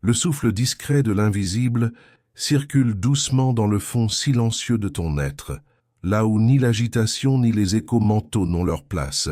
Le souffle discret de l'invisible circule doucement dans le fond silencieux de ton être. Là où ni l'agitation ni les échos mentaux n'ont leur place,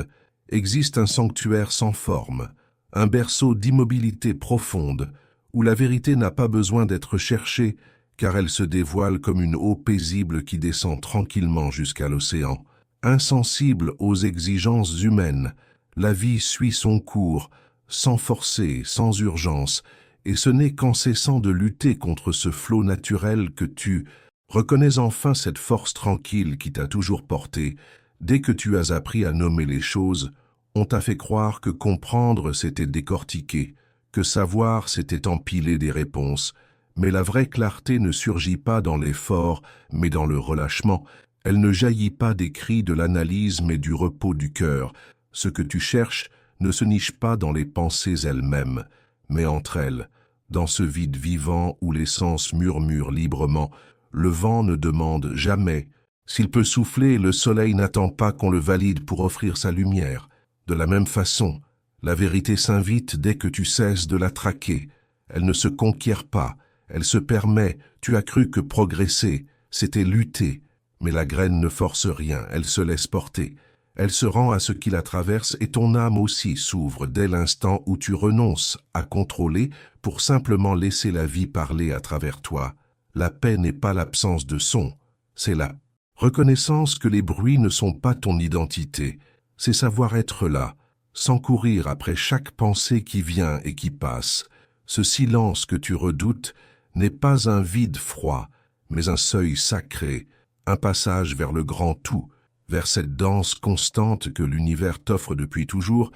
existe un sanctuaire sans forme, un berceau d'immobilité profonde, où la vérité n'a pas besoin d'être cherchée, car elle se dévoile comme une eau paisible qui descend tranquillement jusqu'à l'océan. Insensible aux exigences humaines, la vie suit son cours, sans forcer, sans urgence, et ce n'est qu'en cessant de lutter contre ce flot naturel que tu reconnais enfin cette force tranquille qui t'a toujours porté. Dès que tu as appris à nommer les choses, on t'a fait croire que comprendre c'était décortiquer, que savoir c'était empiler des réponses. Mais la vraie clarté ne surgit pas dans l'effort, mais dans le relâchement. Elle ne jaillit pas des cris de l'analyse, mais du repos du cœur. Ce que tu cherches ne se niche pas dans les pensées elles-mêmes, mais entre elles, dans ce vide vivant où l'essence murmure librement. Le vent ne demande jamais. S'il peut souffler, le soleil n'attend pas qu'on le valide pour offrir sa lumière. De la même façon, la vérité s'invite dès que tu cesses de la traquer. Elle ne se conquiert pas, elle se permet. Tu as cru que progresser, c'était lutter. Mais la graine ne force rien, elle se laisse porter. Elle se rend à ce qui la traverse et ton âme aussi s'ouvre dès l'instant où tu renonces à contrôler pour simplement laisser la vie parler à travers toi. La paix n'est pas l'absence de son, c'est la reconnaissance que les bruits ne sont pas ton identité. C'est savoir être là, sans courir après chaque pensée qui vient et qui passe. Ce silence que tu redoutes n'est pas un vide froid, mais un seuil sacré, un passage vers le grand tout, vers cette danse constante que l'univers t'offre depuis toujours.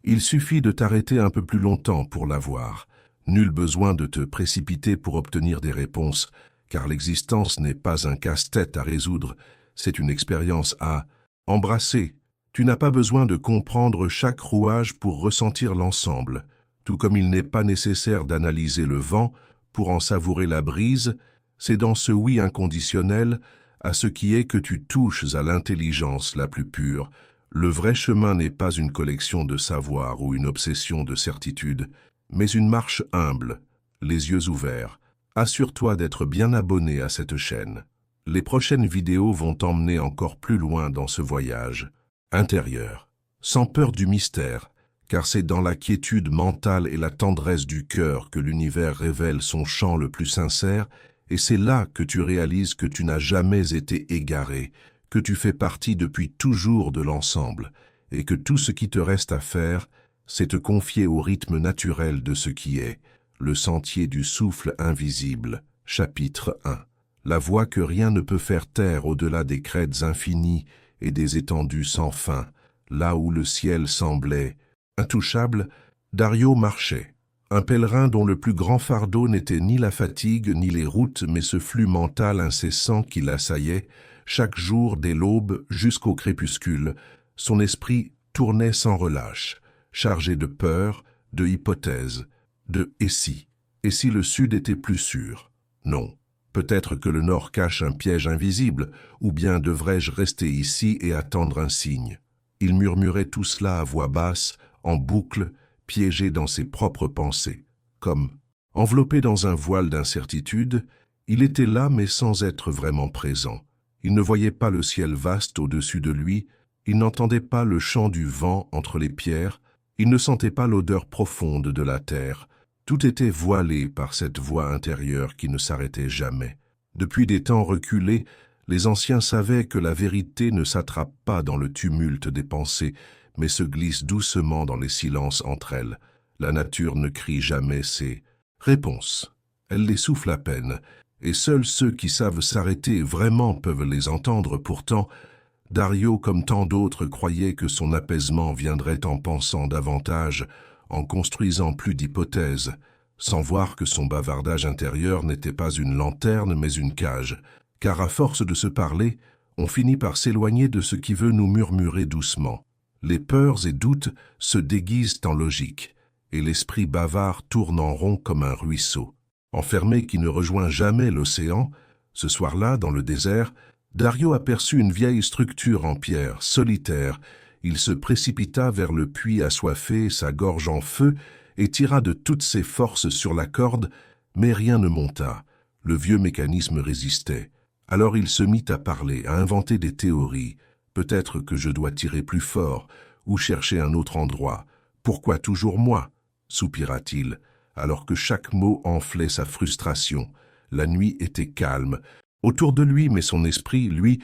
Il suffit de t'arrêter un peu plus longtemps pour la voir. Nul besoin de te précipiter pour obtenir des réponses, car l'existence n'est pas un casse-tête à résoudre, c'est une expérience à embrasser. Tu n'as pas besoin de comprendre chaque rouage pour ressentir l'ensemble, tout comme il n'est pas nécessaire d'analyser le vent pour en savourer la brise. C'est dans ce oui inconditionnel à ce qui est que tu touches à l'intelligence la plus pure. Le vrai chemin n'est pas une collection de savoir ou une obsession de certitude, mais une marche humble, les yeux ouverts. Assure-toi d'être bien abonné à cette chaîne. Les prochaines vidéos vont t'emmener encore plus loin dans ce voyage intérieur, sans peur du mystère, car c'est dans la quiétude mentale et la tendresse du cœur que l'univers révèle son chant le plus sincère, et c'est là que tu réalises que tu n'as jamais été égaré, que tu fais partie depuis toujours de l'ensemble, et que tout ce qui te reste à faire, c'est te confier au rythme naturel de ce qui est, le sentier du souffle invisible, chapitre 1. La voix que rien ne peut faire taire au-delà des crêtes infinies et des étendues sans fin, là où le ciel semblait intouchable, Dario marchait. Un pèlerin dont le plus grand fardeau n'était ni la fatigue ni les routes, mais ce flux mental incessant qui l'assaillait, chaque jour dès l'aube jusqu'au crépuscule. Son esprit tournait sans relâche, chargé de peur, de hypothèses, de « et si ». Et si le sud était plus sûr? Non. Peut-être que le nord cache un piège invisible, ou bien devrais-je rester ici et attendre un signe? Il murmurait tout cela à voix basse, en boucle, piégé dans ses propres pensées. Comme enveloppé dans un voile d'incertitude, il était là mais sans être vraiment présent. Il ne voyait pas le ciel vaste au-dessus de lui, il n'entendait pas le chant du vent entre les pierres, il ne sentait pas l'odeur profonde de la terre. Tout était voilé par cette voix intérieure qui ne s'arrêtait jamais. Depuis des temps reculés, les anciens savaient que la vérité ne s'attrape pas dans le tumulte des pensées, mais se glisse doucement dans les silences entre elles. La nature ne crie jamais ses réponses. Elle les souffle à peine, et seuls ceux qui savent s'arrêter vraiment peuvent les entendre. Pourtant, Dario, comme tant d'autres, croyait que son apaisement viendrait en pensant davantage, en construisant plus d'hypothèses, sans voir que son bavardage intérieur n'était pas une lanterne mais une cage, car à force de se parler, on finit par s'éloigner de ce qui veut nous murmurer doucement. Les peurs et doutes se déguisent en logique, et l'esprit bavard tourne en rond comme un ruisseau. Enfermé qui ne rejoint jamais l'océan, ce soir-là, dans le désert, Dario aperçut une vieille structure en pierre, solitaire. Il se précipita vers le puits assoiffé, sa gorge en feu, et tira de toutes ses forces sur la corde, mais rien ne monta. Le vieux mécanisme résistait. Alors il se mit à parler, à inventer des théories. Peut-être que je dois tirer plus fort, ou chercher un autre endroit. Pourquoi toujours moi? Soupira-t-il, alors que chaque mot enflait sa frustration. La nuit était calme. Autour de lui, mais son esprit, lui,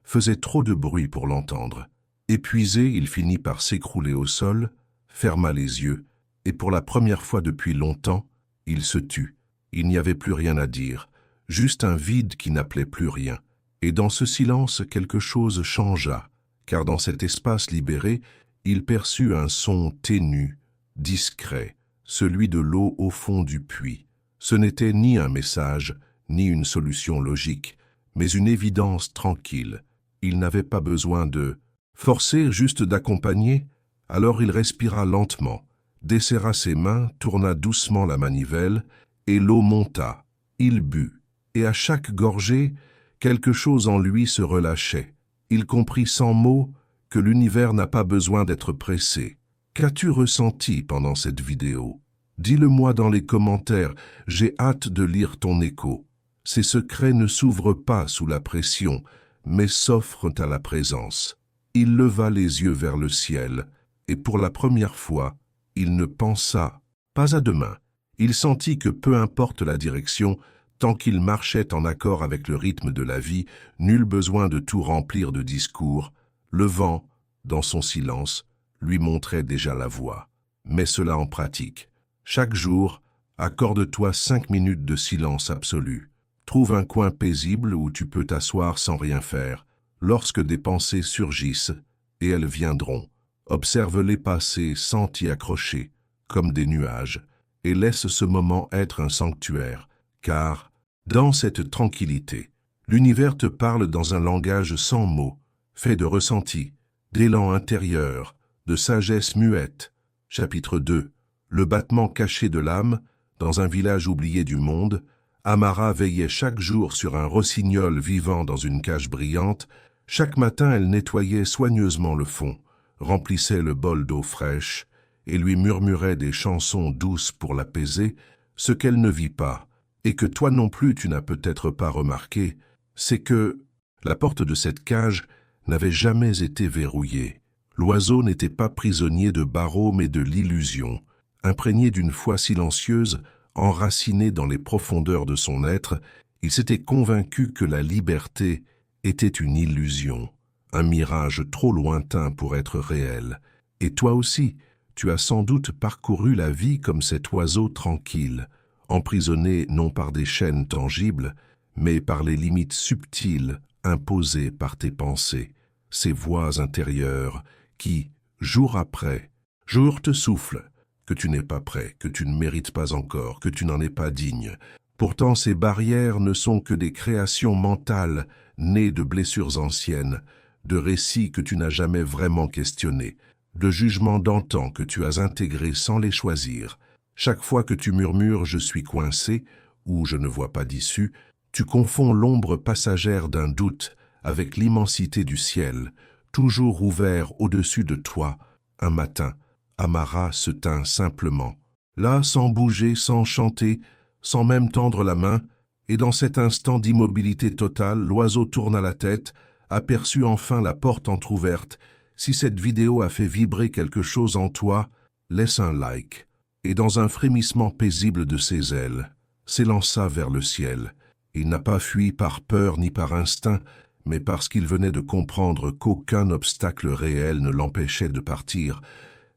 faisait trop de bruit pour l'entendre. Épuisé, il finit par s'écrouler au sol, ferma les yeux, et pour la première fois depuis longtemps, il se tut. Il n'y avait plus rien à dire, juste un vide qui n'appelait plus rien. Et dans ce silence, quelque chose changea, car dans cet espace libéré, il perçut un son ténu, discret, celui de l'eau au fond du puits. Ce n'était ni un message, ni une solution logique, mais une évidence tranquille. Il n'avait pas besoin de forcer, juste d'accompagner. Alors il respira lentement, desserra ses mains, tourna doucement la manivelle, et l'eau monta. Il but, et à chaque gorgée, quelque chose en lui se relâchait. Il comprit sans mots que l'univers n'a pas besoin d'être pressé. Qu'as-tu ressenti pendant cette vidéo? Dis-le-moi dans les commentaires, j'ai hâte de lire ton écho. Ces secrets ne s'ouvrent pas sous la pression, mais s'offrent à la présence. Il leva les yeux vers le ciel, et pour la première fois, il ne pensa pas à demain. Il sentit que peu importe la direction, tant qu'il marchait en accord avec le rythme de la vie, nul besoin de tout remplir de discours. Le vent, dans son silence, lui montrait déjà la voie. Mets cela en pratique. Chaque jour, accorde-toi 5 minutes de silence absolu. Trouve un coin paisible où tu peux t'asseoir sans rien faire. Lorsque des pensées surgissent, et elles viendront, observe-les passer sans t'y accrocher, comme des nuages, et laisse ce moment être un sanctuaire, car, dans cette tranquillité, l'univers te parle dans un langage sans mots, fait de ressentis, d'élan intérieur, de sagesse muette. Chapitre 2. Le battement caché de l'âme, dans un village oublié du monde, Amara veillait chaque jour sur un rossignol vivant dans une cage brillante. Chaque matin, elle nettoyait soigneusement le fond, remplissait le bol d'eau fraîche et lui murmurait des chansons douces pour l'apaiser. Ce qu'elle ne vit pas, et que toi non plus tu n'as peut-être pas remarqué, c'est que la porte de cette cage n'avait jamais été verrouillée. L'oiseau n'était pas prisonnier de barreaux mais de l'illusion, imprégné d'une foi silencieuse, enraciné dans les profondeurs de son être. Il s'était convaincu que la liberté était une illusion, un mirage trop lointain pour être réel. Et toi aussi, tu as sans doute parcouru la vie comme cet oiseau tranquille, emprisonné non par des chaînes tangibles, mais par les limites subtiles imposées par tes pensées, ces voix intérieures qui, jour après jour, te soufflent que tu n'es pas prêt, que tu ne mérites pas encore, que tu n'en es pas digne. Pourtant, ces barrières ne sont que des créations mentales nées de blessures anciennes, de récits que tu n'as jamais vraiment questionnés, de jugements d'antan que tu as intégrés sans les choisir. Chaque fois que tu murmures « je suis coincé » ou « je ne vois pas d'issue », tu confonds l'ombre passagère d'un doute avec l'immensité du ciel, toujours ouvert au-dessus de toi. Un matin, Amara se tint simplement, là sans bouger, sans chanter, sans même tendre la main, et dans cet instant d'immobilité totale, l'oiseau tourna la tête, aperçut enfin la porte entr'ouverte. Si cette vidéo a fait vibrer quelque chose en toi, laisse un like. Et dans un frémissement paisible de ses ailes, s'élança vers le ciel. Il n'a pas fui par peur ni par instinct, mais parce qu'il venait de comprendre qu'aucun obstacle réel ne l'empêchait de partir.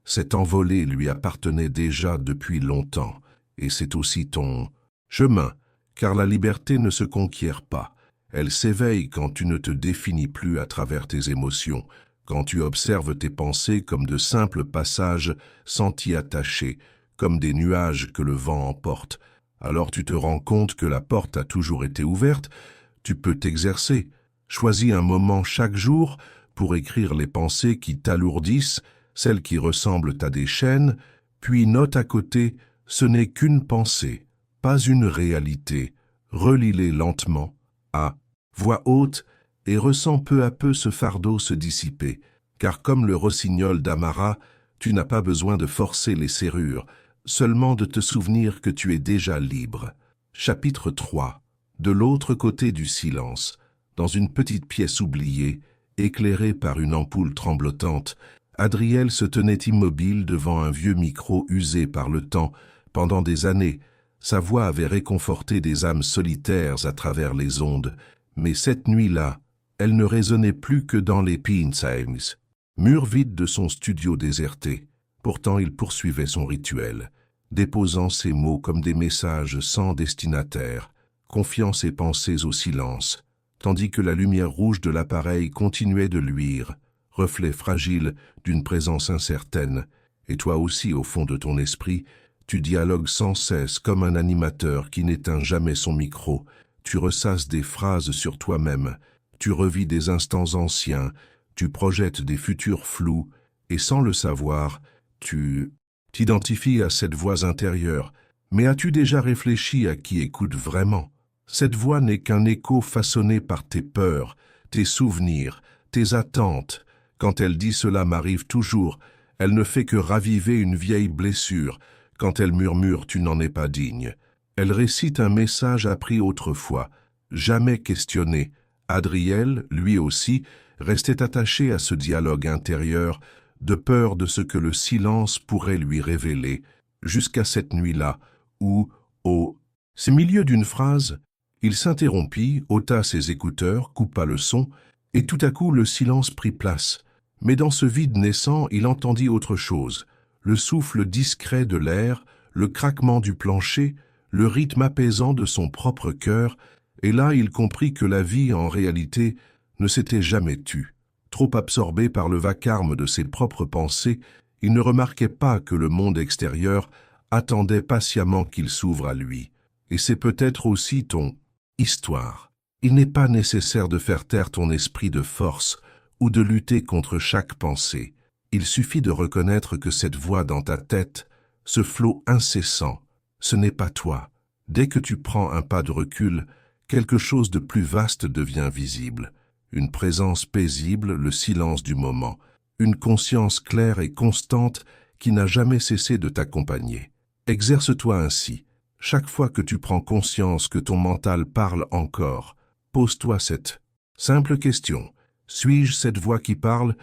Cette envolée lui appartenait déjà depuis longtemps, et c'est aussi ton chemin, car la liberté ne se conquiert pas. Elle s'éveille quand tu ne te définis plus à travers tes émotions, quand tu observes tes pensées comme de simples passages sans t'y attacher, comme des nuages que le vent emporte. Alors tu te rends compte que la porte a toujours été ouverte, tu peux t'exercer. Choisis un moment chaque jour pour écrire les pensées qui t'alourdissent, celles qui ressemblent à des chaînes, puis note à côté, ce n'est qu'une pensée, pas une réalité. Relis-les lentement, à voix haute, et ressens peu à peu ce fardeau se dissiper, car comme le rossignol d'Amara, tu n'as pas besoin de forcer les serrures. seulement de te souvenir que tu es déjà libre. Chapitre 3. De l'autre côté du silence, dans une petite pièce oubliée, éclairée par une ampoule tremblotante, Adriel se tenait immobile devant un vieux micro usé par le temps. Pendant des années, sa voix avait réconforté des âmes solitaires à travers les ondes, mais cette nuit-là, elle ne résonnait plus que dans les Pinsheims, mur vide de son studio déserté. Pourtant il poursuivait son rituel, déposant ses mots comme des messages sans destinataire, confiant ses pensées au silence, tandis que la lumière rouge de l'appareil continuait de luire, reflet fragile d'une présence incertaine, et toi aussi au fond de ton esprit, tu dialogues sans cesse comme un animateur qui n'éteint jamais son micro, tu ressasses des phrases sur toi-même, tu revis des instants anciens, tu projettes des futurs flous, et sans le savoir, tu t'identifies à cette voix intérieure. Mais as-tu déjà réfléchi à qui écoute vraiment? Cette voix n'est qu'un écho façonné par tes peurs, tes souvenirs, tes attentes. Quand elle dit cela m'arrive toujours, elle ne fait que raviver une vieille blessure. Quand elle murmure tu n'en es pas digne, elle récite un message appris autrefois, jamais questionné. Adriel, lui aussi, restait attaché à ce dialogue intérieur, de peur de ce que le silence pourrait lui révéler, jusqu'à cette nuit-là, où, au milieu d'une phrase, il s'interrompit, ôta ses écouteurs, coupa le son, et tout à coup le silence prit place. Mais dans ce vide naissant, il entendit autre chose, le souffle discret de l'air, le craquement du plancher, le rythme apaisant de son propre cœur, et là il comprit que la vie, en réalité, ne s'était jamais tue. Trop absorbé par le vacarme de ses propres pensées, il ne remarquait pas que le monde extérieur attendait patiemment qu'il s'ouvre à lui. Et c'est peut-être aussi ton histoire. Il n'est pas nécessaire de faire taire ton esprit de force ou de lutter contre chaque pensée. Il suffit de reconnaître que cette voix dans ta tête, ce flot incessant, ce n'est pas toi. Dès que tu prends un pas de recul, quelque chose de plus vaste devient visible. Une présence paisible, le silence du moment, une conscience claire et constante qui n'a jamais cessé de t'accompagner. Exerce-toi ainsi. Chaque fois que tu prends conscience que ton mental parle encore, pose-toi cette simple question. Suis-je cette voix qui parle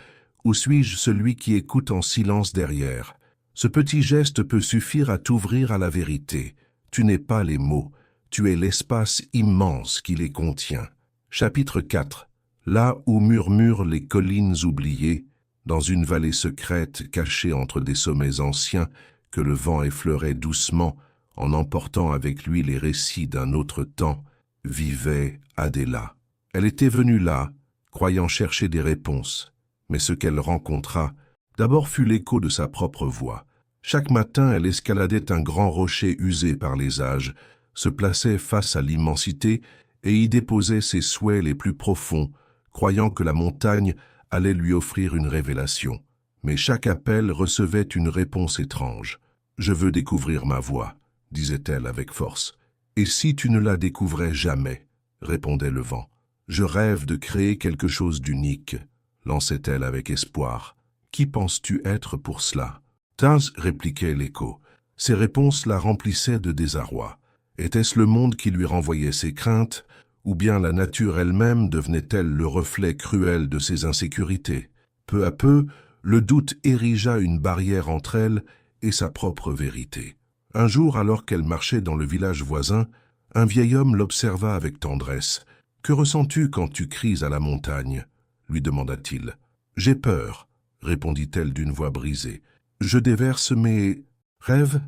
ou suis-je celui qui écoute en silence derrière? Ce petit geste peut suffire à t'ouvrir à la vérité. Tu n'es pas les mots, tu es l'espace immense qui les contient. Chapitre 4. Là où murmurent les collines oubliées, dans une vallée secrète cachée entre des sommets anciens que le vent effleurait doucement en emportant avec lui les récits d'un autre temps, vivait Adéla. Elle était venue là, croyant chercher des réponses, mais ce qu'elle rencontra, d'abord fut l'écho de sa propre voix. Chaque matin, elle escaladait un grand rocher usé par les âges, se plaçait face à l'immensité et y déposait ses souhaits les plus profonds, croyant que la montagne allait lui offrir une révélation. Mais chaque appel recevait une réponse étrange. « Je veux découvrir ma voix », disait-elle avec force. « Et si tu ne la découvrais jamais ?» répondait le vent. « Je rêve de créer quelque chose d'unique », lançait-elle avec espoir. « Qui penses-tu être pour cela ?» « Taz, répliquait l'écho. Ces réponses la remplissaient de désarroi. Était-ce le monde qui lui renvoyait ses craintes, ou bien la nature elle-même devenait-elle le reflet cruel de ses insécurités? Peu à peu, le doute érigea une barrière entre elle et sa propre vérité. Un jour, alors qu'elle marchait dans le village voisin, un vieil homme l'observa avec tendresse. « Que ressens-tu quand tu cries à la montagne ?» lui demanda-t-il. « J'ai peur, » répondit-elle d'une voix brisée. « Je déverse mes rêves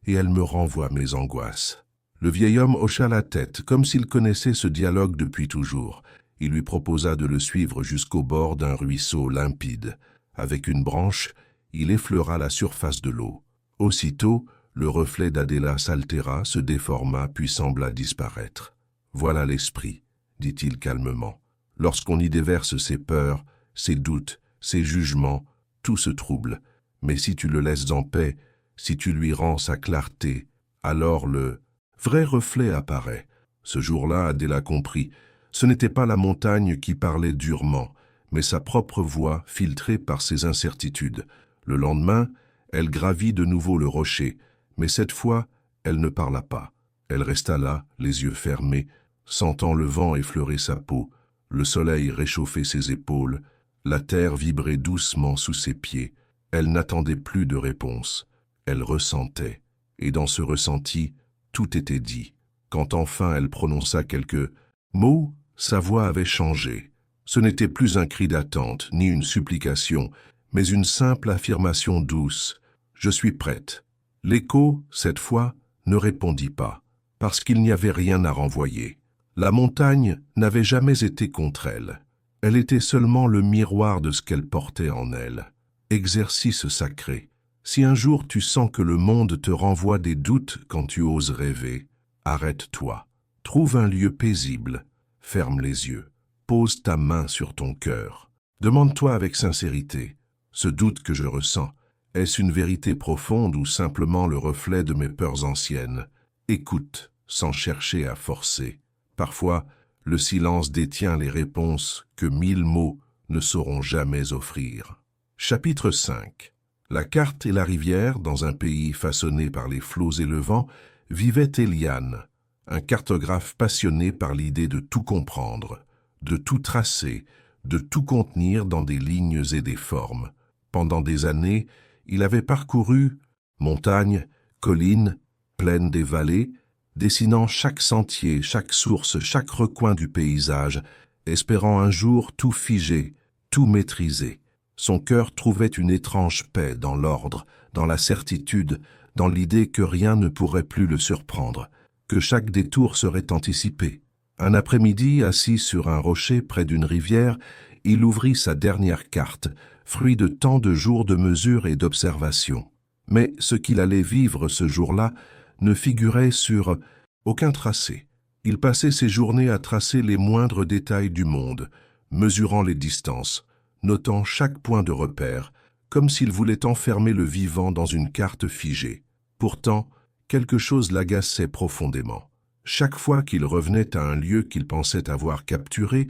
et elle me renvoie mes angoisses. » Le vieil homme hocha la tête, comme s'il connaissait ce dialogue depuis toujours. Il lui proposa de le suivre jusqu'au bord d'un ruisseau limpide. Avec une branche, il effleura la surface de l'eau. Aussitôt, le reflet d'Adéla s'altéra, se déforma, puis sembla disparaître. « Voilà l'esprit, » dit-il calmement. « Lorsqu'on y déverse ses peurs, ses doutes, ses jugements, tout se trouble. Mais si tu le laisses en paix, si tu lui rends sa clarté, alors le vrai reflet apparaît. » Ce jour-là, Adéla comprit. Ce n'était pas la montagne qui parlait durement, mais sa propre voix filtrée par ses incertitudes. Le lendemain, elle gravit de nouveau le rocher, Mais cette fois, elle ne parla pas. Elle resta là, les yeux fermés, sentant le vent effleurer sa peau, le soleil réchauffer ses épaules, la terre vibrait doucement sous ses pieds. Elle n'attendait plus de réponse. Elle ressentait. Et dans ce ressenti, tout était dit. Quand enfin elle prononça quelques mots, sa voix avait changé. Ce n'était plus un cri d'attente, ni une supplication, mais une simple affirmation douce. « Je suis prête ». L'écho, cette fois, ne répondit pas, parce qu'il n'y avait rien à renvoyer. La montagne n'avait jamais été contre elle. Elle était seulement le miroir de ce qu'elle portait en elle. Exercice sacré. Si un jour tu sens que le monde te renvoie des doutes quand tu oses rêver, arrête-toi. Trouve un lieu paisible. Ferme les yeux. Pose ta main sur ton cœur. Demande-toi avec sincérité, ce doute que je ressens, est-ce une vérité profonde ou simplement le reflet de mes peurs anciennes? Écoute, sans chercher à forcer. Parfois, le silence détient les réponses que 1000 mots ne sauront jamais offrir. Chapitre 5. La carte et la rivière, dans un pays façonné par les flots et le vent, vivait Eliane, un cartographe passionné par l'idée de tout comprendre, de tout tracer, de tout contenir dans des lignes et des formes. Pendant des années, il avait parcouru montagnes, collines, plaines des vallées, dessinant chaque sentier, chaque source, chaque recoin du paysage, espérant un jour tout figer, tout maîtriser. Son cœur trouvait une étrange paix dans l'ordre, dans la certitude, dans l'idée que rien ne pourrait plus le surprendre, que chaque détour serait anticipé. Un après-midi, assis sur un rocher près d'une rivière, il ouvrit sa dernière carte, fruit de tant de jours de mesure et d'observation. Mais ce qu'il allait vivre ce jour-là ne figurait sur aucun tracé. Il passait ses journées à tracer les moindres détails du monde, mesurant les distances, notant chaque point de repère, comme s'il voulait enfermer le vivant dans une carte figée. Pourtant, quelque chose l'agaçait profondément. Chaque fois qu'il revenait à un lieu qu'il pensait avoir capturé,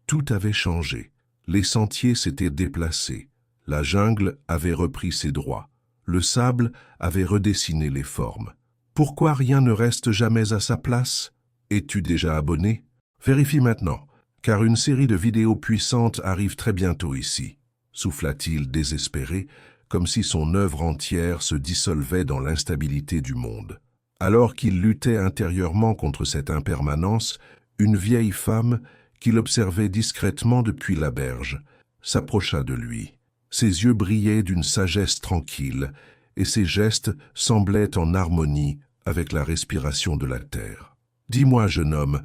tout avait changé. Les sentiers s'étaient déplacés. La jungle avait repris ses droits. Le sable avait redessiné les formes. Pourquoi rien ne reste jamais à sa place? Es-tu déjà abonné? Vérifie maintenant, car une série de vidéos puissantes arrive très bientôt ici, souffla-t-il désespéré, comme si son œuvre entière se dissolvait dans l'instabilité du monde. Alors qu'il luttait intérieurement contre cette impermanence, une vieille femme, qu'il observait discrètement depuis la berge, s'approcha de lui. Ses yeux brillaient d'une sagesse tranquille, et ses gestes semblaient en harmonie avec la respiration de la terre. « Dis-moi, jeune homme,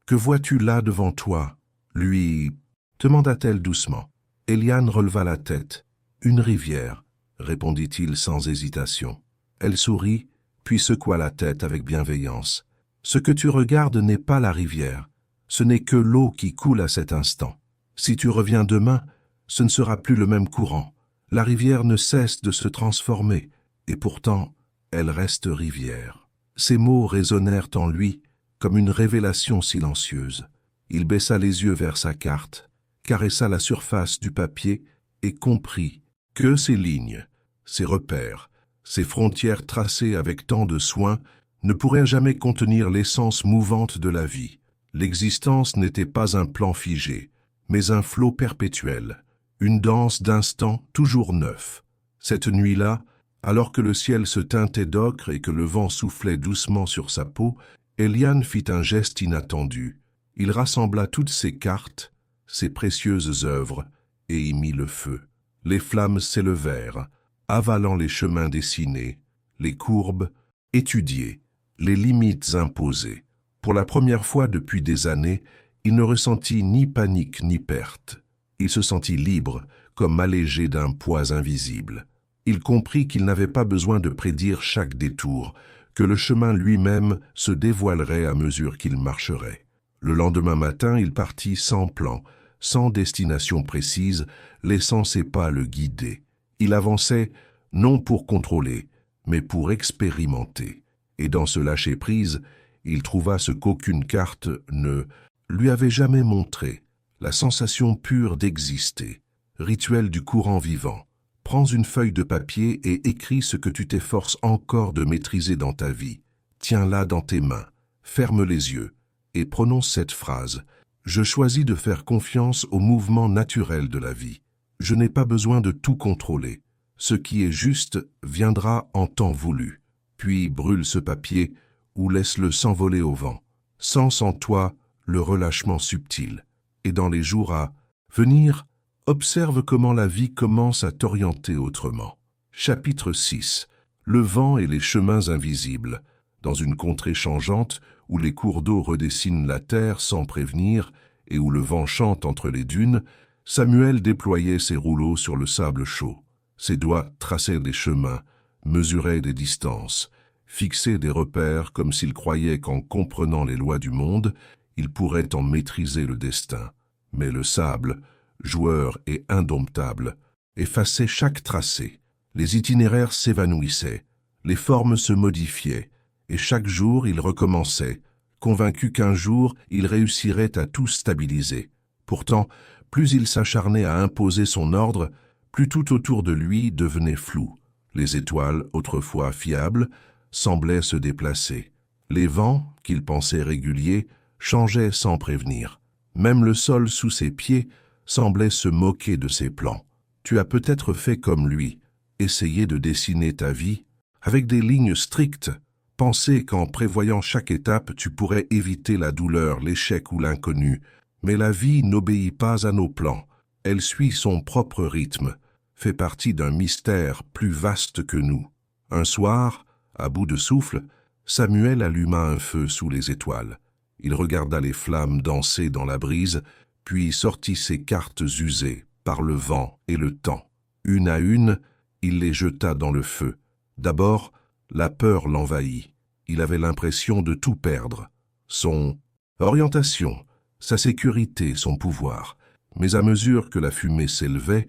que vois-tu là devant toi ?» lui demanda-t-elle doucement. Eliane releva la tête. « Une rivière », répondit-il sans hésitation. Elle sourit, puis secoua la tête avec bienveillance. « Ce que tu regardes n'est pas la rivière, ce n'est que l'eau qui coule à cet instant. Si tu reviens demain, ce ne sera plus le même courant. La rivière ne cesse de se transformer, et pourtant, elle reste rivière. » Ces mots résonnèrent en lui comme une révélation silencieuse. Il baissa les yeux vers sa carte, caressa la surface du papier et comprit que ces lignes, ces repères, ces frontières tracées avec tant de soin ne pourraient jamais contenir l'essence mouvante de la vie. L'existence n'était pas un plan figé, mais un flot perpétuel, une danse d'instants toujours neufs. Cette nuit-là, alors que le ciel se teintait d'ocre et que le vent soufflait doucement sur sa peau, Eliane fit un geste inattendu. Il rassembla toutes ses cartes, ses précieuses œuvres, et y mit le feu. Les flammes s'élevèrent, avalant les chemins dessinés, les courbes étudiées, les limites imposées. Pour la première fois depuis des années, il ne ressentit ni panique ni perte. Il se sentit libre, comme allégé d'un poids invisible. Il comprit qu'il n'avait pas besoin de prédire chaque détour, que le chemin lui-même se dévoilerait à mesure qu'il marcherait. Le lendemain matin, il partit sans plan, sans destination précise, laissant ses pas le guider. Il avançait non pour contrôler, mais pour expérimenter. Et dans ce lâcher-prise, il trouva ce qu'aucune carte ne lui avait jamais montré, la sensation pure d'exister, rituel du courant vivant. Prends une feuille de papier et écris ce que tu t'efforces encore de maîtriser dans ta vie. Tiens-la dans tes mains, ferme les yeux et prononce cette phrase. Je choisis de faire confiance au mouvement naturel de la vie. Je n'ai pas besoin de tout contrôler. Ce qui est juste viendra en temps voulu. Puis brûle ce papier ou laisse-le s'envoler au vent. Sens en toi le relâchement subtil. Et dans les jours à venir, observe comment la vie commence à t'orienter autrement. Chapitre 6. Le vent et les chemins invisibles. Dans une contrée changeante, où les cours d'eau redessinent la terre sans prévenir et où le vent chante entre les dunes, Samuel déployait ses rouleaux sur le sable chaud. Ses doigts traçaient des chemins, mesuraient des distances, fixaient des repères comme s'il croyait qu'en comprenant les lois du monde, il pourrait en maîtriser le destin. Mais le sable, joueur et indomptable, effaçait chaque tracé. Les itinéraires s'évanouissaient, les formes se modifiaient, et chaque jour il recommençait, convaincu qu'un jour il réussirait à tout stabiliser. Pourtant, plus il s'acharnait à imposer son ordre, plus tout autour de lui devenait flou. Les étoiles, autrefois fiables, semblaient se déplacer. Les vents, qu'il pensait réguliers, changeaient sans prévenir. Même le sol sous ses pieds semblait se moquer de ses plans. Tu as peut-être fait comme lui, essayé de dessiner ta vie avec des lignes strictes, penser qu'en prévoyant chaque étape tu pourrais éviter la douleur, l'échec ou l'inconnu. Mais la vie n'obéit pas à nos plans, elle suit son propre rythme, fait partie d'un mystère plus vaste que nous. Un soir, à bout de souffle, Samuel alluma un feu sous les étoiles. Il regarda les flammes danser dans la brise, puis sortit ses cartes usées par le vent et le temps. Une à une, il les jeta dans le feu. D'abord, la peur l'envahit. Il avait l'impression de tout perdre. Son orientation, sa sécurité, son pouvoir. Mais à mesure que la fumée s'élevait,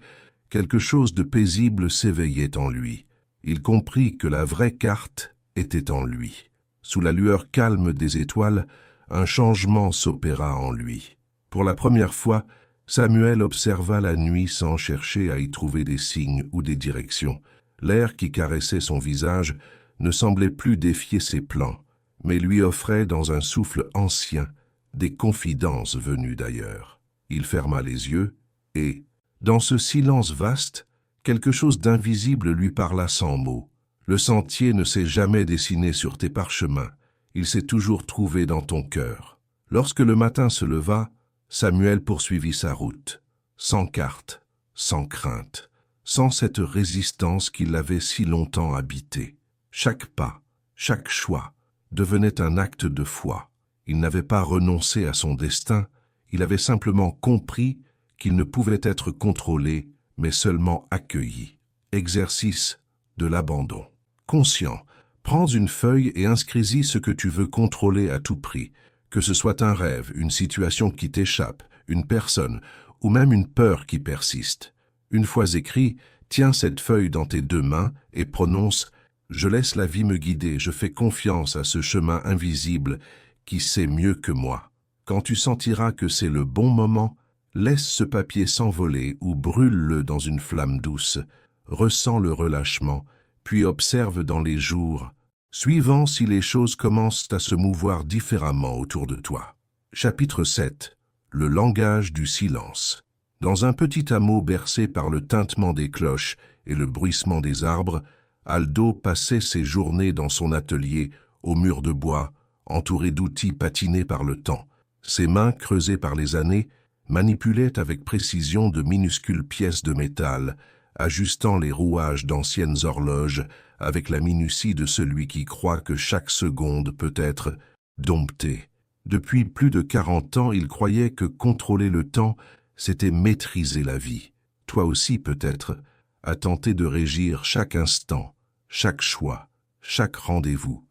quelque chose de paisible s'éveillait en lui. Il comprit que la vraie carte était en lui. Sous la lueur calme des étoiles, un changement s'opéra en lui. Pour la première fois, Samuel observa la nuit sans chercher à y trouver des signes ou des directions. L'air qui caressait son visage ne semblait plus défier ses plans, mais lui offrait dans un souffle ancien des confidences venues d'ailleurs. Il ferma les yeux et, dans ce silence vaste, quelque chose d'invisible lui parla sans mots. Le sentier ne s'est jamais dessiné sur tes parchemins, il s'est toujours trouvé dans ton cœur. Lorsque le matin se leva, Samuel poursuivit sa route, sans carte, sans crainte, sans cette résistance qui l'avait si longtemps habité. Chaque pas, chaque choix devenait un acte de foi. Il n'avait pas renoncé à son destin, il avait simplement compris qu'il ne pouvait être contrôlé, mais seulement accueilli. Exercice de l'abandon. Conscient, prends une feuille et inscris-y ce que tu veux contrôler à tout prix, que ce soit un rêve, une situation qui t'échappe, une personne, ou même une peur qui persiste. Une fois écrit, tiens cette feuille dans tes deux mains et prononce « Je laisse la vie me guider, je fais confiance à ce chemin invisible qui sait mieux que moi. » Quand tu sentiras que c'est le bon moment, laisse ce papier s'envoler ou brûle-le dans une flamme douce. Ressens le relâchement, puis observe dans les jours suivants si les choses commencent à se mouvoir différemment autour de toi. Chapitre 7. Le langage du silence. Dans un petit hameau bercé par le tintement des cloches et le bruissement des arbres, Aldo passait ses journées dans son atelier, au mur de bois, entouré d'outils patinés par le temps. Ses mains, creusées par les années, manipulaient avec précision de minuscules pièces de métal, ajustant les rouages d'anciennes horloges avec la minutie de celui qui croit que chaque seconde peut être domptée. Depuis plus de 40 ans, il croyait que contrôler le temps, c'était maîtriser la vie. Toi aussi, peut-être, as tenté de régir chaque instant, chaque choix, chaque rendez-vous.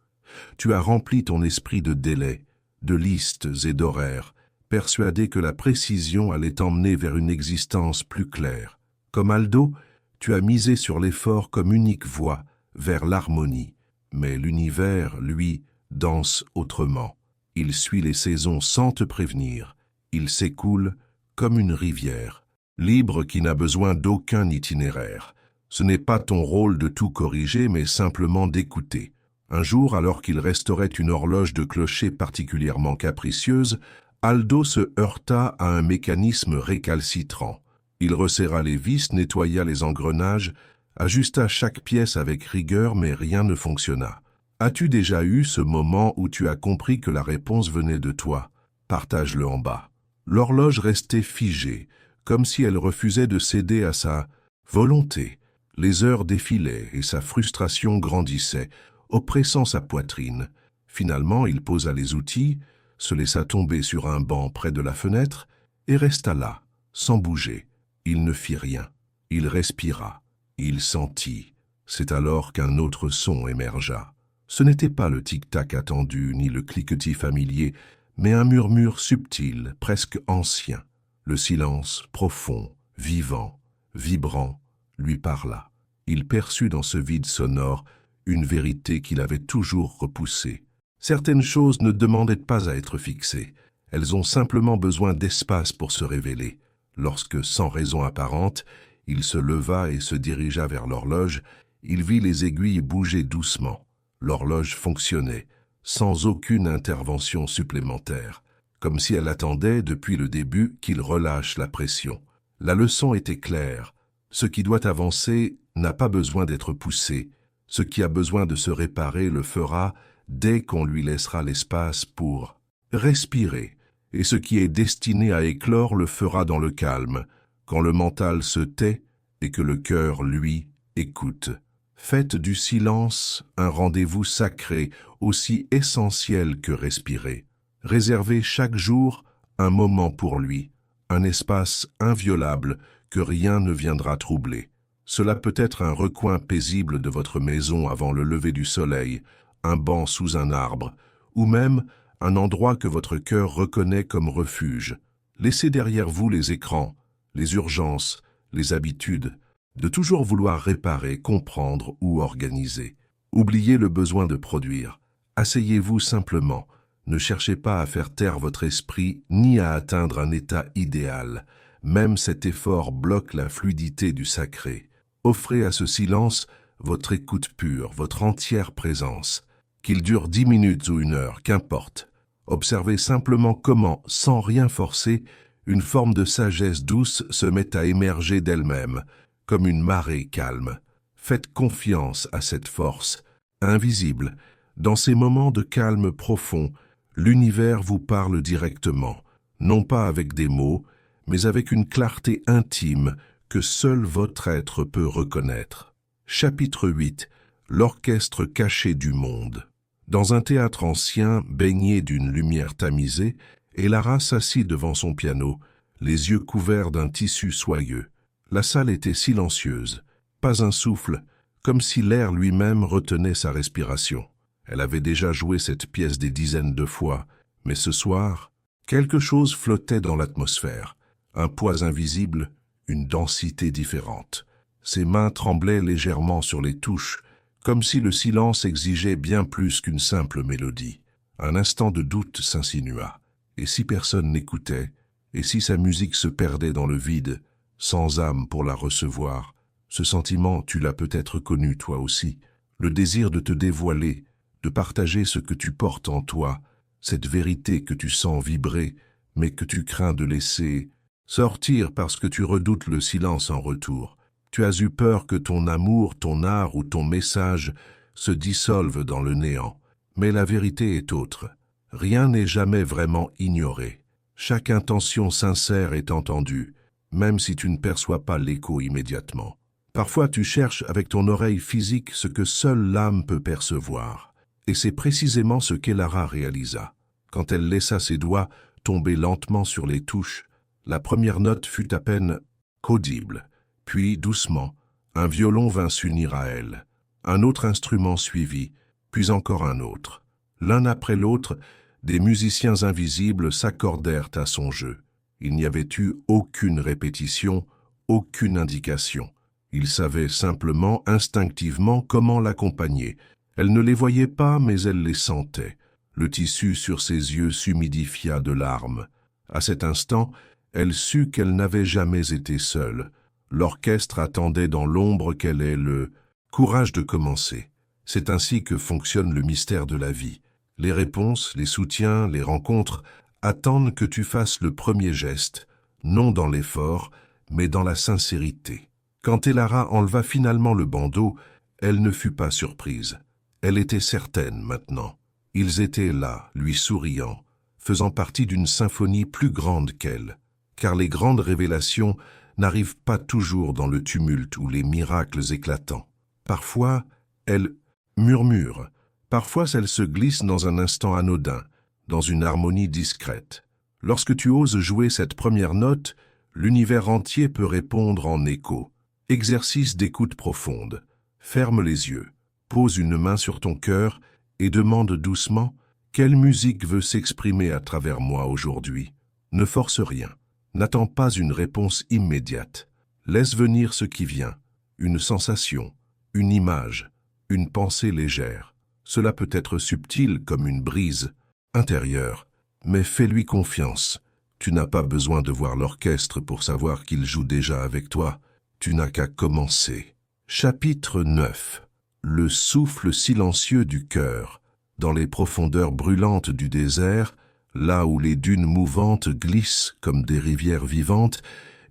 Tu as rempli ton esprit de délais, de listes et d'horaires, persuadé que la précision allait t'emmener vers une existence plus claire. Comme Aldo, tu as misé sur l'effort comme unique voie vers l'harmonie. Mais l'univers, lui, danse autrement. Il suit les saisons sans te prévenir. Il s'écoule comme une rivière, libre qui n'a besoin d'aucun itinéraire. Ce n'est pas ton rôle de tout corriger, mais simplement d'écouter. Un jour, alors qu'il restaurait une horloge de clocher particulièrement capricieuse, Aldo se heurta à un mécanisme récalcitrant. Il resserra les vis, nettoya les engrenages, ajusta chaque pièce avec rigueur, mais rien ne fonctionna. As-tu déjà eu ce moment où tu as compris que la réponse venait de toi? Partage-le en bas. L'horloge restait figée, comme si elle refusait de céder à sa volonté. Les heures défilaient et sa frustration grandissait, oppressant sa poitrine. Finalement, il posa les outils, se laissa tomber sur un banc près de la fenêtre et resta là, sans bouger. Il ne fit rien. Il respira. Il sentit. C'est alors qu'un autre son émergea. Ce n'était pas le tic-tac attendu ni le cliquetis familier, mais un murmure subtil, presque ancien. Le silence, profond, vivant, vibrant, lui parla. Il perçut dans ce vide sonore une vérité qu'il avait toujours repoussée. Certaines choses ne demandaient pas à être fixées. Elles ont simplement besoin d'espace pour se révéler. Lorsque, sans raison apparente, il se leva et se dirigea vers l'horloge, il vit les aiguilles bouger doucement. L'horloge fonctionnait, sans aucune intervention supplémentaire, comme si elle attendait depuis le début qu'il relâche la pression. La leçon était claire. Ce qui doit avancer n'a pas besoin d'être poussé. Ce qui a besoin de se réparer le fera dès qu'on lui laissera l'espace pour respirer. Et ce qui est destiné à éclore le fera dans le calme, quand le mental se tait et que le cœur, lui, écoute. Faites du silence un rendez-vous sacré, aussi essentiel que respirer. Réservez chaque jour un moment pour lui, un espace inviolable que rien ne viendra troubler. Cela peut être un recoin paisible de votre maison avant le lever du soleil, un banc sous un arbre, ou même un endroit que votre cœur reconnaît comme refuge. Laissez derrière vous les écrans, les urgences, les habitudes, de toujours vouloir réparer, comprendre ou organiser. Oubliez le besoin de produire. Asseyez-vous simplement. Ne cherchez pas à faire taire votre esprit ni à atteindre un état idéal. Même cet effort bloque la fluidité du sacré. Offrez à ce silence votre écoute pure, votre entière présence. Qu'il dure 10 minutes ou 1 heure, qu'importe. Observez simplement comment, sans rien forcer, une forme de sagesse douce se met à émerger d'elle-même, comme une marée calme. Faites confiance à cette force, invisible. Dans ces moments de calme profond, l'univers vous parle directement, non pas avec des mots, mais avec une clarté intime que seul votre être peut reconnaître. Chapitre 8. L'orchestre caché du monde. Dans un théâtre ancien, baigné d'une lumière tamisée, Elara s'assit devant son piano, les yeux couverts d'un tissu soyeux. La salle était silencieuse, pas un souffle, comme si l'air lui-même retenait sa respiration. Elle avait déjà joué cette pièce des dizaines de fois, mais ce soir, quelque chose flottait dans l'atmosphère, un poids invisible, une densité différente. Ses mains tremblaient légèrement sur les touches, comme si le silence exigeait bien plus qu'une simple mélodie. Un instant de doute s'insinua. Et si personne n'écoutait, et si sa musique se perdait dans le vide, sans âme pour la recevoir? Ce sentiment, tu l'as peut-être connu toi aussi. Le désir de te dévoiler, de partager ce que tu portes en toi, cette vérité que tu sens vibrer, mais que tu crains de laisser sortir parce que tu redoutes le silence en retour. Tu as eu peur que ton amour, ton art ou ton message se dissolvent dans le néant. Mais la vérité est autre. Rien n'est jamais vraiment ignoré. Chaque intention sincère est entendue, même si tu ne perçois pas l'écho immédiatement. Parfois tu cherches avec ton oreille physique ce que seule l'âme peut percevoir. Et c'est précisément ce qu'Elara réalisa. Quand elle laissa ses doigts tomber lentement sur les touches, la première note fut à peine audible. Puis, doucement, un violon vint s'unir à elle. Un autre instrument suivit, puis encore un autre. L'un après l'autre, des musiciens invisibles s'accordèrent à son jeu. Il n'y avait eu aucune répétition, aucune indication. Il savait simplement, instinctivement, comment l'accompagner. Elle ne les voyait pas, mais elle les sentait. Le tissu sur ses yeux s'humidifia de larmes. À cet instant, elle sut qu'elle n'avait jamais été seule. L'orchestre attendait dans l'ombre qu'elle ait le courage de commencer. C'est ainsi que fonctionne le mystère de la vie. Les réponses, les soutiens, les rencontres attendent que tu fasses le premier geste, non dans l'effort, mais dans la sincérité. Quand Elara enleva finalement le bandeau, elle ne fut pas surprise. Elle était certaine maintenant. Ils étaient là, lui souriant, faisant partie d'une symphonie plus grande qu'elle. Car les grandes révélations n'arrivent pas toujours dans le tumulte ou les miracles éclatants. Parfois, elles murmurent. Parfois, elles se glissent dans un instant anodin, dans une harmonie discrète. Lorsque tu oses jouer cette première note, l'univers entier peut répondre en écho. Exercice d'écoute profonde. Ferme les yeux, pose une main sur ton cœur et demande doucement « Quelle musique veut s'exprimer à travers moi aujourd'hui ?» Ne force rien. N'attends pas une réponse immédiate. Laisse venir ce qui vient. Une sensation, une image, une pensée légère. Cela peut être subtil comme une brise intérieure, mais fais-lui confiance. Tu n'as pas besoin de voir l'orchestre pour savoir qu'il joue déjà avec toi. Tu n'as qu'à commencer. Chapitre 9. Le souffle silencieux du cœur. Dans les profondeurs brûlantes du désert, là où les dunes mouvantes glissent comme des rivières vivantes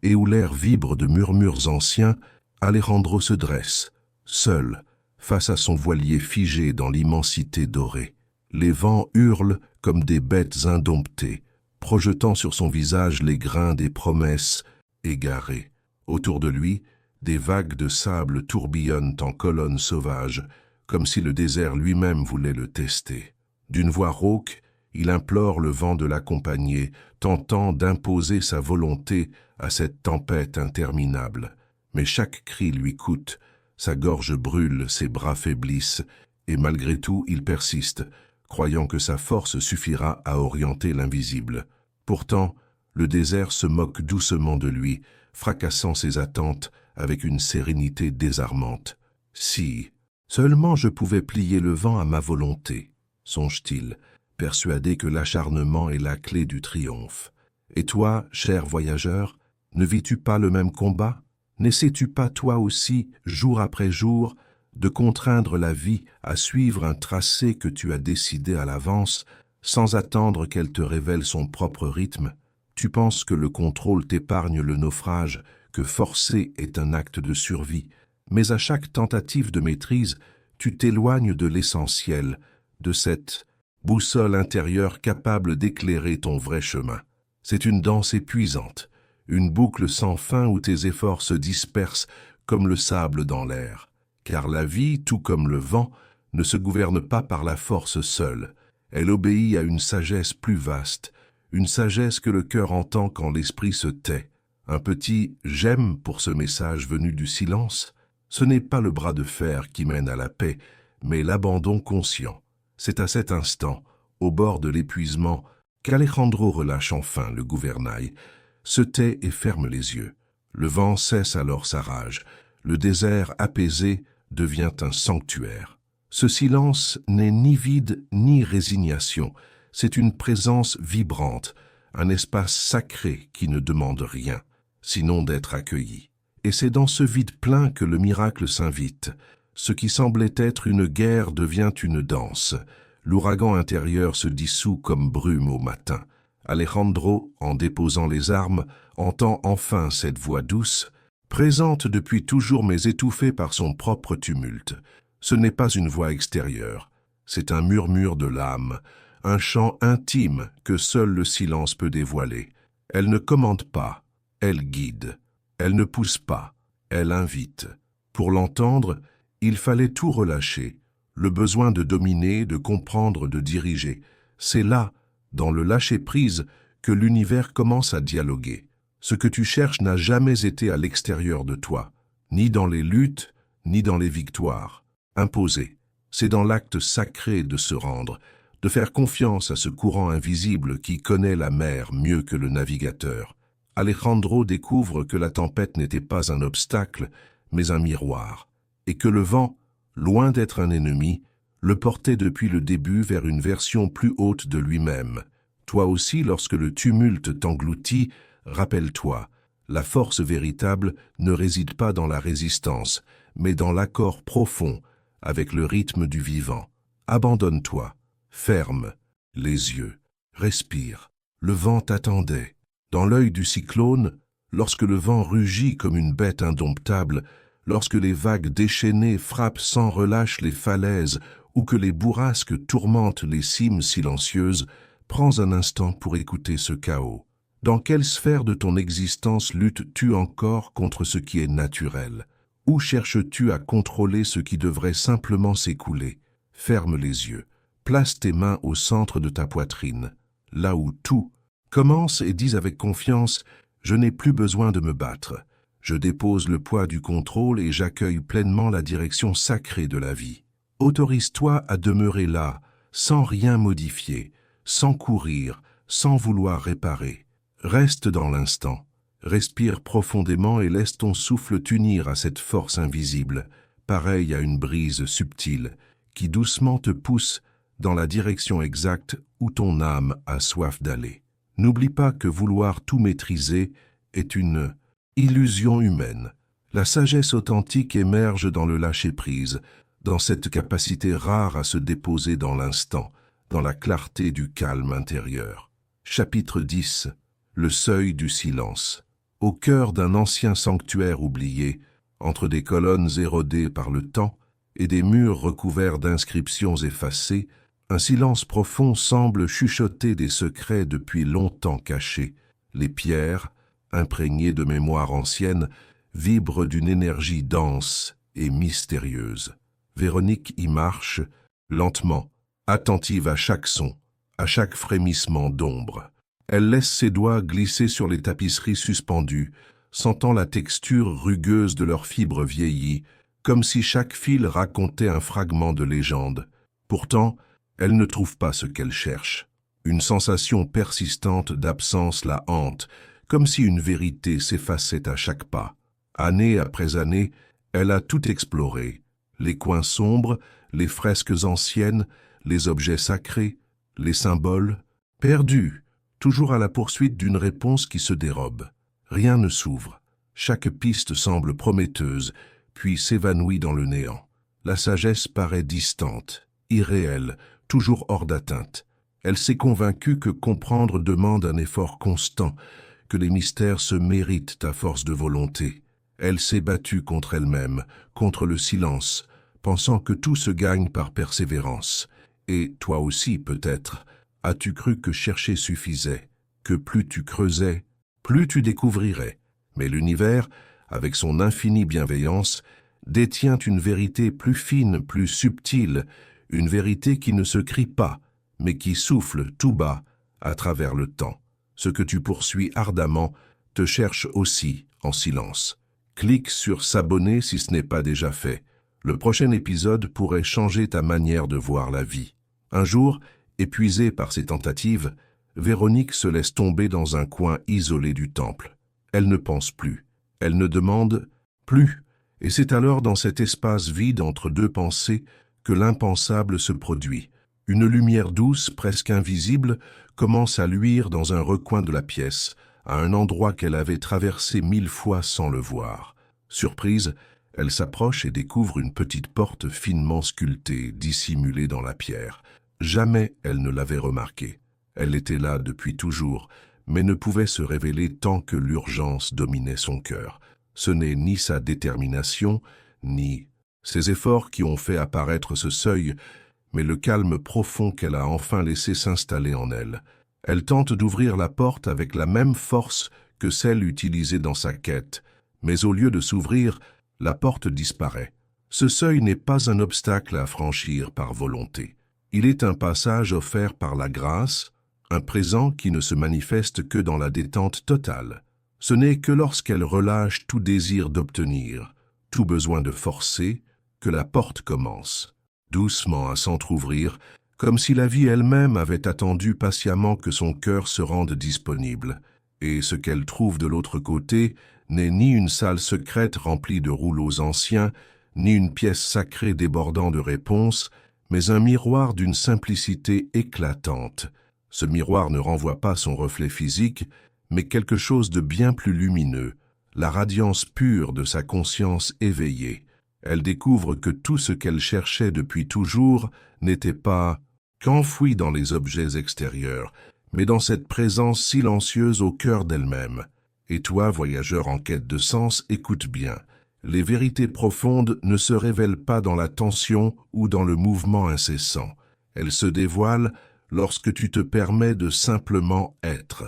et où l'air vibre de murmures anciens, Alejandro se dresse, seul, face à son voilier figé dans l'immensité dorée. Les vents hurlent comme des bêtes indomptées, projetant sur son visage les grains des promesses égarées. Autour de lui, des vagues de sable tourbillonnent en colonnes sauvages, comme si le désert lui-même voulait le tester. D'une voix rauque, il implore le vent de l'accompagner, tentant d'imposer sa volonté à cette tempête interminable. Mais chaque cri lui coûte, sa gorge brûle, ses bras faiblissent, et malgré tout il persiste, croyant que sa force suffira à orienter l'invisible. Pourtant, le désert se moque doucement de lui, fracassant ses attentes avec une sérénité désarmante. « Si, seulement je pouvais plier le vent à ma volonté », songe-t-il, persuadé que l'acharnement est la clé du triomphe. Et toi, cher voyageur, ne vis-tu pas le même combat? N'essaies-tu pas toi aussi, jour après jour, de contraindre la vie à suivre un tracé que tu as décidé à l'avance, sans attendre qu'elle te révèle son propre rythme? Tu penses que le contrôle t'épargne le naufrage, que forcer est un acte de survie, mais à chaque tentative de maîtrise, tu t'éloignes de l'essentiel, de cette boussole intérieure capable d'éclairer ton vrai chemin. C'est une danse épuisante, une boucle sans fin où tes efforts se dispersent comme le sable dans l'air. Car la vie, tout comme le vent, ne se gouverne pas par la force seule. Elle obéit à une sagesse plus vaste, une sagesse que le cœur entend quand l'esprit se tait. Un petit « j'aime » pour ce message venu du silence, ce n'est pas le bras de fer qui mène à la paix, mais l'abandon conscient. C'est à cet instant, au bord de l'épuisement, qu'Alejandro relâche enfin le gouvernail, se tait et ferme les yeux. Le vent cesse alors sa rage. Le désert apaisé devient un sanctuaire. Ce silence n'est ni vide ni résignation. C'est une présence vibrante, un espace sacré qui ne demande rien, sinon d'être accueilli. Et c'est dans ce vide plein que le miracle s'invite. Ce qui semblait être une guerre devient une danse. L'ouragan intérieur se dissout comme brume au matin. Alejandro, en déposant les armes, entend enfin cette voix douce, présente depuis toujours mais étouffée par son propre tumulte. Ce n'est pas une voix extérieure, c'est un murmure de l'âme, un chant intime que seul le silence peut dévoiler. Elle ne commande pas, elle guide. Elle ne pousse pas, elle invite. Pour l'entendre, il fallait tout relâcher, le besoin de dominer, de comprendre, de diriger. C'est là, dans le lâcher-prise, que l'univers commence à dialoguer. Ce que tu cherches n'a jamais été à l'extérieur de toi, ni dans les luttes, ni dans les victoires. Imposé, c'est dans l'acte sacré de se rendre, de faire confiance à ce courant invisible qui connaît la mer mieux que le navigateur. Alejandro découvre que la tempête n'était pas un obstacle, mais un miroir, et que le vent, loin d'être un ennemi, le portait depuis le début vers une version plus haute de lui-même. Toi aussi, lorsque le tumulte t'engloutit, rappelle-toi, La force véritable ne réside pas dans la résistance, mais dans l'accord profond avec le rythme du vivant. Abandonne-toi, ferme les yeux, respire. Le vent t'attendait. Dans l'œil du cyclone, lorsque le vent rugit comme une bête indomptable, lorsque les vagues déchaînées frappent sans relâche les falaises ou que les bourrasques tourmentent les cimes silencieuses, prends un instant pour écouter ce chaos. Dans quelle sphère de ton existence luttes-tu encore contre ce qui est naturel? Où cherches-tu à contrôler ce qui devrait simplement s'écouler? Ferme les yeux. Place tes mains au centre de ta poitrine, là où tout commence, et dis avec confiance « Je n'ai plus besoin de me battre. Je dépose le poids du contrôle et j'accueille pleinement la direction sacrée de la vie. » Autorise-toi à demeurer là, sans rien modifier, sans courir, sans vouloir réparer. Reste dans l'instant. Respire profondément et laisse ton souffle t'unir à cette force invisible, pareille à une brise subtile, qui doucement te pousse dans la direction exacte où ton âme a soif d'aller. N'oublie pas que vouloir tout maîtriser est une illusion humaine. La sagesse authentique émerge dans le lâcher-prise, dans cette capacité rare à se déposer dans l'instant, dans la clarté du calme intérieur. Chapitre 10. Le seuil du silence. Au cœur d'un ancien sanctuaire oublié, entre des colonnes érodées par le temps et des murs recouverts d'inscriptions effacées, un silence profond semble chuchoter des secrets depuis longtemps cachés. Les pierres, imprégnées de mémoire ancienne, vibrent d'une énergie dense et mystérieuse. Véronique y marche, lentement, attentive à chaque son, à chaque frémissement d'ombre. Elle laisse ses doigts glisser sur les tapisseries suspendues, sentant la texture rugueuse de leurs fibres vieillies, comme si chaque fil racontait un fragment de légende. Pourtant, elle ne trouve pas ce qu'elle cherche. Une sensation persistante d'absence la hante, comme si une vérité s'effaçait à chaque pas. Année après année, elle a tout exploré. Les coins sombres, les fresques anciennes, les objets sacrés, les symboles, perdus, toujours à la poursuite d'une réponse qui se dérobe. Rien ne s'ouvre. Chaque piste semble prometteuse, puis s'évanouit dans le néant. La sagesse paraît distante, irréelle, toujours hors d'atteinte. Elle s'est convaincue que comprendre demande un effort constant, que les mystères se méritent à force de volonté. Elle s'est battue contre elle-même, contre le silence, pensant que tout se gagne par persévérance. Et toi aussi, peut-être, as-tu cru que chercher suffisait, que plus tu creusais, plus tu découvrirais. Mais l'univers, avec son infinie bienveillance, détient une vérité plus fine, plus subtile, une vérité qui ne se crie pas, mais qui souffle tout bas à travers le temps. Ce que tu poursuis ardemment te cherche aussi en silence. Clique sur s'abonner si ce n'est pas déjà fait. Le prochain épisode pourrait changer ta manière de voir la vie. Un jour, épuisée par ses tentatives, Véronique se laisse tomber dans un coin isolé du temple. Elle ne pense plus, elle ne demande plus, et c'est alors dans cet espace vide entre deux pensées que l'impensable se produit. Une lumière douce, presque invisible, commence à luire dans un recoin de la pièce, à un endroit qu'elle avait traversé 1000 fois sans le voir. Surprise, elle s'approche et découvre une petite porte finement sculptée, dissimulée dans la pierre. Jamais elle ne l'avait remarquée. Elle était là depuis toujours, mais ne pouvait se révéler tant que l'urgence dominait son cœur. Ce n'est ni sa détermination, ni ses efforts qui ont fait apparaître ce seuil, mais le calme profond qu'elle a enfin laissé s'installer en elle. Elle tente d'ouvrir la porte avec la même force que celle utilisée dans sa quête, mais au lieu de s'ouvrir, la porte disparaît. Ce seuil n'est pas un obstacle à franchir par volonté. Il est un passage offert par la grâce, un présent qui ne se manifeste que dans la détente totale. Ce n'est que lorsqu'elle relâche tout désir d'obtenir, tout besoin de forcer, que la porte commence, doucement à s'entr'ouvrir, comme si la vie elle-même avait attendu patiemment que son cœur se rende disponible. Et ce qu'elle trouve de l'autre côté n'est ni une salle secrète remplie de rouleaux anciens, ni une pièce sacrée débordant de réponses, mais un miroir d'une simplicité éclatante. Ce miroir ne renvoie pas son reflet physique, mais quelque chose de bien plus lumineux, la radiance pure de sa conscience éveillée. Elle découvre que tout ce qu'elle cherchait depuis toujours n'était pas qu'enfoui dans les objets extérieurs, mais dans cette présence silencieuse au cœur d'elle-même. Et toi, voyageur en quête de sens, écoute bien. Les vérités profondes ne se révèlent pas dans la tension ou dans le mouvement incessant. Elles se dévoilent lorsque tu te permets de simplement être.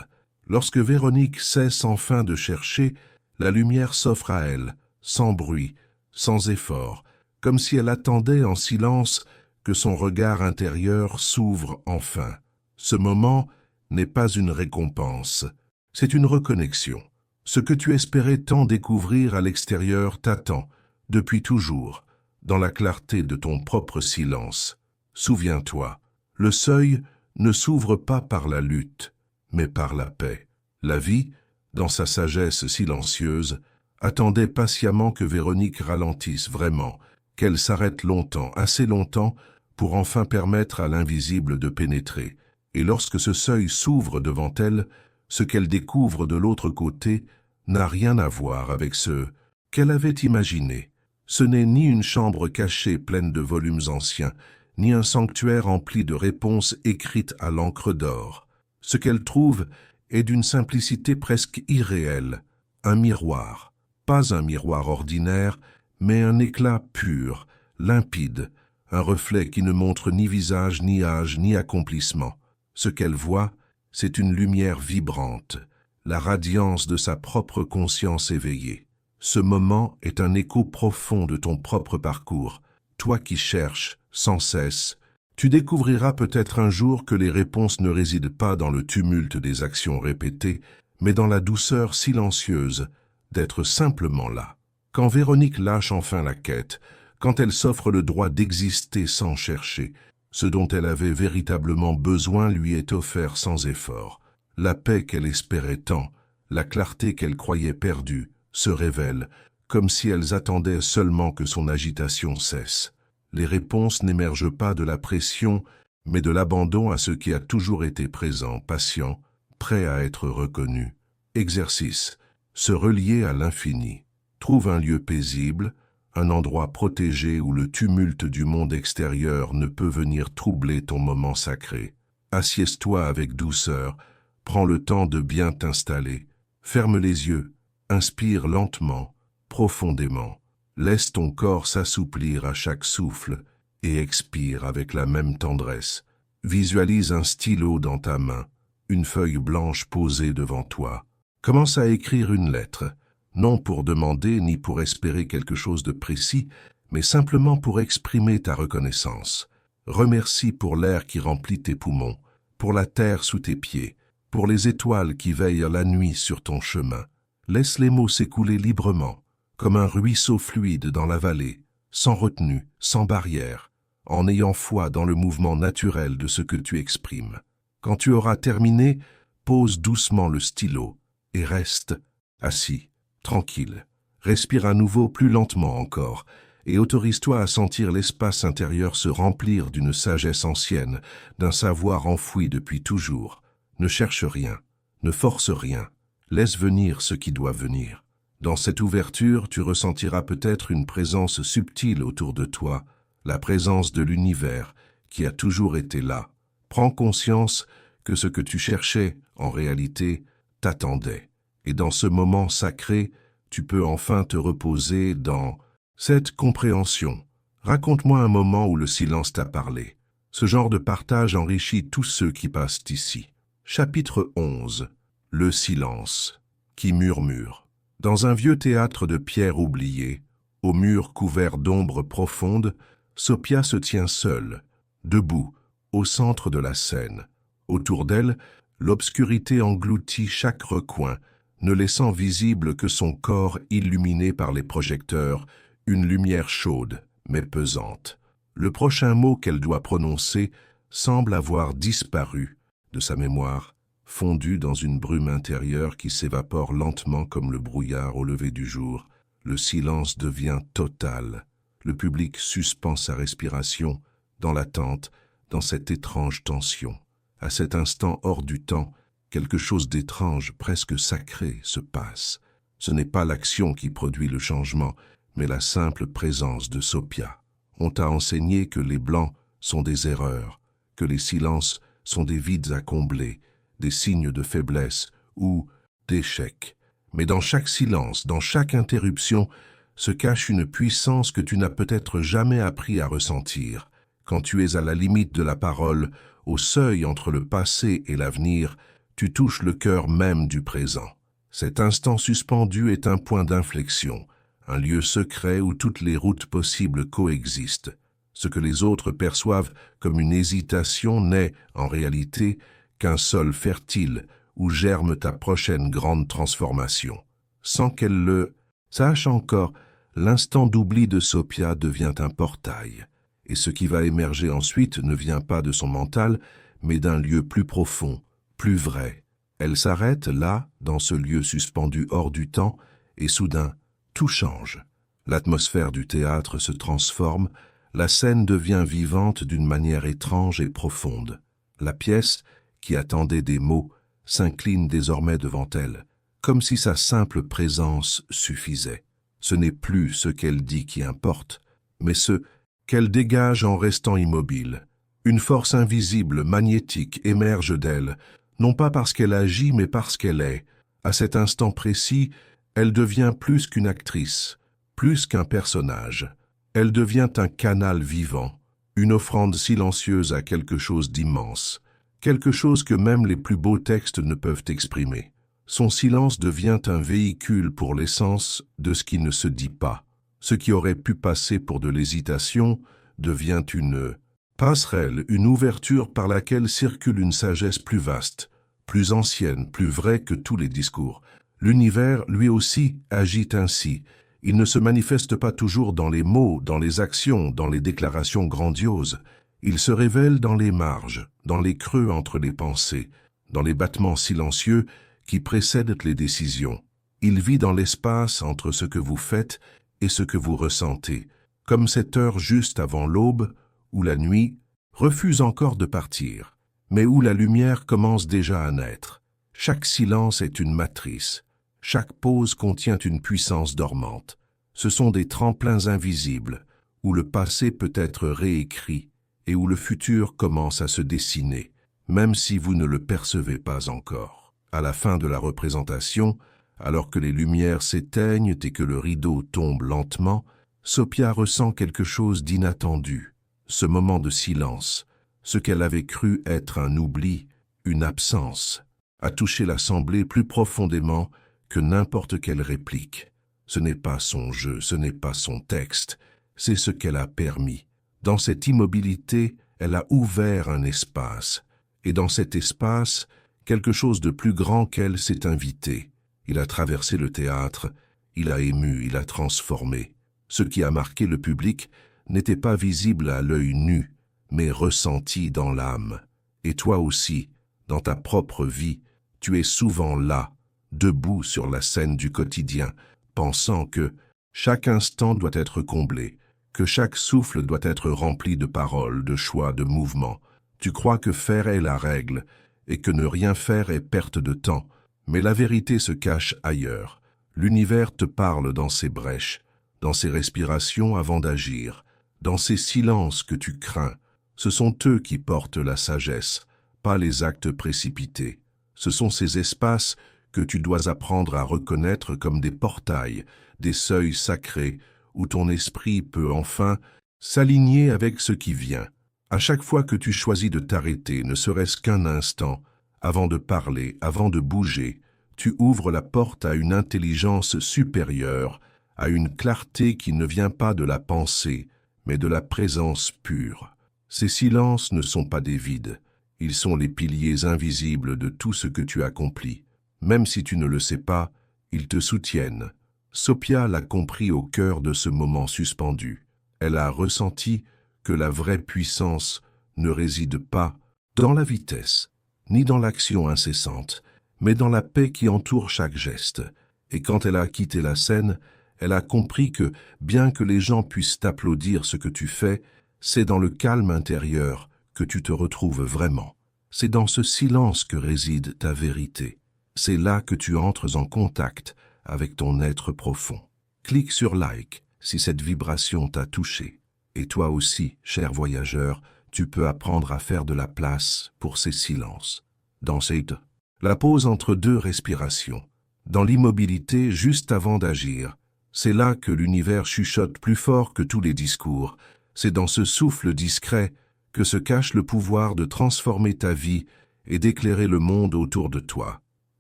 Lorsque Véronique cesse enfin de chercher, la lumière s'offre à elle, sans bruit, sans effort, comme si elle attendait en silence que son regard intérieur s'ouvre enfin. Ce moment n'est pas une récompense, c'est une reconnexion. Ce que tu espérais tant découvrir à l'extérieur t'attend, depuis toujours, dans la clarté de ton propre silence. Souviens-toi, le seuil ne s'ouvre pas par la lutte, mais par la paix. La vie, dans sa sagesse silencieuse, attendait patiemment que Véronique ralentisse vraiment, qu'elle s'arrête longtemps, assez longtemps, pour enfin permettre à l'invisible de pénétrer. Et lorsque ce seuil s'ouvre devant elle, ce qu'elle découvre de l'autre côté n'a rien à voir avec ce qu'elle avait imaginé. Ce n'est ni une chambre cachée pleine de volumes anciens, ni un sanctuaire empli de réponses écrites à l'encre d'or. Ce qu'elle trouve est d'une simplicité presque irréelle, un miroir. Pas un miroir ordinaire, mais un éclat pur, limpide, un reflet qui ne montre ni visage, ni âge, ni accomplissement. Ce qu'elle voit, c'est une lumière vibrante, la radiance de sa propre conscience éveillée. Ce moment est un écho profond de ton propre parcours. Toi qui cherches, sans cesse, tu découvriras peut-être un jour que les réponses ne résident pas dans le tumulte des actions répétées, mais dans la douceur silencieuse d'être simplement là. Quand Véronique lâche enfin la quête, quand elle s'offre le droit d'exister sans chercher, ce dont elle avait véritablement besoin lui est offert sans effort. La paix qu'elle espérait tant, la clarté qu'elle croyait perdue, se révèlent, comme si elles attendaient seulement que son agitation cesse. Les réponses n'émergent pas de la pression, mais de l'abandon à ce qui a toujours été présent, patient, prêt à être reconnu. Exercice. Se relier à l'infini. Trouve un lieu paisible, un endroit protégé où le tumulte du monde extérieur ne peut venir troubler ton moment sacré. Assieds-toi avec douceur, prends le temps de bien t'installer. Ferme les yeux, inspire lentement, profondément. Laisse ton corps s'assouplir à chaque souffle et expire avec la même tendresse. Visualise un stylo dans ta main, une feuille blanche posée devant toi. Commence à écrire une lettre, non pour demander ni pour espérer quelque chose de précis, mais simplement pour exprimer ta reconnaissance. Remercie pour l'air qui remplit tes poumons, pour la terre sous tes pieds, pour les étoiles qui veillent la nuit sur ton chemin. Laisse les mots s'écouler librement, comme un ruisseau fluide dans la vallée, sans retenue, sans barrière, en ayant foi dans le mouvement naturel de ce que tu exprimes. Quand tu auras terminé, pose doucement le stylo et reste assis, tranquille. Respire à nouveau plus lentement encore et autorise-toi à sentir l'espace intérieur se remplir d'une sagesse ancienne, d'un savoir enfoui depuis toujours. Ne cherche rien, ne force rien, laisse venir ce qui doit venir. Dans cette ouverture, tu ressentiras peut-être une présence subtile autour de toi, la présence de l'univers qui a toujours été là. Prends conscience que ce que tu cherchais, en réalité, t'attendait. Et dans ce moment sacré, tu peux enfin te reposer dans cette compréhension. Raconte-moi un moment où le silence t'a parlé. Ce genre de partage enrichit tous ceux qui passent ici. Chapitre 11. Le silence qui murmure. Dans un vieux théâtre de pierre oublié, aux murs couverts d'ombres profondes, Sophia se tient seule, debout, au centre de la scène. Autour d'elle, l'obscurité engloutit chaque recoin, ne laissant visible que son corps illuminé par les projecteurs, une lumière chaude, mais pesante. Le prochain mot qu'elle doit prononcer semble avoir disparu de sa mémoire, fondu dans une brume intérieure qui s'évapore lentement comme le brouillard au lever du jour. Le silence devient total. Le public suspend sa respiration, dans l'attente, dans cette étrange tension. À cet instant hors du temps, quelque chose d'étrange, presque sacré, se passe. Ce n'est pas l'action qui produit le changement, mais la simple présence de Sophia. On t'a enseigné que les blancs sont des erreurs, que les silences sont des vides à combler, des signes de faiblesse ou d'échec. Mais dans chaque silence, dans chaque interruption, se cache une puissance que tu n'as peut-être jamais appris à ressentir. Quand tu es à la limite de la parole, au seuil entre le passé et l'avenir, tu touches le cœur même du présent. Cet instant suspendu est un point d'inflexion, un lieu secret où toutes les routes possibles coexistent. Ce que les autres perçoivent comme une hésitation n'est, en réalité, qu'un sol fertile où germe ta prochaine grande transformation. Sans qu'elle le sache encore, l'instant d'oubli de Sophia devient un portail. Et ce qui va émerger ensuite ne vient pas de son mental, mais d'un lieu plus profond, plus vrai. Elle s'arrête là, dans ce lieu suspendu hors du temps, et soudain, tout change. L'atmosphère du théâtre se transforme, la scène devient vivante d'une manière étrange et profonde. La pièce, qui attendait des mots, s'incline désormais devant elle, comme si sa simple présence suffisait. Ce n'est plus ce qu'elle dit qui importe, mais ce qu'elle dégage en restant immobile. Une force invisible, magnétique, émerge d'elle, non pas parce qu'elle agit, mais parce qu'elle est. À cet instant précis, elle devient plus qu'une actrice, plus qu'un personnage. Elle devient un canal vivant, une offrande silencieuse à quelque chose d'immense, quelque chose que même les plus beaux textes ne peuvent exprimer. Son silence devient un véhicule pour l'essence de ce qui ne se dit pas. Ce qui aurait pu passer pour de l'hésitation devient une passerelle, une ouverture par laquelle circule une sagesse plus vaste, plus ancienne, plus vraie que tous les discours. L'univers, lui aussi, agit ainsi. Il ne se manifeste pas toujours dans les mots, dans les actions, dans les déclarations grandioses. Il se révèle dans les marges, dans les creux entre les pensées, dans les battements silencieux qui précèdent les décisions. Il vit dans l'espace entre ce que vous faites et ce que vous ressentez, comme cette heure juste avant l'aube, où la nuit refuse encore de partir, mais où la lumière commence déjà à naître. Chaque silence est une matrice, chaque pause contient une puissance dormante. Ce sont des tremplins invisibles, où le passé peut être réécrit et où le futur commence à se dessiner, même si vous ne le percevez pas encore. À la fin de la représentation, alors que les lumières s'éteignent et que le rideau tombe lentement, Sophia ressent quelque chose d'inattendu. Ce moment de silence, ce qu'elle avait cru être un oubli, une absence, a touché l'assemblée plus profondément que n'importe quelle réplique. Ce n'est pas son jeu, ce n'est pas son texte, c'est ce qu'elle a permis. Dans cette immobilité, elle a ouvert un espace, et dans cet espace, quelque chose de plus grand qu'elle s'est invité. Il a traversé le théâtre, il a ému, il a transformé. Ce qui a marqué le public n'était pas visible à l'œil nu, mais ressenti dans l'âme. Et toi aussi, dans ta propre vie, tu es souvent là, debout sur la scène du quotidien, pensant que chaque instant doit être comblé, que chaque souffle doit être rempli de paroles, de choix, de mouvements. Tu crois que faire est la règle, et que ne rien faire est perte de temps, mais la vérité se cache ailleurs. L'univers te parle dans ses brèches, dans ses respirations avant d'agir, dans ces silences que tu crains. Ce sont eux qui portent la sagesse, pas les actes précipités. Ce sont ces espaces que tu dois apprendre à reconnaître comme des portails, des seuils sacrés, où ton esprit peut enfin s'aligner avec ce qui vient. À chaque fois que tu choisis de t'arrêter, ne serait-ce qu'un instant, avant de parler, avant de bouger, tu ouvres la porte à une intelligence supérieure, à une clarté qui ne vient pas de la pensée, mais de la présence pure. Ces silences ne sont pas des vides, ils sont les piliers invisibles de tout ce que tu accomplis. Même si tu ne le sais pas, ils te soutiennent. Sophia l'a compris au cœur de ce moment suspendu. Elle a ressenti que la vraie puissance ne réside pas dans la vitesse, ni dans l'action incessante, mais dans la paix qui entoure chaque geste. Et quand elle a quitté la scène, elle a compris que, bien que les gens puissent t'applaudir ce que tu fais, c'est dans le calme intérieur que tu te retrouves vraiment. C'est dans ce silence que réside ta vérité. C'est là que tu entres en contact avec ton être profond. Clique sur like si cette vibration t'a touché. Et toi aussi, cher voyageur, tu peux apprendre à faire de la place pour ces silences. Dans cette la pause entre deux respirations, dans l'immobilité juste avant d'agir, c'est là que l'univers chuchote plus fort que tous les discours. C'est dans ce souffle discret que se cache le pouvoir de transformer ta vie et d'éclairer le monde autour de toi.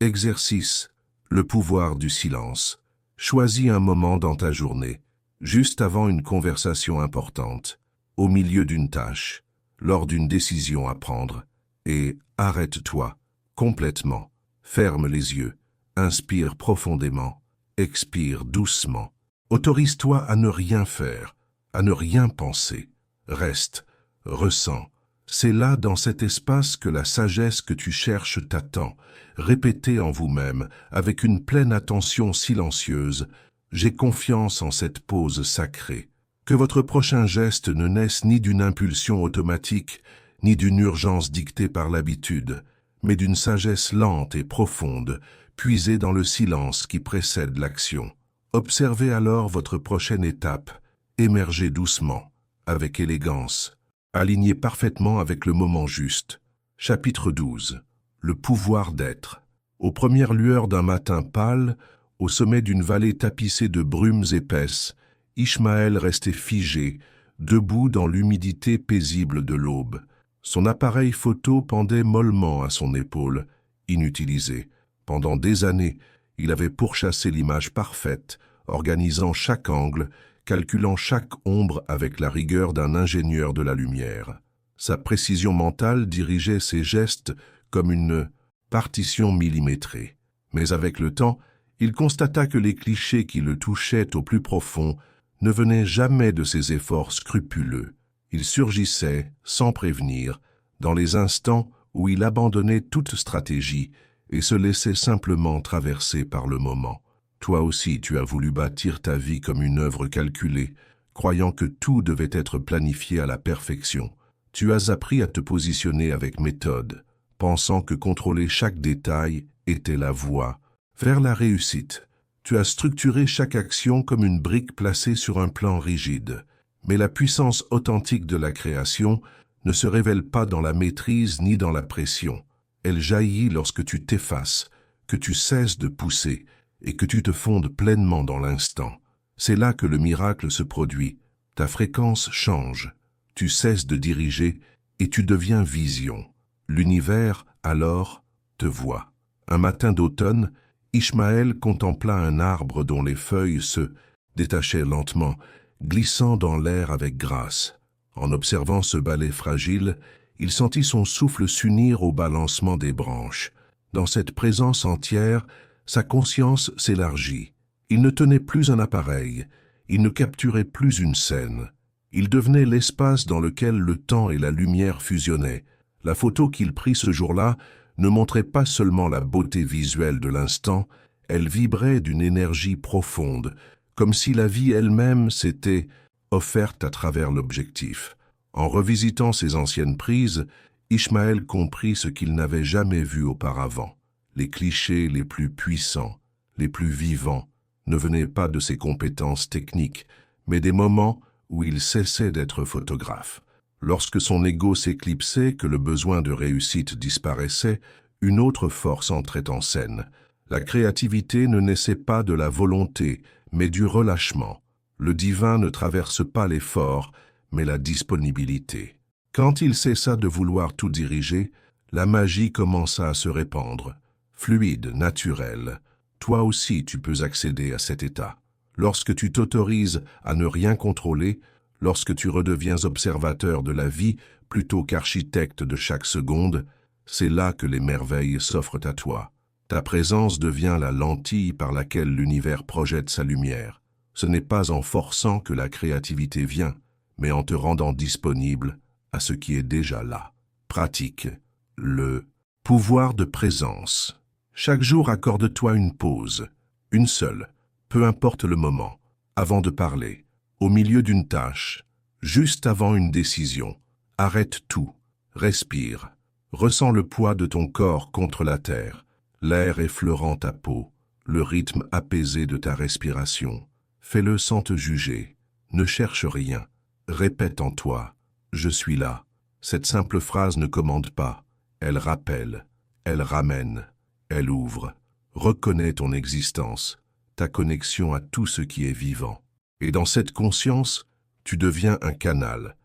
Exercice, le pouvoir du silence. Choisis un moment dans ta journée, juste avant une conversation importante, au milieu d'une tâche, lors d'une décision à prendre, et arrête-toi complètement. Ferme les yeux, inspire profondément, expire doucement. Autorise-toi à ne rien faire, à ne rien penser. Reste, ressens. C'est là, dans cet espace, que la sagesse que tu cherches t'attend. Répétez en vous-même, avec une pleine attention silencieuse, « J'ai confiance en cette pause sacrée ». Que votre prochain geste ne naisse ni d'une impulsion automatique, ni d'une urgence dictée par l'habitude, mais d'une sagesse lente et profonde, puisée dans le silence qui précède l'action. Observez alors votre prochaine étape, émergez doucement, avec élégance, alignez parfaitement avec le moment juste. Chapitre 12. Le pouvoir d'être. Aux premières lueurs d'un matin pâle, au sommet d'une vallée tapissée de brumes épaisses, Ishmaël restait figé, debout dans l'humidité paisible de l'aube. Son appareil photo pendait mollement à son épaule, inutilisé. Pendant des années, il avait pourchassé l'image parfaite, organisant chaque angle, calculant chaque ombre avec la rigueur d'un ingénieur de la lumière. Sa précision mentale dirigeait ses gestes comme une partition millimétrée. Mais avec le temps, il constata que les clichés qui le touchaient au plus profond ne venaient jamais de ses efforts scrupuleux. Ils surgissaient, sans prévenir, dans les instants où il abandonnait toute stratégie et se laissait simplement traverser par le moment. Toi aussi, tu as voulu bâtir ta vie comme une œuvre calculée, croyant que tout devait être planifié à la perfection. Tu as appris à te positionner avec méthode, pensant que contrôler chaque détail était la voie vers la réussite. Tu as structuré chaque action comme une brique placée sur un plan rigide. Mais la puissance authentique de la création ne se révèle pas dans la maîtrise ni dans la pression. Elle jaillit lorsque tu t'effaces, que tu cesses de pousser et que tu te fondes pleinement dans l'instant. C'est là que le miracle se produit. Ta fréquence change. Tu cesses de diriger et tu deviens vision. L'univers, alors, te voit. Un matin d'automne, Ishmaël contempla un arbre dont les feuilles se détachaient lentement, glissant dans l'air avec grâce. En observant ce balai fragile, il sentit son souffle s'unir au balancement des branches. Dans cette présence entière, sa conscience s'élargit. Il ne tenait plus un appareil, il ne capturait plus une scène. Il devenait l'espace dans lequel le temps et la lumière fusionnaient. La photo qu'il prit ce jour-là ne montrait pas seulement la beauté visuelle de l'instant, elle vibrait d'une énergie profonde, comme si la vie elle-même s'était offerte à travers l'objectif. En revisitant ses anciennes prises, Ishmaël comprit ce qu'il n'avait jamais vu auparavant. Les clichés les plus puissants, les plus vivants, ne venaient pas de ses compétences techniques, mais des moments où il cessait d'être photographe. Lorsque son ego s'éclipsait, que le besoin de réussite disparaissait, une autre force entrait en scène. La créativité ne naissait pas de la volonté, mais du relâchement. Le divin ne traverse pas l'effort, mais la disponibilité. Quand il cessa de vouloir tout diriger, la magie commença à se répandre. Fluide, naturel. Toi aussi tu peux accéder à cet état. Lorsque tu t'autorises à ne rien contrôler, lorsque tu redeviens observateur de la vie plutôt qu'architecte de chaque seconde, c'est là que les merveilles s'offrent à toi. Ta présence devient la lentille par laquelle l'univers projette sa lumière. Ce n'est pas en forçant que la créativité vient, mais en te rendant disponible à ce qui est déjà là. Pratique. Le pouvoir de présence. Chaque jour, accorde-toi une pause, une seule, peu importe le moment, avant de parler, au milieu d'une tâche, juste avant une décision. Arrête tout, respire, Ressens le poids de ton corps contre la terre, l'air effleurant ta peau, le rythme apaisé de ta respiration. Fais-le sans te juger. Ne cherche rien. Répète en toi « Je suis là ». Cette simple phrase ne commande pas. Elle rappelle, elle ramène, elle ouvre. Reconnais ton existence, ta connexion à tout ce qui est vivant. Et dans cette conscience, tu deviens un canal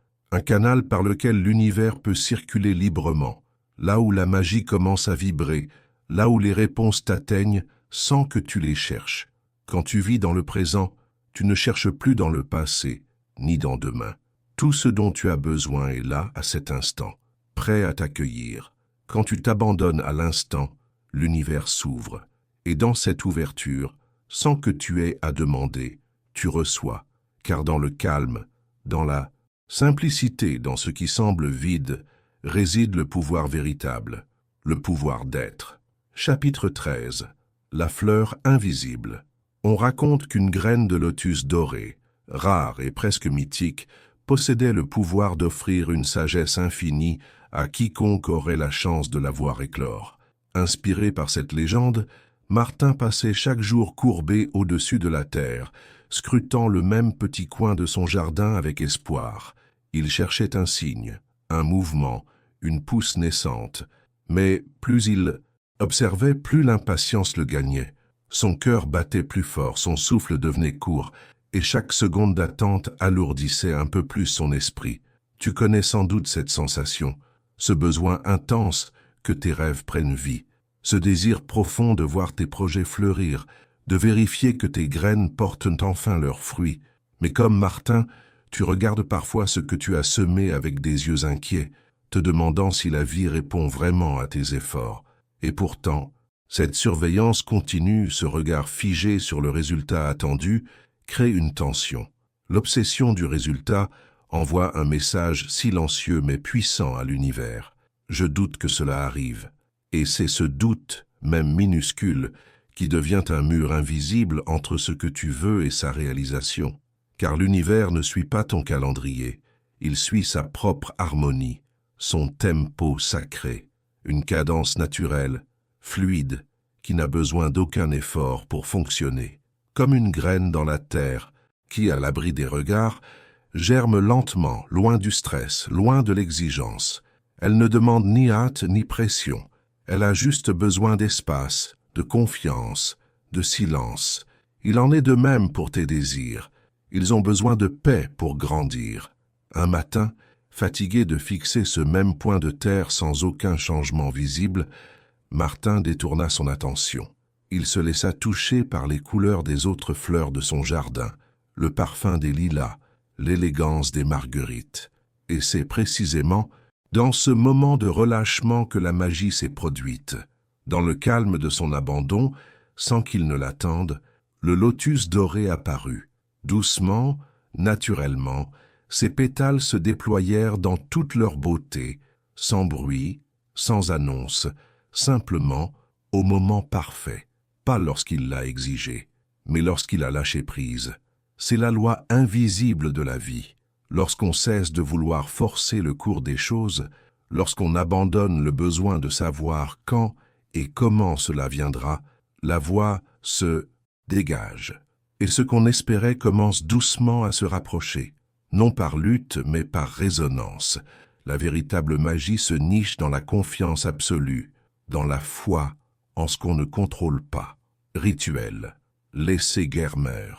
par lequel l'univers peut circuler librement, là où la magie commence à vibrer, là où les réponses t'atteignent sans que tu les cherches. Quand tu vis dans le présent, tu ne cherches plus dans le passé, ni dans demain. Tout ce dont tu as besoin est là à cet instant, prêt à t'accueillir. Quand tu t'abandonnes à l'instant, l'univers s'ouvre. Et dans cette ouverture, sans que tu aies à demander, tu reçois. Car dans le calme, dans la simplicité, dans ce qui semble vide, réside le pouvoir véritable, le pouvoir d'être. Chapitre 13. La fleur invisible. On raconte qu'une graine de lotus dorée, rare et presque mythique, possédait le pouvoir d'offrir une sagesse infinie à quiconque aurait la chance de la voir éclore. Inspiré par cette légende, Martin passait chaque jour courbé au-dessus de la terre, scrutant le même petit coin de son jardin avec espoir. Il cherchait un signe, un mouvement, une pousse naissante. Mais plus il observait, plus l'impatience le gagnait. Son cœur battait plus fort, son souffle devenait court, et chaque seconde d'attente alourdissait un peu plus son esprit. Tu connais sans doute cette sensation, ce besoin intense que tes rêves prennent vie, ce désir profond de voir tes projets fleurir, de vérifier que tes graines portent enfin leurs fruits. Mais comme Martin, tu regardes parfois ce que tu as semé avec des yeux inquiets, te demandant si la vie répond vraiment à tes efforts. Et pourtant, cette surveillance continue, ce regard figé sur le résultat attendu, crée une tension. L'obsession du résultat envoie un message silencieux mais puissant à l'univers. Je doute que cela arrive. Et c'est ce doute, même minuscule, qui devient un mur invisible entre ce que tu veux et sa réalisation. Car l'univers ne suit pas ton calendrier, il suit sa propre harmonie, son tempo sacré, une cadence naturelle, fluide, qui n'a besoin d'aucun effort pour fonctionner. Comme une graine dans la terre, qui, à l'abri des regards, germe lentement, loin du stress, loin de l'exigence. Elle ne demande ni hâte ni pression. Elle a juste besoin d'espace, de confiance, de silence. Il en est de même pour tes désirs. Ils ont besoin de paix pour grandir. Un matin, fatigué de fixer ce même point de terre sans aucun changement visible, Martin détourna son attention. Il se laissa toucher par les couleurs des autres fleurs de son jardin, le parfum des lilas, l'élégance des marguerites. Et c'est précisément dans ce moment de relâchement que la magie s'est produite. Dans le calme de son abandon, sans qu'il ne l'attende, le lotus doré apparut. Doucement, naturellement, ses pétales se déployèrent dans toute leur beauté, sans bruit, sans annonce, simplement au moment parfait. Pas lorsqu'il l'a exigé, mais lorsqu'il a lâché prise. C'est la loi invisible de la vie. Lorsqu'on cesse de vouloir forcer le cours des choses, lorsqu'on abandonne le besoin de savoir quand et comment cela viendra, la voie se dégage. Et ce qu'on espérait commence doucement à se rapprocher, non par lutte mais par résonance. La véritable magie se niche dans la confiance absolue, dans la foi en ce qu'on ne contrôle pas. Rituel. Laissez Germer.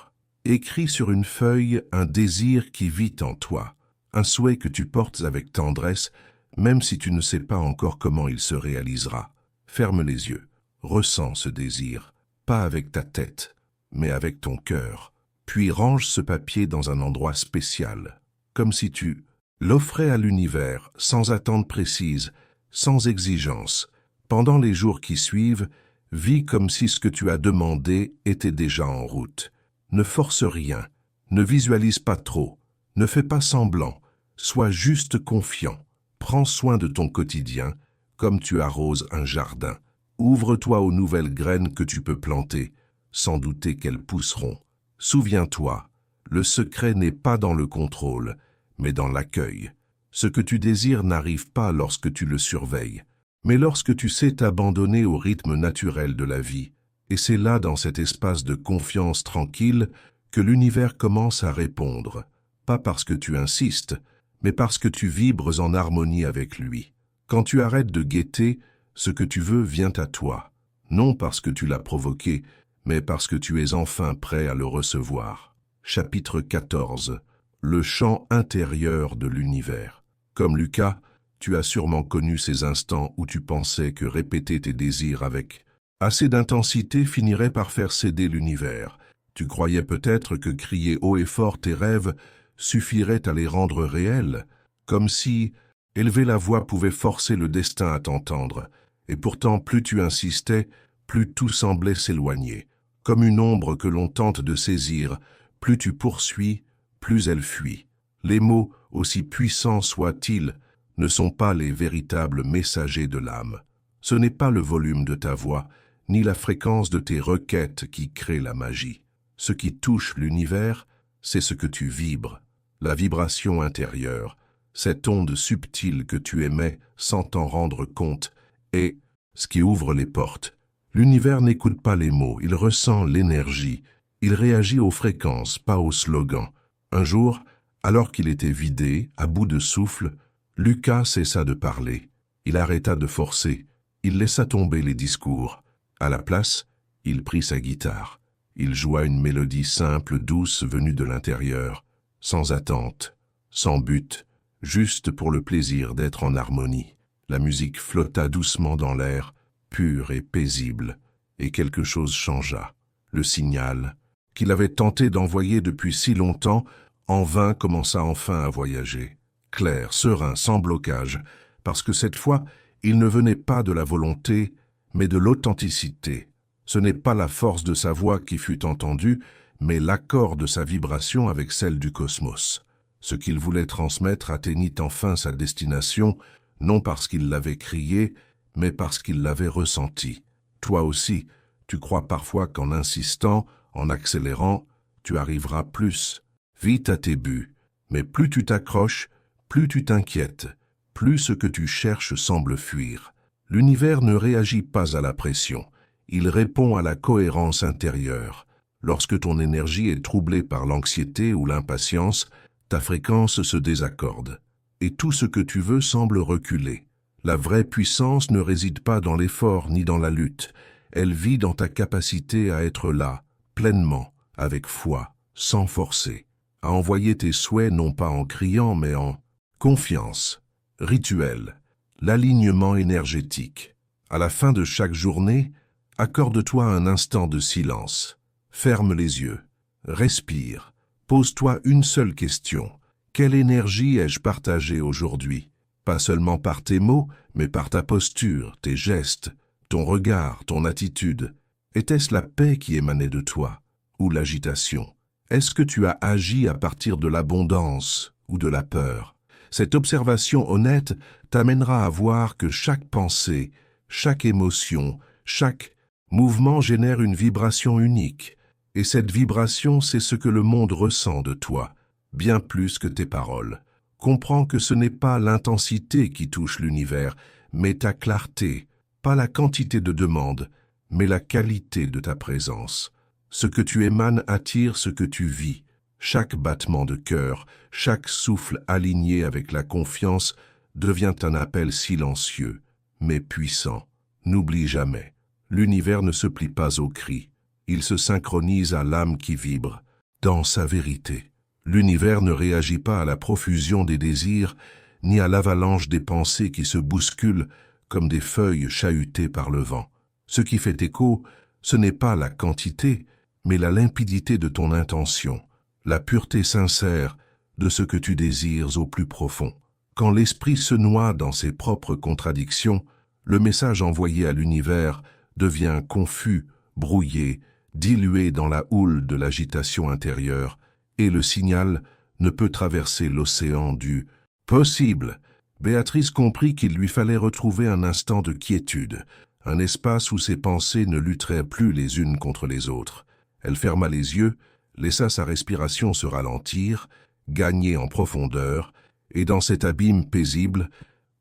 Écris sur une feuille un désir qui vit en toi, un souhait que tu portes avec tendresse, même si tu ne sais pas encore comment il se réalisera. Ferme les yeux, ressens ce désir, pas avec ta tête, mais avec ton cœur. Puis range ce papier dans un endroit spécial, comme si tu l'offrais à l'univers, sans attente précise, sans exigence. Pendant les jours qui suivent, vis comme si ce que tu as demandé était déjà en route. Ne force rien, ne visualise pas trop, ne fais pas semblant, sois juste confiant. Prends soin de ton quotidien, comme tu arroses un jardin. Ouvre-toi aux nouvelles graines que tu peux planter, sans douter qu'elles pousseront. Souviens-toi, le secret n'est pas dans le contrôle, mais dans l'accueil. Ce que tu désires n'arrive pas lorsque tu le surveilles, Mais lorsque tu sais t'abandonner au rythme naturel de la vie, et c'est là, dans cet espace de confiance tranquille, que l'univers commence à répondre, pas parce que tu insistes, mais parce que tu vibres en harmonie avec lui. Quand tu arrêtes de guetter, ce que tu veux vient à toi, non parce que tu l'as provoqué, mais parce que tu es enfin prêt à le recevoir. Chapitre 14. Le chant intérieur de l'univers. Comme Lucas, tu as sûrement connu ces instants où tu pensais que répéter tes désirs avec assez d'intensité finirait par faire céder l'univers. Tu croyais peut-être que crier haut et fort tes rêves suffirait à les rendre réels, comme si élever la voix pouvait forcer le destin à t'entendre. Et pourtant, plus tu insistais, plus tout semblait s'éloigner. Comme une ombre que l'on tente de saisir, plus tu poursuis, plus elle fuit. Les mots, aussi puissants soient-ils, ne sont pas les véritables messagers de l'âme. Ce n'est pas le volume de ta voix, ni la fréquence de tes requêtes qui créent la magie. Ce qui touche l'univers, c'est ce que tu vibres, la vibration intérieure, cette onde subtile que tu émets sans t'en rendre compte, est ce qui ouvre les portes. L'univers n'écoute pas les mots, il ressent l'énergie, il réagit aux fréquences, pas aux slogans. Un jour, alors qu'il était vidé, à bout de souffle, Lucas cessa de parler. Il arrêta de forcer, il laissa tomber les discours. À la place, il prit sa guitare. Il joua une mélodie simple, douce, venue de l'intérieur, sans attente, sans but, juste pour le plaisir d'être en harmonie. La musique flotta doucement dans l'air, pure et paisible, et quelque chose changea. Le signal, qu'il avait tenté d'envoyer depuis si longtemps, en vain commença enfin à voyager. Clair, serein, sans blocage, parce que cette fois, il ne venait pas de la volonté, mais de l'authenticité. Ce n'est pas la force de sa voix qui fut entendue, mais l'accord de sa vibration avec celle du cosmos. Ce qu'il voulait transmettre atteignit enfin sa destination, non parce qu'il l'avait crié, mais parce qu'il l'avait ressenti. Toi aussi, tu crois parfois qu'en insistant, en accélérant, tu arriveras plus, vite à tes buts. Mais plus tu t'accroches, plus tu t'inquiètes, plus ce que tu cherches semble fuir. L'univers ne réagit pas à la pression. Il répond à la cohérence intérieure. Lorsque ton énergie est troublée par l'anxiété ou l'impatience, ta fréquence se désaccorde. Et tout ce que tu veux semble reculer. La vraie puissance ne réside pas dans l'effort ni dans la lutte. Elle vit dans ta capacité à être là, pleinement, avec foi, sans forcer. À envoyer tes souhaits non pas en criant mais en confiance. Rituel. L'alignement énergétique. À la fin de chaque journée, accorde-toi un instant de silence. Ferme les yeux. Respire. Pose-toi une seule question. Quelle énergie ai-je partagée aujourd'hui? Pas seulement par tes mots, mais par ta posture, tes gestes, ton regard, ton attitude. Était-ce la paix qui émanait de toi, ou l'agitation? Est-ce que tu as agi à partir de l'abondance ou de la peur? Cette observation honnête t'amènera à voir que chaque pensée, chaque émotion, chaque mouvement génère une vibration unique. Et cette vibration, c'est ce que le monde ressent de toi, bien plus que tes paroles. Comprends que ce n'est pas l'intensité qui touche l'univers, mais ta clarté, pas la quantité de demandes, mais la qualité de ta présence. Ce que tu émanes attire ce que tu vis. Chaque battement de cœur, chaque souffle aligné avec la confiance devient un appel silencieux, mais puissant. N'oublie jamais, l'univers ne se plie pas aux cris. Il se synchronise à l'âme qui vibre, dans sa vérité. L'univers ne réagit pas à la profusion des désirs, ni à l'avalanche des pensées qui se bousculent comme des feuilles chahutées par le vent. Ce qui fait écho, ce n'est pas la quantité, mais la limpidité de ton intention, la pureté sincère de ce que tu désires au plus profond. Quand l'esprit se noie dans ses propres contradictions, le message envoyé à l'univers devient confus, brouillé, dilué dans la houle de l'agitation intérieure, et le signal ne peut traverser l'océan du « possible ». Béatrice comprit qu'il lui fallait retrouver un instant de quiétude, un espace où ses pensées ne lutteraient plus les unes contre les autres. Elle ferma les yeux, laissa sa respiration se ralentir, gagner en profondeur, et dans cet abîme paisible,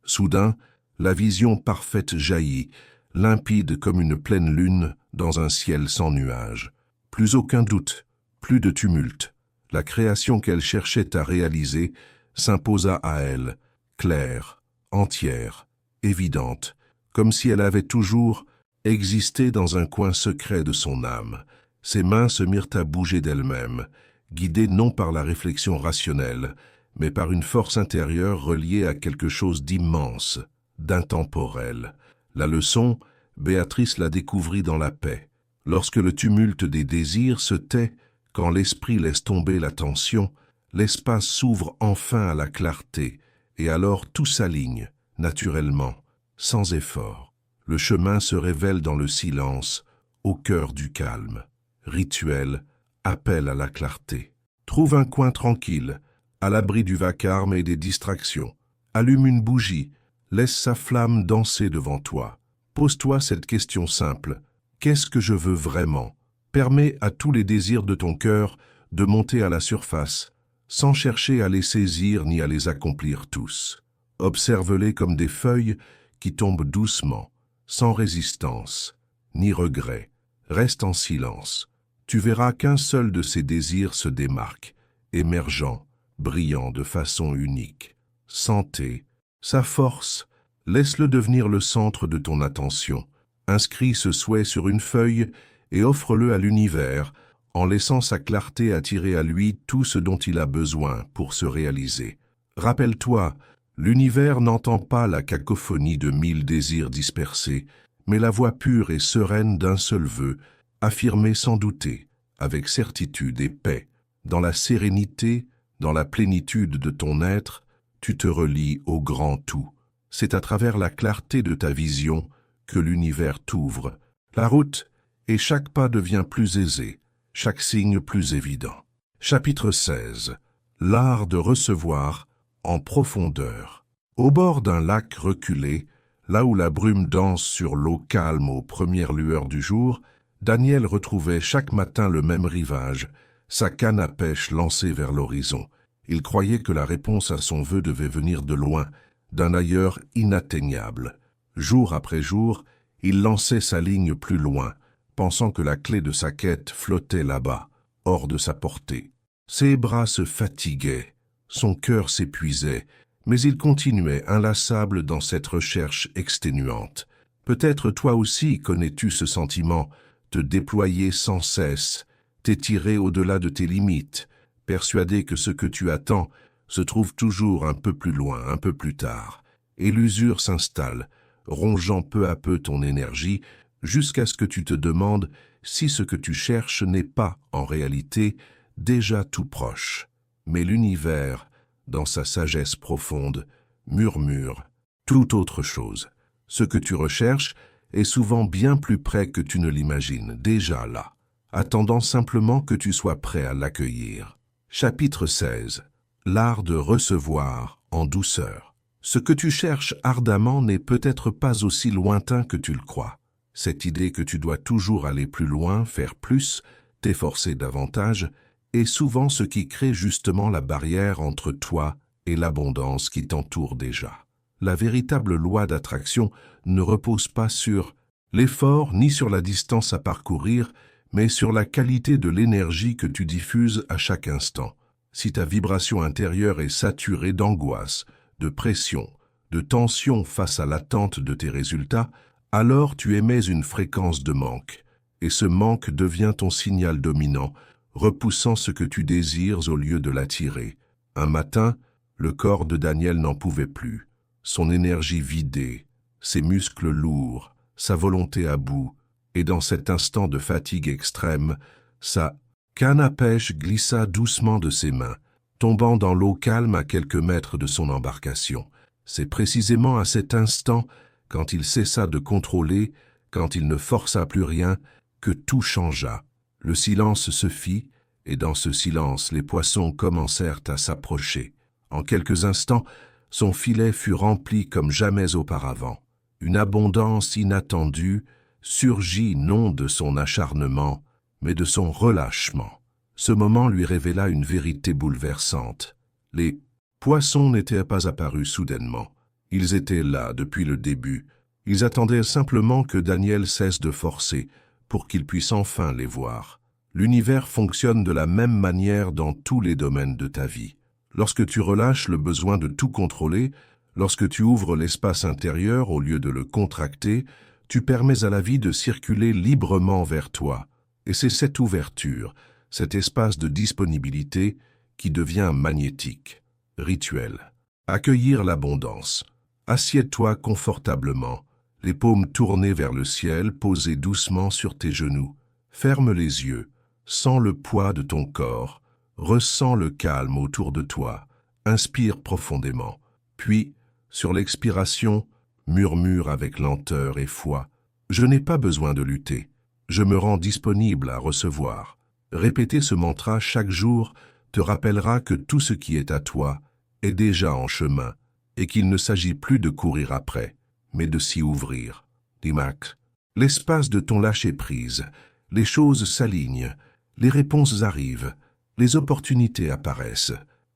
soudain, La vision parfaite jaillit, limpide comme une pleine lune dans un ciel sans nuages. Plus aucun doute, plus de tumulte. La création qu'elle cherchait à réaliser s'imposa à elle, claire, entière, évidente, comme si elle avait toujours existé dans un coin secret de son âme. Ses mains se mirent à bouger d'elles-mêmes, guidées non par la réflexion rationnelle, mais par une force intérieure reliée à quelque chose d'immense, d'intemporel. La leçon, Béatrice la découvrit dans la paix. Lorsque le tumulte des désirs se tait, quand l'esprit laisse tomber la tension, l'espace s'ouvre enfin à la clarté, et alors tout s'aligne, naturellement, sans effort. Le chemin se révèle dans le silence, au cœur du calme. Rituel, appel à la clarté. Trouve un coin tranquille, à l'abri du vacarme et des distractions. Allume une bougie, laisse sa flamme danser devant toi. Pose-toi cette question simple. Qu'est-ce que je veux vraiment? Permets à tous les désirs de ton cœur de monter à la surface, sans chercher à les saisir ni à les accomplir tous. Observe-les comme des feuilles qui tombent doucement, sans résistance, ni regret. Reste en silence. Tu verras qu'un seul de ces désirs se démarque, émergeant, brillant de façon unique. Sentez sa force, laisse-le devenir le centre de ton attention. Inscris ce souhait sur une feuille et offre-le à l'univers en laissant sa clarté attirer à lui tout ce dont il a besoin pour se réaliser. Rappelle-toi, l'univers n'entend pas la cacophonie de 1000 désirs dispersés, mais la voix pure et sereine d'un seul vœu, affirmé sans douter, avec certitude et paix. Dans la sérénité, dans la plénitude de ton être, tu te relis au grand tout. C'est à travers la clarté de ta vision que l'univers t'ouvre. La route, et chaque pas devient plus aisé, chaque signe plus évident. Chapitre 16. L'art de recevoir en profondeur. Au bord d'un lac reculé, là où la brume danse sur l'eau calme aux premières lueurs du jour, Daniel retrouvait chaque matin le même rivage, sa canne à pêche lancée vers l'horizon. Il croyait que la réponse à son vœu devait venir de loin, d'un ailleurs inatteignable. Jour après jour, il lançait sa ligne plus loin, pensant que la clé de sa quête flottait là-bas, hors de sa portée. Ses bras se fatiguaient, son cœur s'épuisait, mais il continuait inlassable dans cette recherche exténuante. Peut-être toi aussi connais-tu ce sentiment, te déployer sans cesse, t'étirer au-delà de tes limites, persuadé que ce que tu attends se trouve toujours un peu plus loin, un peu plus tard, et l'usure s'installe, rongeant peu à peu ton énergie, jusqu'à ce que tu te demandes si ce que tu cherches n'est pas, en réalité, déjà tout proche. Mais l'univers, dans sa sagesse profonde, murmure tout autre chose. Ce que tu recherches est souvent bien plus près que tu ne l'imagines, déjà là, attendant simplement que tu sois prêt à l'accueillir. Chapitre 16. L'art de recevoir en douceur. Ce que tu cherches ardemment n'est peut-être pas aussi lointain que tu le crois. Cette idée que tu dois toujours aller plus loin, faire plus, t'efforcer davantage, est souvent ce qui crée justement la barrière entre toi et l'abondance qui t'entoure déjà. La véritable loi d'attraction ne repose pas sur l'effort ni sur la distance à parcourir, mais sur la qualité de l'énergie que tu diffuses à chaque instant. Si ta vibration intérieure est saturée d'angoisse, de pression, de tension face à l'attente de tes résultats, alors tu émets une fréquence de manque, et ce manque devient ton signal dominant, repoussant ce que tu désires au lieu de l'attirer. Un matin, le corps de Daniel n'en pouvait plus. Son énergie vidée, ses muscles lourds, sa volonté à bout, et dans cet instant de fatigue extrême, sa canne à pêche glissa doucement de ses mains, tombant dans l'eau calme à quelques mètres de son embarcation. C'est précisément à cet instant, quand il cessa de contrôler, quand il ne força plus rien, que tout changea. Le silence se fit, et dans ce silence, les poissons commencèrent à s'approcher. En quelques instants, son filet fut rempli comme jamais auparavant. Une abondance inattendue surgit non de son acharnement, mais de son relâchement. Ce moment lui révéla une vérité bouleversante. Les poissons n'étaient pas apparus soudainement. Ils étaient là depuis le début. Ils attendaient simplement que Daniel cesse de forcer pour qu'il puisse enfin les voir. L'univers fonctionne de la même manière dans tous les domaines de ta vie. Lorsque tu relâches le besoin de tout contrôler, lorsque tu ouvres l'espace intérieur au lieu de le contracter, tu permets à la vie de circuler librement vers toi. Et c'est cette ouverture, cet espace de disponibilité qui devient magnétique, rituel. Accueillir l'abondance. Assieds-toi confortablement, les paumes tournées vers le ciel, posées doucement sur tes genoux. Ferme les yeux, sens le poids de ton corps, ressens le calme autour de toi, inspire profondément. Puis, sur l'expiration, murmure avec lenteur et foi. Je n'ai pas besoin de lutter, je me rends disponible à recevoir. Répéter ce mantra chaque jour te rappellera que tout ce qui est à toi est déjà en chemin et qu'il ne s'agit plus de courir après, mais de s'y ouvrir. Dimak, l'espace de ton lâcher-prise, les choses s'alignent, les réponses arrivent, les opportunités apparaissent.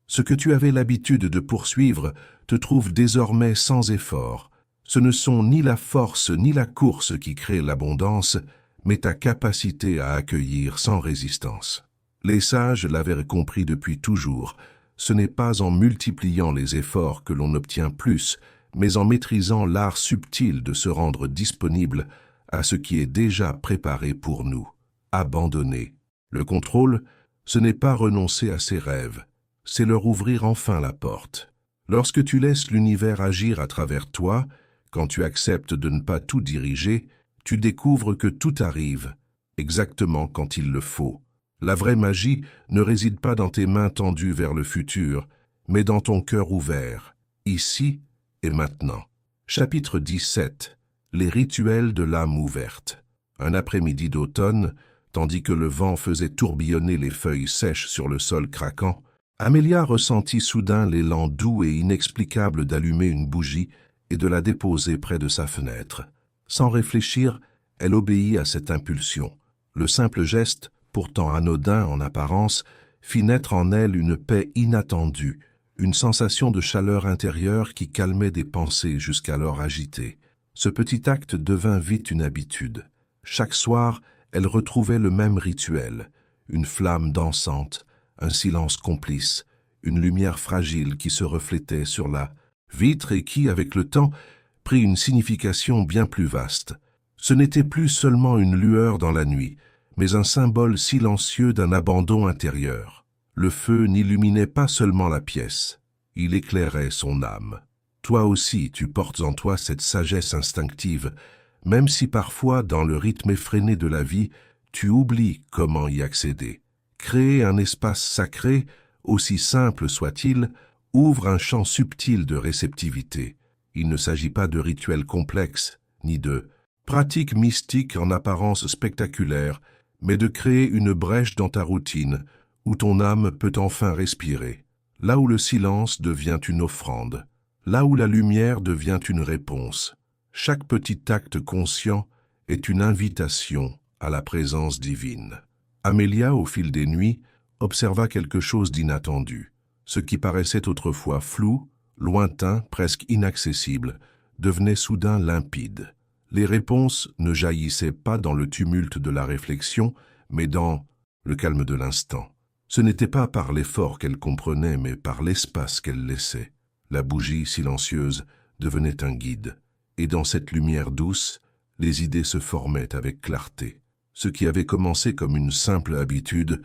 Ce que tu avais l'habitude de poursuivre te trouve désormais sans effort. Ce ne sont ni la force ni la course qui créent l'abondance, mais ta capacité à accueillir sans résistance. Les sages l'avaient compris depuis toujours. Ce n'est pas en multipliant les efforts que l'on obtient plus, mais en maîtrisant l'art subtil de se rendre disponible à ce qui est déjà préparé pour nous. Abandonner. Le contrôle, ce n'est pas renoncer à ses rêves, c'est leur ouvrir enfin la porte. Lorsque tu laisses l'univers agir à travers toi, quand tu acceptes de ne pas tout diriger, tu découvres que tout arrive, exactement quand il le faut. La vraie magie ne réside pas dans tes mains tendues vers le futur, mais dans ton cœur ouvert, ici et maintenant. Chapitre 17. Les rituels de l'âme ouverte. Un après-midi d'automne, tandis que le vent faisait tourbillonner les feuilles sèches sur le sol craquant, Amélia ressentit soudain l'élan doux et inexplicable d'allumer une bougie et de la déposer près de sa fenêtre. Sans réfléchir, elle obéit à cette impulsion. Le simple geste, pourtant anodin en apparence, fit naître en elle une paix inattendue, une sensation de chaleur intérieure qui calmait des pensées jusqu'alors agitées. Ce petit acte devint vite une habitude. Chaque soir, elle retrouvait le même rituel, une flamme dansante, un silence complice, une lumière fragile qui se reflétait sur la vitre et qui, avec le temps, prit une signification bien plus vaste. Ce n'était plus seulement une lueur dans la nuit, mais un symbole silencieux d'un abandon intérieur. Le feu n'illuminait pas seulement la pièce, il éclairait son âme. Toi aussi, tu portes en toi cette sagesse instinctive, même si parfois, dans le rythme effréné de la vie, tu oublies comment y accéder. Créer un espace sacré, aussi simple soit-il, ouvre un champ subtil de réceptivité. Il ne s'agit pas de rituels complexes, ni de pratiques mystiques en apparence spectaculaires, mais de créer une brèche dans ta routine, où ton âme peut enfin respirer, là où le silence devient une offrande, là où la lumière devient une réponse. Chaque petit acte conscient est une invitation à la présence divine. Amélia, au fil des nuits, observa quelque chose d'inattendu. Ce qui paraissait autrefois flou, lointain, presque inaccessible, devenait soudain limpide. Les réponses ne jaillissaient pas dans le tumulte de la réflexion, mais dans le calme de l'instant. Ce n'était pas par l'effort qu'elle comprenait, mais par l'espace qu'elle laissait. La bougie silencieuse devenait un guide, et dans cette lumière douce, les idées se formaient avec clarté. Ce qui avait commencé comme une simple habitude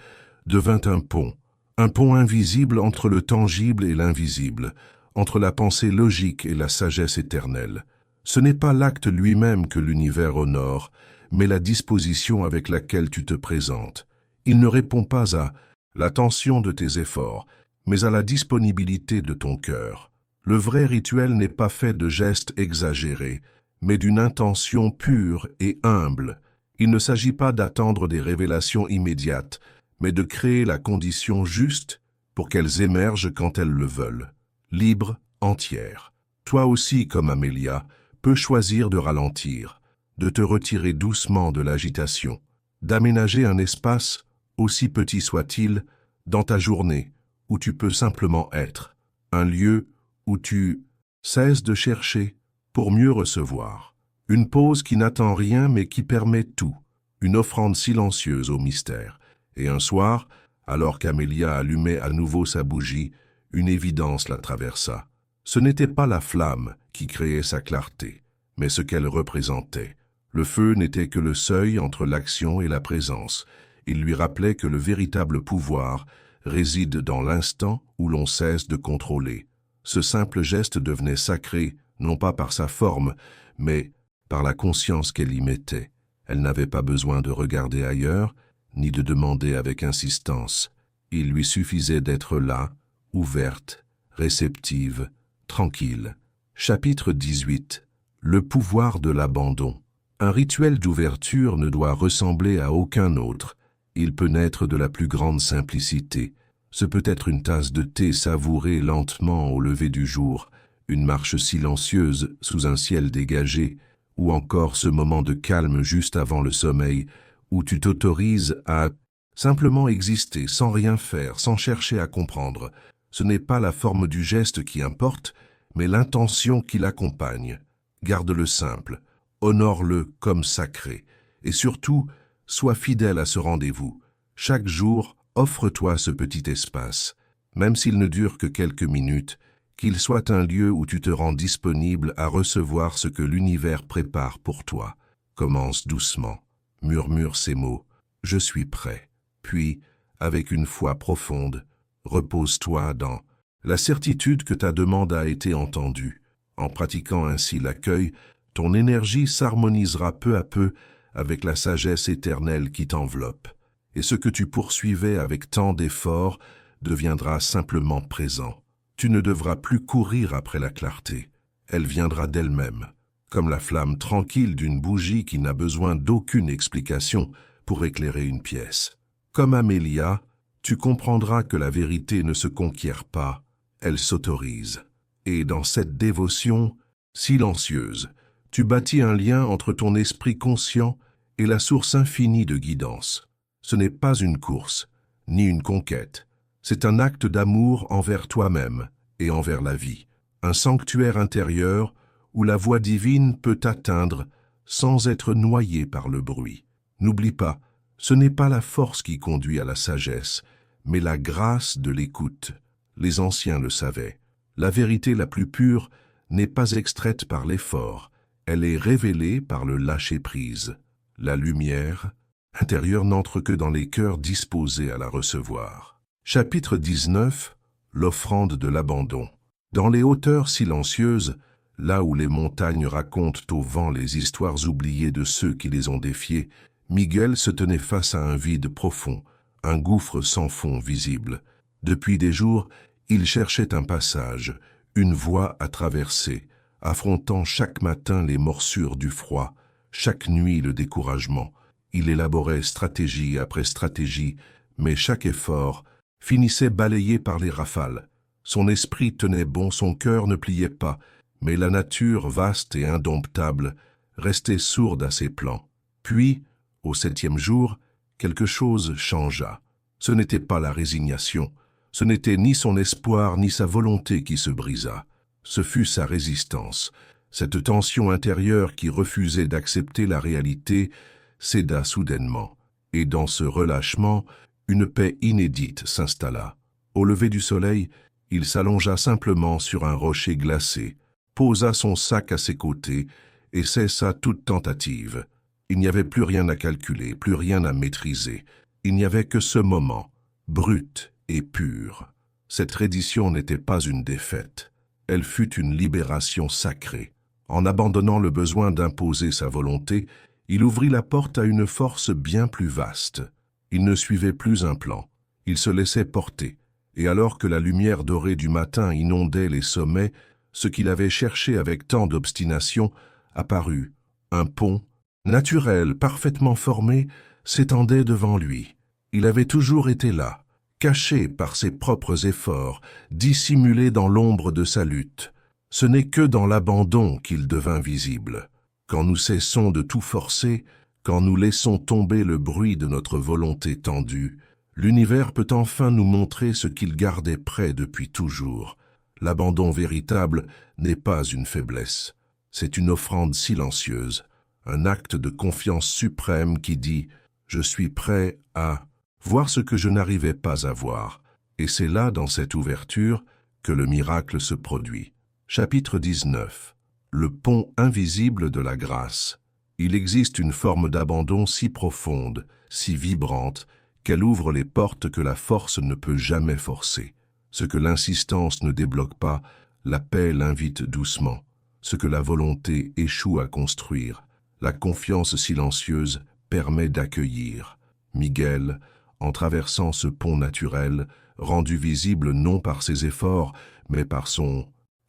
devint un pont invisible entre le tangible et l'invisible, entre la pensée logique et la sagesse éternelle. Ce n'est pas l'acte lui-même que l'univers honore, mais la disposition avec laquelle tu te présentes. Il ne répond pas à l'attention de tes efforts, mais à la disponibilité de ton cœur. Le vrai rituel n'est pas fait de gestes exagérés, mais d'une intention pure et humble. Il ne s'agit pas d'attendre des révélations immédiates, mais de créer la condition juste pour qu'elles émergent quand elles le veulent. Libre, entière. Toi aussi, comme Amélia, peux choisir de ralentir, de te retirer doucement de l'agitation, d'aménager un espace, aussi petit soit-il, dans ta journée, où tu peux simplement être, un lieu où tu Cesse de chercher pour mieux recevoir. Une pause qui n'attend rien mais qui permet tout. Une offrande silencieuse au mystère. Et un soir, alors qu'Amélia allumait à nouveau sa bougie, une évidence la traversa. Ce n'était pas la flamme qui créait sa clarté, mais ce qu'elle représentait. Le feu n'était que le seuil entre l'action et la présence. Il lui rappelait que le véritable pouvoir réside dans l'instant où l'on cesse de contrôler. Ce simple geste devenait sacré, non pas par sa forme, mais par la conscience qu'elle y mettait. Elle n'avait pas besoin de regarder ailleurs, ni de demander avec insistance. Il lui suffisait d'être là, ouverte, réceptive, tranquille. Chapitre 18. Le pouvoir de l'abandon. Un rituel d'ouverture ne doit ressembler à aucun autre. Il peut naître de la plus grande simplicité. Ce peut être une tasse de thé savourée lentement au lever du jour, une marche silencieuse sous un ciel dégagé, ou encore ce moment de calme juste avant le sommeil, où tu t'autorises à simplement exister, sans rien faire, sans chercher à comprendre. Ce n'est pas la forme du geste qui importe, mais l'intention qui l'accompagne. Garde-le simple, honore-le comme sacré, et surtout, sois fidèle à ce rendez-vous. Chaque jour, offre-toi ce petit espace, même s'il ne dure que quelques minutes, qu'il soit un lieu où tu te rends disponible à recevoir ce que l'univers prépare pour toi. Commence doucement, murmure ces mots, « Je suis prêt ». Puis, avec une foi profonde, repose-toi dans la certitude que ta demande a été entendue. En pratiquant ainsi l'accueil, ton énergie s'harmonisera peu à peu avec la sagesse éternelle qui t'enveloppe. Et ce que tu poursuivais avec tant d'efforts deviendra simplement présent. Tu ne devras plus courir après la clarté. Elle viendra d'elle-même, comme la flamme tranquille d'une bougie qui n'a besoin d'aucune explication pour éclairer une pièce. Comme Amélia, tu comprendras que la vérité ne se conquiert pas, elle s'autorise. Et dans cette dévotion silencieuse, tu bâtis un lien entre ton esprit conscient et la source infinie de guidance. Ce n'est pas une course, ni une conquête. C'est un acte d'amour envers toi-même et envers la vie. Un sanctuaire intérieur où la voix divine peut t'atteindre sans être noyée par le bruit. N'oublie pas, ce n'est pas la force qui conduit à la sagesse, mais la grâce de l'écoute. Les anciens le savaient. La vérité la plus pure n'est pas extraite par l'effort, elle est révélée par le lâcher-prise. La lumière intérieure n'entre que dans les cœurs disposés à la recevoir. Chapitre 19. L'offrande de l'abandon. Dans les hauteurs silencieuses, là où les montagnes racontent au vent les histoires oubliées de ceux qui les ont défiées, Miguel se tenait face à un vide profond, un gouffre sans fond visible. Depuis des jours, il cherchait un passage, une voie à traverser, affrontant chaque matin les morsures du froid, chaque nuit le découragement. Il élaborait stratégie après stratégie, mais chaque effort finissait balayé par les rafales. Son esprit tenait bon, son cœur ne pliait pas, mais la nature vaste et indomptable restait sourde à ses plans. Puis, au 7e jour, quelque chose changea. Ce n'était pas la résignation, ce n'était ni son espoir ni sa volonté qui se brisa. Ce fut sa résistance. Cette tension intérieure qui refusait d'accepter la réalité céda soudainement. Et dans ce relâchement, une paix inédite s'installa. Au lever du soleil, il s'allongea simplement sur un rocher glacé, posa son sac à ses côtés et cessa toute tentative. Il n'y avait plus rien à calculer, plus rien à maîtriser. Il n'y avait que ce moment, brut et pur. Cette reddition n'était pas une défaite. Elle fut une libération sacrée. En abandonnant le besoin d'imposer sa volonté, il ouvrit la porte à une force bien plus vaste. Il ne suivait plus un plan. Il se laissait porter. Et alors que la lumière dorée du matin inondait les sommets, ce qu'il avait cherché avec tant d'obstination apparut. Un pont, naturel, parfaitement formé, s'étendait devant lui. Il avait toujours été là, caché par ses propres efforts, dissimulé dans l'ombre de sa lutte. Ce n'est que dans l'abandon qu'il devint visible. Quand nous cessons de tout forcer, quand nous laissons tomber le bruit de notre volonté tendue, l'univers peut enfin nous montrer ce qu'il gardait prêt depuis toujours, L'abandon véritable n'est pas une faiblesse. C'est une offrande silencieuse, un acte de confiance suprême qui dit « Je suis prêt à voir ce que je n'arrivais pas à voir ». Et c'est là, dans cette ouverture, que le miracle se produit. Chapitre 19. Le pont invisible de la grâce. Il existe une forme d'abandon si profonde, si vibrante, qu'elle ouvre les portes que la force ne peut jamais forcer. Ce que l'insistance ne débloque pas, la paix l'invite doucement. Ce que la volonté échoue à construire, la confiance silencieuse permet d'accueillir. Miguel, en traversant ce pont naturel, rendu visible non par ses efforts, mais par son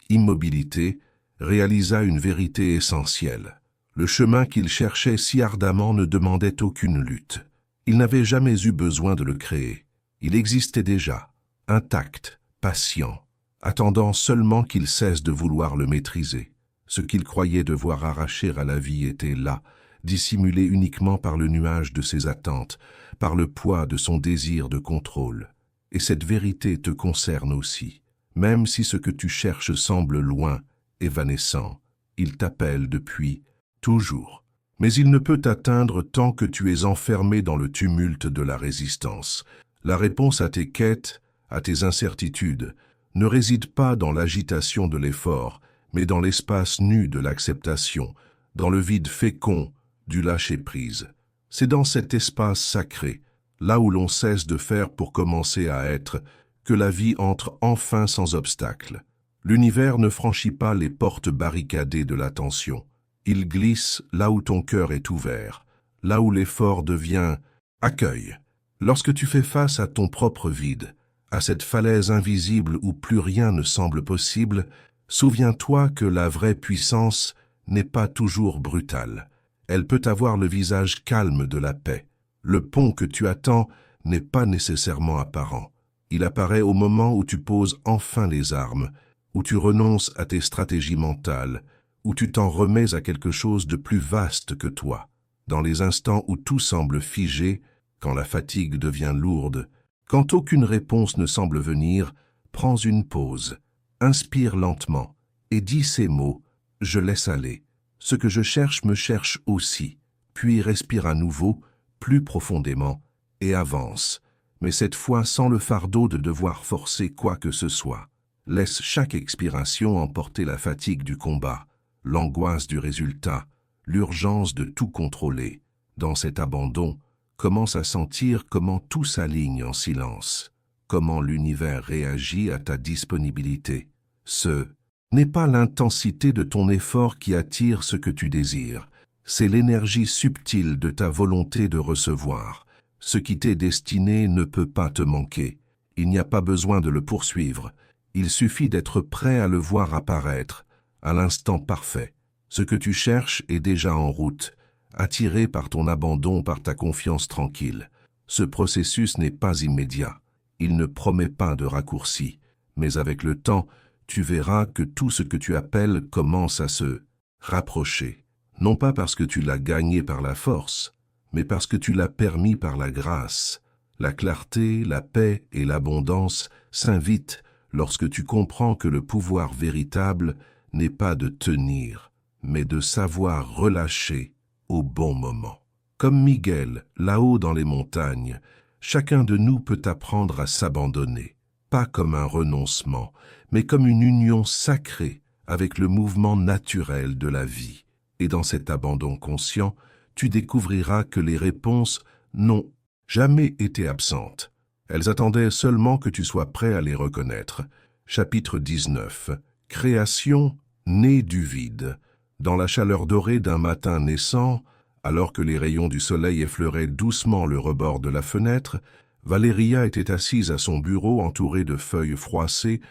immobilité, réalisa une vérité essentielle. Le chemin qu'il cherchait si ardemment ne demandait aucune lutte. Il n'avait jamais eu besoin de le créer. Il existait déjà, intact, patient, attendant seulement qu'il cesse de vouloir le maîtriser. Ce qu'il croyait devoir arracher à la vie était là, dissimulé uniquement par le nuage de ses attentes, par le poids de son désir de contrôle. Et cette vérité te concerne aussi. Même si ce que tu cherches semble loin, évanescent, il t'appelle depuis toujours. Mais il ne peut t'atteindre tant que tu es enfermé dans le tumulte de la résistance. La réponse à tes quêtes, à tes incertitudes, ne réside pas dans l'agitation de l'effort, mais dans l'espace nu de l'acceptation, dans le vide fécond du lâcher-prise. C'est dans cet espace sacré, là où l'on cesse de faire pour commencer à être, que la vie entre enfin sans obstacle. L'univers ne franchit pas les portes barricadées de l'attention. Il glisse là où ton cœur est ouvert, là où l'effort devient accueil. Lorsque tu fais face à ton propre vide, à cette falaise invisible où plus rien ne semble possible, souviens-toi que la vraie puissance n'est pas toujours brutale. Elle peut avoir le visage calme de la paix. Le pont que tu attends n'est pas nécessairement apparent. Il apparaît au moment où tu poses enfin les armes, où tu renonces à tes stratégies mentales, où tu t'en remets à quelque chose de plus vaste que toi. Dans les instants où tout semble figé, quand la fatigue devient lourde, quand aucune réponse ne semble venir, prends une pause, inspire lentement et dis ces mots « Je laisse aller ». Ce que je cherche me cherche aussi, puis respire à nouveau, plus profondément, et avance, mais cette fois sans le fardeau de devoir forcer quoi que ce soit. Laisse chaque expiration emporter la fatigue du combat, l'angoisse du résultat, l'urgence de tout contrôler. Dans cet abandon, commence à sentir comment tout s'aligne en silence, comment l'univers réagit à ta disponibilité. Ce n'est pas l'intensité de ton effort qui attire ce que tu désires, c'est l'énergie subtile de ta volonté de recevoir. Ce qui t'est destiné ne peut pas te manquer. Il n'y a pas besoin de le poursuivre. Il suffit d'être prêt à le voir apparaître, à l'instant parfait. Ce que tu cherches est déjà en route, attiré par ton abandon, par ta confiance tranquille. Ce processus n'est pas immédiat. Il ne promet pas de raccourci. Mais avec le temps, tu verras que tout ce que tu appelles commence à se rapprocher. Non pas parce que tu l'as gagné par la force, mais parce que tu l'as permis par la grâce. La clarté, la paix et l'abondance s'invitent lorsque tu comprends que le pouvoir véritable n'est pas de tenir, mais de savoir relâcher au bon moment. Comme Miguel, là-haut dans les montagnes, chacun de nous peut apprendre à s'abandonner, pas comme un renoncement, mais comme une union sacrée avec le mouvement naturel de la vie. Et dans cet abandon conscient, tu découvriras que les réponses n'ont jamais été absentes. Elles attendaient seulement que tu sois prêt à les reconnaître. Chapitre 19. Création née du vide. Dans la chaleur dorée d'un matin naissant, alors que les rayons du soleil effleuraient doucement le rebord de la fenêtre, Valéria était assise à son bureau entourée de feuilles froissées,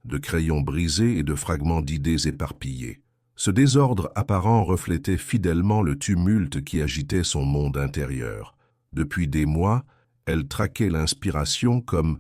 de crayons brisés et de fragments d'idées éparpillés. Ce désordre apparent reflétait fidèlement le tumulte qui agitait son monde intérieur. Depuis des mois, elle traquait l'inspiration comme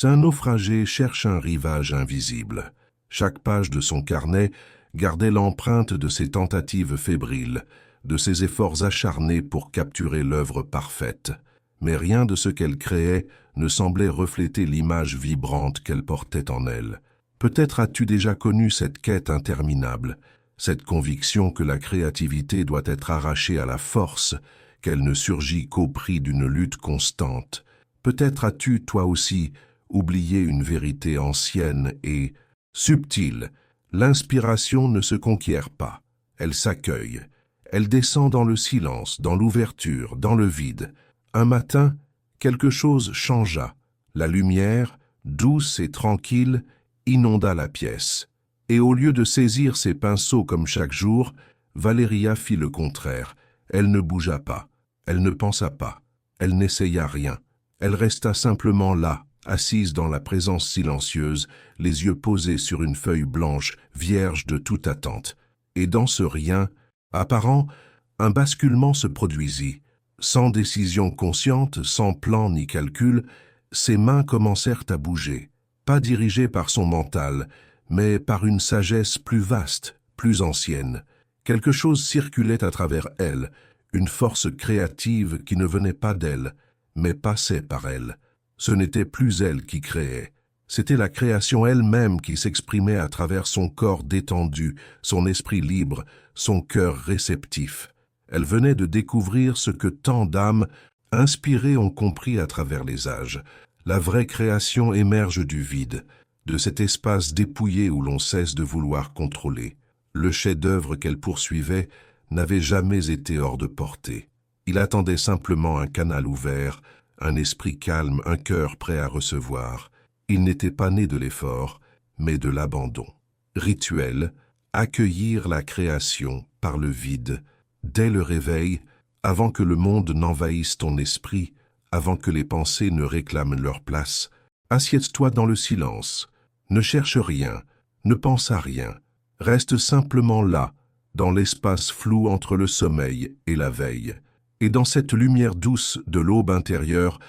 un naufragé cherche un rivage invisible. Chaque page de son carnet gardait l'empreinte de ses tentatives fébriles, de ses efforts acharnés pour capturer l'œuvre parfaite. Mais rien de ce qu'elle créait ne semblait refléter l'image vibrante qu'elle portait en elle. Peut-être as-tu déjà connu cette quête interminable, cette conviction que la créativité doit être arrachée à la force, qu'elle ne surgit qu'au prix d'une lutte constante. Peut-être as-tu, toi aussi, oublié une vérité ancienne et subtile. L'inspiration ne se conquiert pas, elle s'accueille. Elle descend dans le silence, dans l'ouverture, dans le vide. Un matin, quelque chose changea. La lumière, douce et tranquille, inonda la pièce. Et au lieu de saisir ses pinceaux comme chaque jour, Valéria fit le contraire. Elle ne bougea pas, elle ne pensa pas, elle n'essaya rien. Elle resta simplement là, assise dans la présence silencieuse, les yeux posés sur une feuille blanche, vierge de toute attente. Et dans ce rien apparent, un basculement se produisit. Sans décision consciente, sans plan ni calcul, ses mains commencèrent à bouger, pas dirigées par son mental, mais par une sagesse plus vaste, plus ancienne. Quelque chose circulait à travers elle, une force créative qui ne venait pas d'elle, mais passait par elle. Ce n'était plus elle qui créait, c'était la création elle-même qui s'exprimait à travers son corps détendu, son esprit libre, son cœur réceptif. Elle venait de découvrir ce que tant d'âmes inspirées ont compris à travers les âges. La vraie création émerge du vide, de cet espace dépouillé où l'on cesse de vouloir contrôler. Le chef-d'œuvre qu'elle poursuivait n'avait jamais été hors de portée. Il attendait simplement un canal ouvert, un esprit calme, un cœur prêt à recevoir. Il n'était pas né de l'effort, mais de l'abandon. Rituel, accueillir la création par le vide, dès le réveil, avant que le monde n'envahisse ton esprit, avant que les pensées ne réclament leur place. Assieds-toi dans le silence, ne cherche rien, ne pense à rien, reste simplement là, dans l'espace flou entre le sommeil et la veille. Et dans cette lumière douce de l'aube intérieure,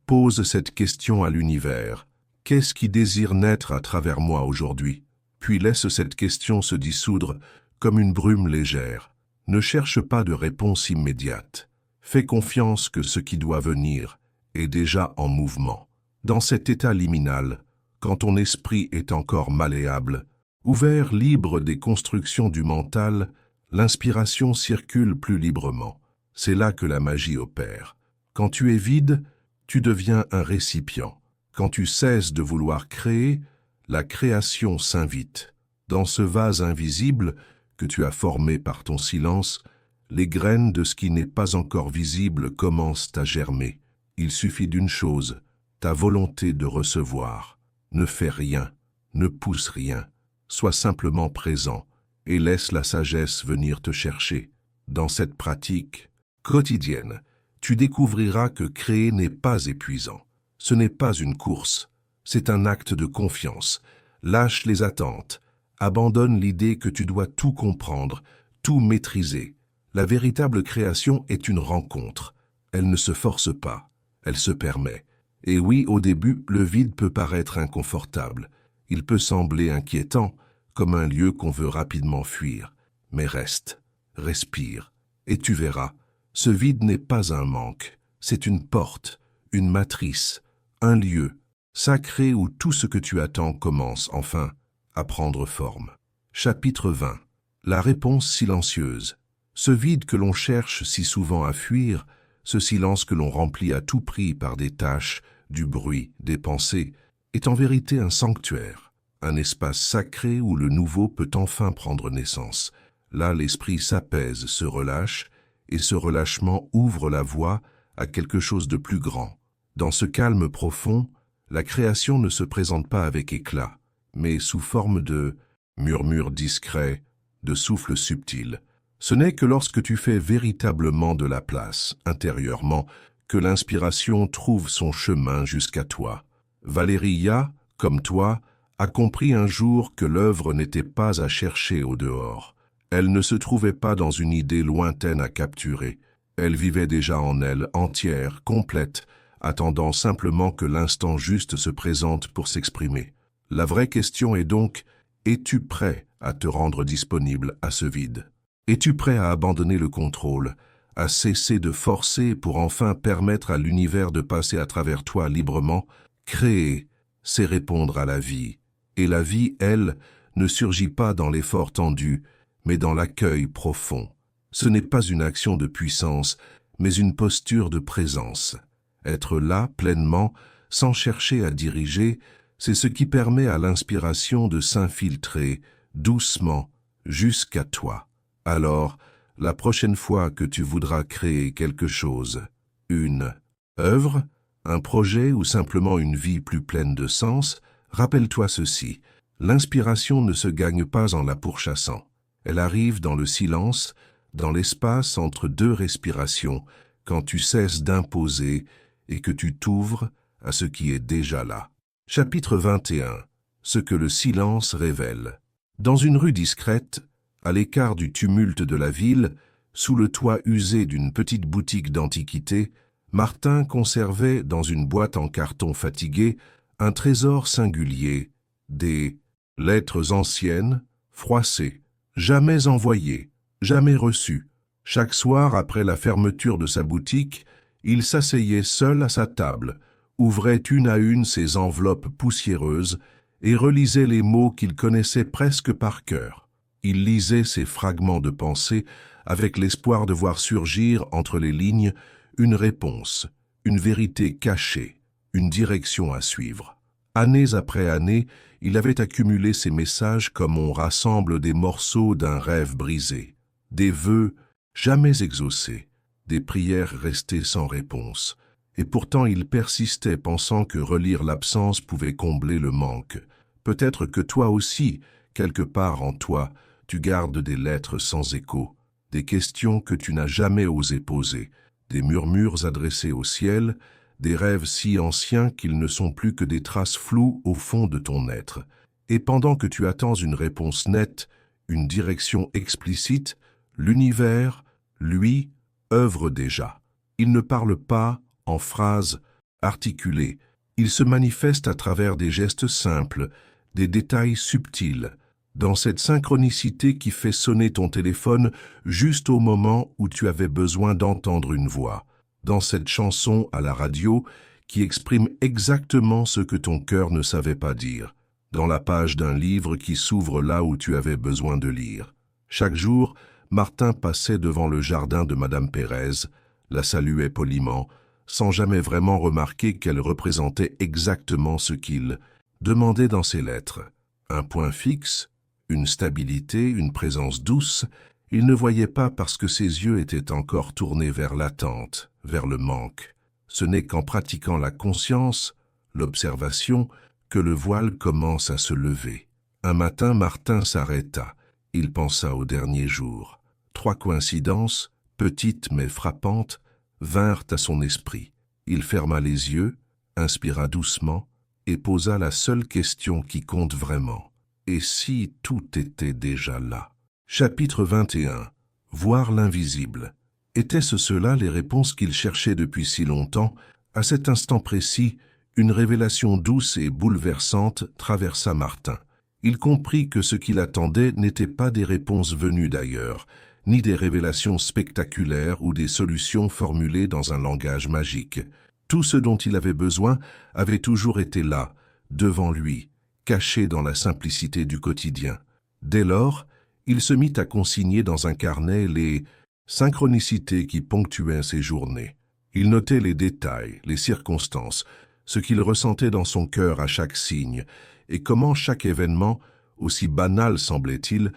pose cette question à l'univers. Qu'est-ce qui désire naître à travers moi aujourd'hui? Puis laisse cette question se dissoudre comme une brume légère. Ne cherche pas de réponse immédiate. Fais confiance que ce qui doit venir est déjà en mouvement. Dans cet état liminal, quand ton esprit est encore malléable, ouvert libre des constructions du mental, l'inspiration circule plus librement. C'est là que la magie opère. Quand tu es vide, tu deviens un récipient. Quand tu cesses de vouloir créer, la création s'invite. Dans ce vase invisible que tu as formé par ton silence, les graines de ce qui n'est pas encore visible commencent à germer. Il suffit d'une chose, ta volonté de recevoir. Ne fais rien, ne pousse rien, sois simplement présent et laisse la sagesse venir te chercher. Dans cette pratique quotidienne, tu découvriras que créer n'est pas épuisant. Ce n'est pas une course, c'est un acte de confiance. Lâche les attentes, abandonne l'idée que tu dois tout comprendre, tout maîtriser. La véritable création est une rencontre. Elle ne se force pas, elle se permet. Et oui, au début, le vide peut paraître inconfortable. Il peut sembler inquiétant, comme un lieu qu'on veut rapidement fuir. Mais reste, respire, et tu verras. Ce vide n'est pas un manque, c'est une porte, une matrice, un lieu sacré où tout ce que tu attends commence enfin à prendre forme. Chapitre 20. La réponse silencieuse. Ce vide que l'on cherche si souvent à fuir, ce silence que l'on remplit à tout prix par des tâches, du bruit, des pensées, est en vérité un sanctuaire, un espace sacré où le nouveau peut enfin prendre naissance. Là, l'esprit s'apaise, se relâche, et ce relâchement ouvre la voie à quelque chose de plus grand. Dans ce calme profond, la création ne se présente pas avec éclat, mais sous forme de murmures discrets, de souffles subtils. Ce n'est que lorsque tu fais véritablement de la place, intérieurement, que l'inspiration trouve son chemin jusqu'à toi. Valéria, comme toi, a compris un jour que l'œuvre n'était pas à chercher au dehors. Elle ne se trouvait pas dans une idée lointaine à capturer. Elle vivait déjà en elle, entière, complète, attendant simplement que l'instant juste se présente pour s'exprimer. La vraie question est donc, es-tu prêt à te rendre disponible à ce vide? Es-tu prêt à abandonner le contrôle, à cesser de forcer pour enfin permettre à l'univers de passer à travers toi librement? Créer, c'est répondre à la vie, Et la vie, elle, ne surgit pas dans l'effort tendu, mais dans l'accueil profond. Ce n'est pas une action de puissance, mais une posture de présence. Être là, pleinement, sans chercher à diriger, c'est ce qui permet à l'inspiration de s'infiltrer, doucement, jusqu'à toi. Alors, la prochaine fois que tu voudras créer quelque chose, une œuvre, un projet ou simplement une vie plus pleine de sens, rappelle-toi ceci, l'inspiration ne se gagne pas en la pourchassant. Elle arrive dans le silence, dans l'espace entre deux respirations, quand tu cesses d'imposer et que tu t'ouvres à ce qui est déjà là. Chapitre 21. Ce que le silence révèle. Dans une rue discrète, à l'écart du tumulte de la ville, sous le toit usé d'une petite boutique d'antiquités, Martin conservait dans une boîte en carton fatigué un trésor singulier, des lettres anciennes, froissées, jamais envoyées, jamais reçues. Chaque soir, après la fermeture de sa boutique, il s'asseyait seul à sa table, ouvrait une à une ses enveloppes poussiéreuses et relisait les mots qu'il connaissait presque par cœur. Il lisait ces fragments de pensée avec l'espoir de voir surgir entre les lignes une réponse, une vérité cachée, une direction à suivre. Années après années, il avait accumulé ces messages comme on rassemble des morceaux d'un rêve brisé, des vœux jamais exaucés, des prières restées sans réponse. Et pourtant il persistait pensant que relire l'absence pouvait combler le manque. Peut-être que toi aussi, quelque part en toi, tu gardes des lettres sans écho, des questions que tu n'as jamais osé poser, des murmures adressés au ciel, des rêves si anciens qu'ils ne sont plus que des traces floues au fond de ton être. Et pendant que tu attends une réponse nette, une direction explicite, l'univers, lui, œuvre déjà. Il ne parle pas en phrases articulées. Il se manifeste à travers des gestes simples, des détails subtils, dans cette synchronicité qui fait sonner ton téléphone juste au moment où tu avais besoin d'entendre une voix, dans cette chanson à la radio qui exprime exactement ce que ton cœur ne savait pas dire, dans la page d'un livre qui s'ouvre là où tu avais besoin de lire. Chaque jour, Martin passait devant le jardin de Madame Pérez, la saluait poliment, sans jamais vraiment remarquer qu'elle représentait exactement ce qu'il demandait dans ses lettres. Un point fixe, une stabilité, une présence douce, il ne voyait pas parce que ses yeux étaient encore tournés vers l'attente, vers le manque. Ce n'est qu'en pratiquant la conscience, l'observation, que le voile commence à se lever. Un matin, Martin s'arrêta. Il pensa au dernier jour. 3 coïncidences, petites mais frappantes, vinrent à son esprit. Il ferma les yeux, inspira doucement et posa la seule question qui compte vraiment. Et si tout était déjà là? Chapitre 21. Voir l'invisible. Étaient-ce cela les réponses qu'il cherchait depuis si longtemps? À cet instant précis, une révélation douce et bouleversante traversa Martin. Il comprit que ce qu'il attendait n'était pas des réponses venues d'ailleurs, ni des révélations spectaculaires ou des solutions formulées dans un langage magique. Tout ce dont il avait besoin avait toujours été là, devant lui, caché dans la simplicité du quotidien. Dès lors, il se mit à consigner dans un carnet les synchronicités qui ponctuaient ses journées. Il notait les détails, les circonstances, ce qu'il ressentait dans son cœur à chaque signe, et comment chaque événement, aussi banal semblait-il,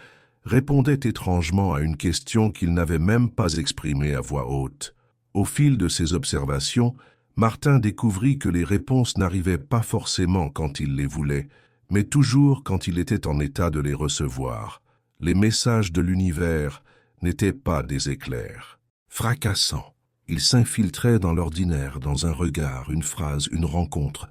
répondait étrangement à une question qu'il n'avait même pas exprimée à voix haute. Au fil de ses observations, Martin découvrit que les réponses n'arrivaient pas forcément quand il les voulait, mais toujours quand il était en état de les recevoir. Les messages de l'univers n'étaient pas des éclairs. Fracassants, ils s'infiltraient dans l'ordinaire, dans un regard, une phrase, une rencontre,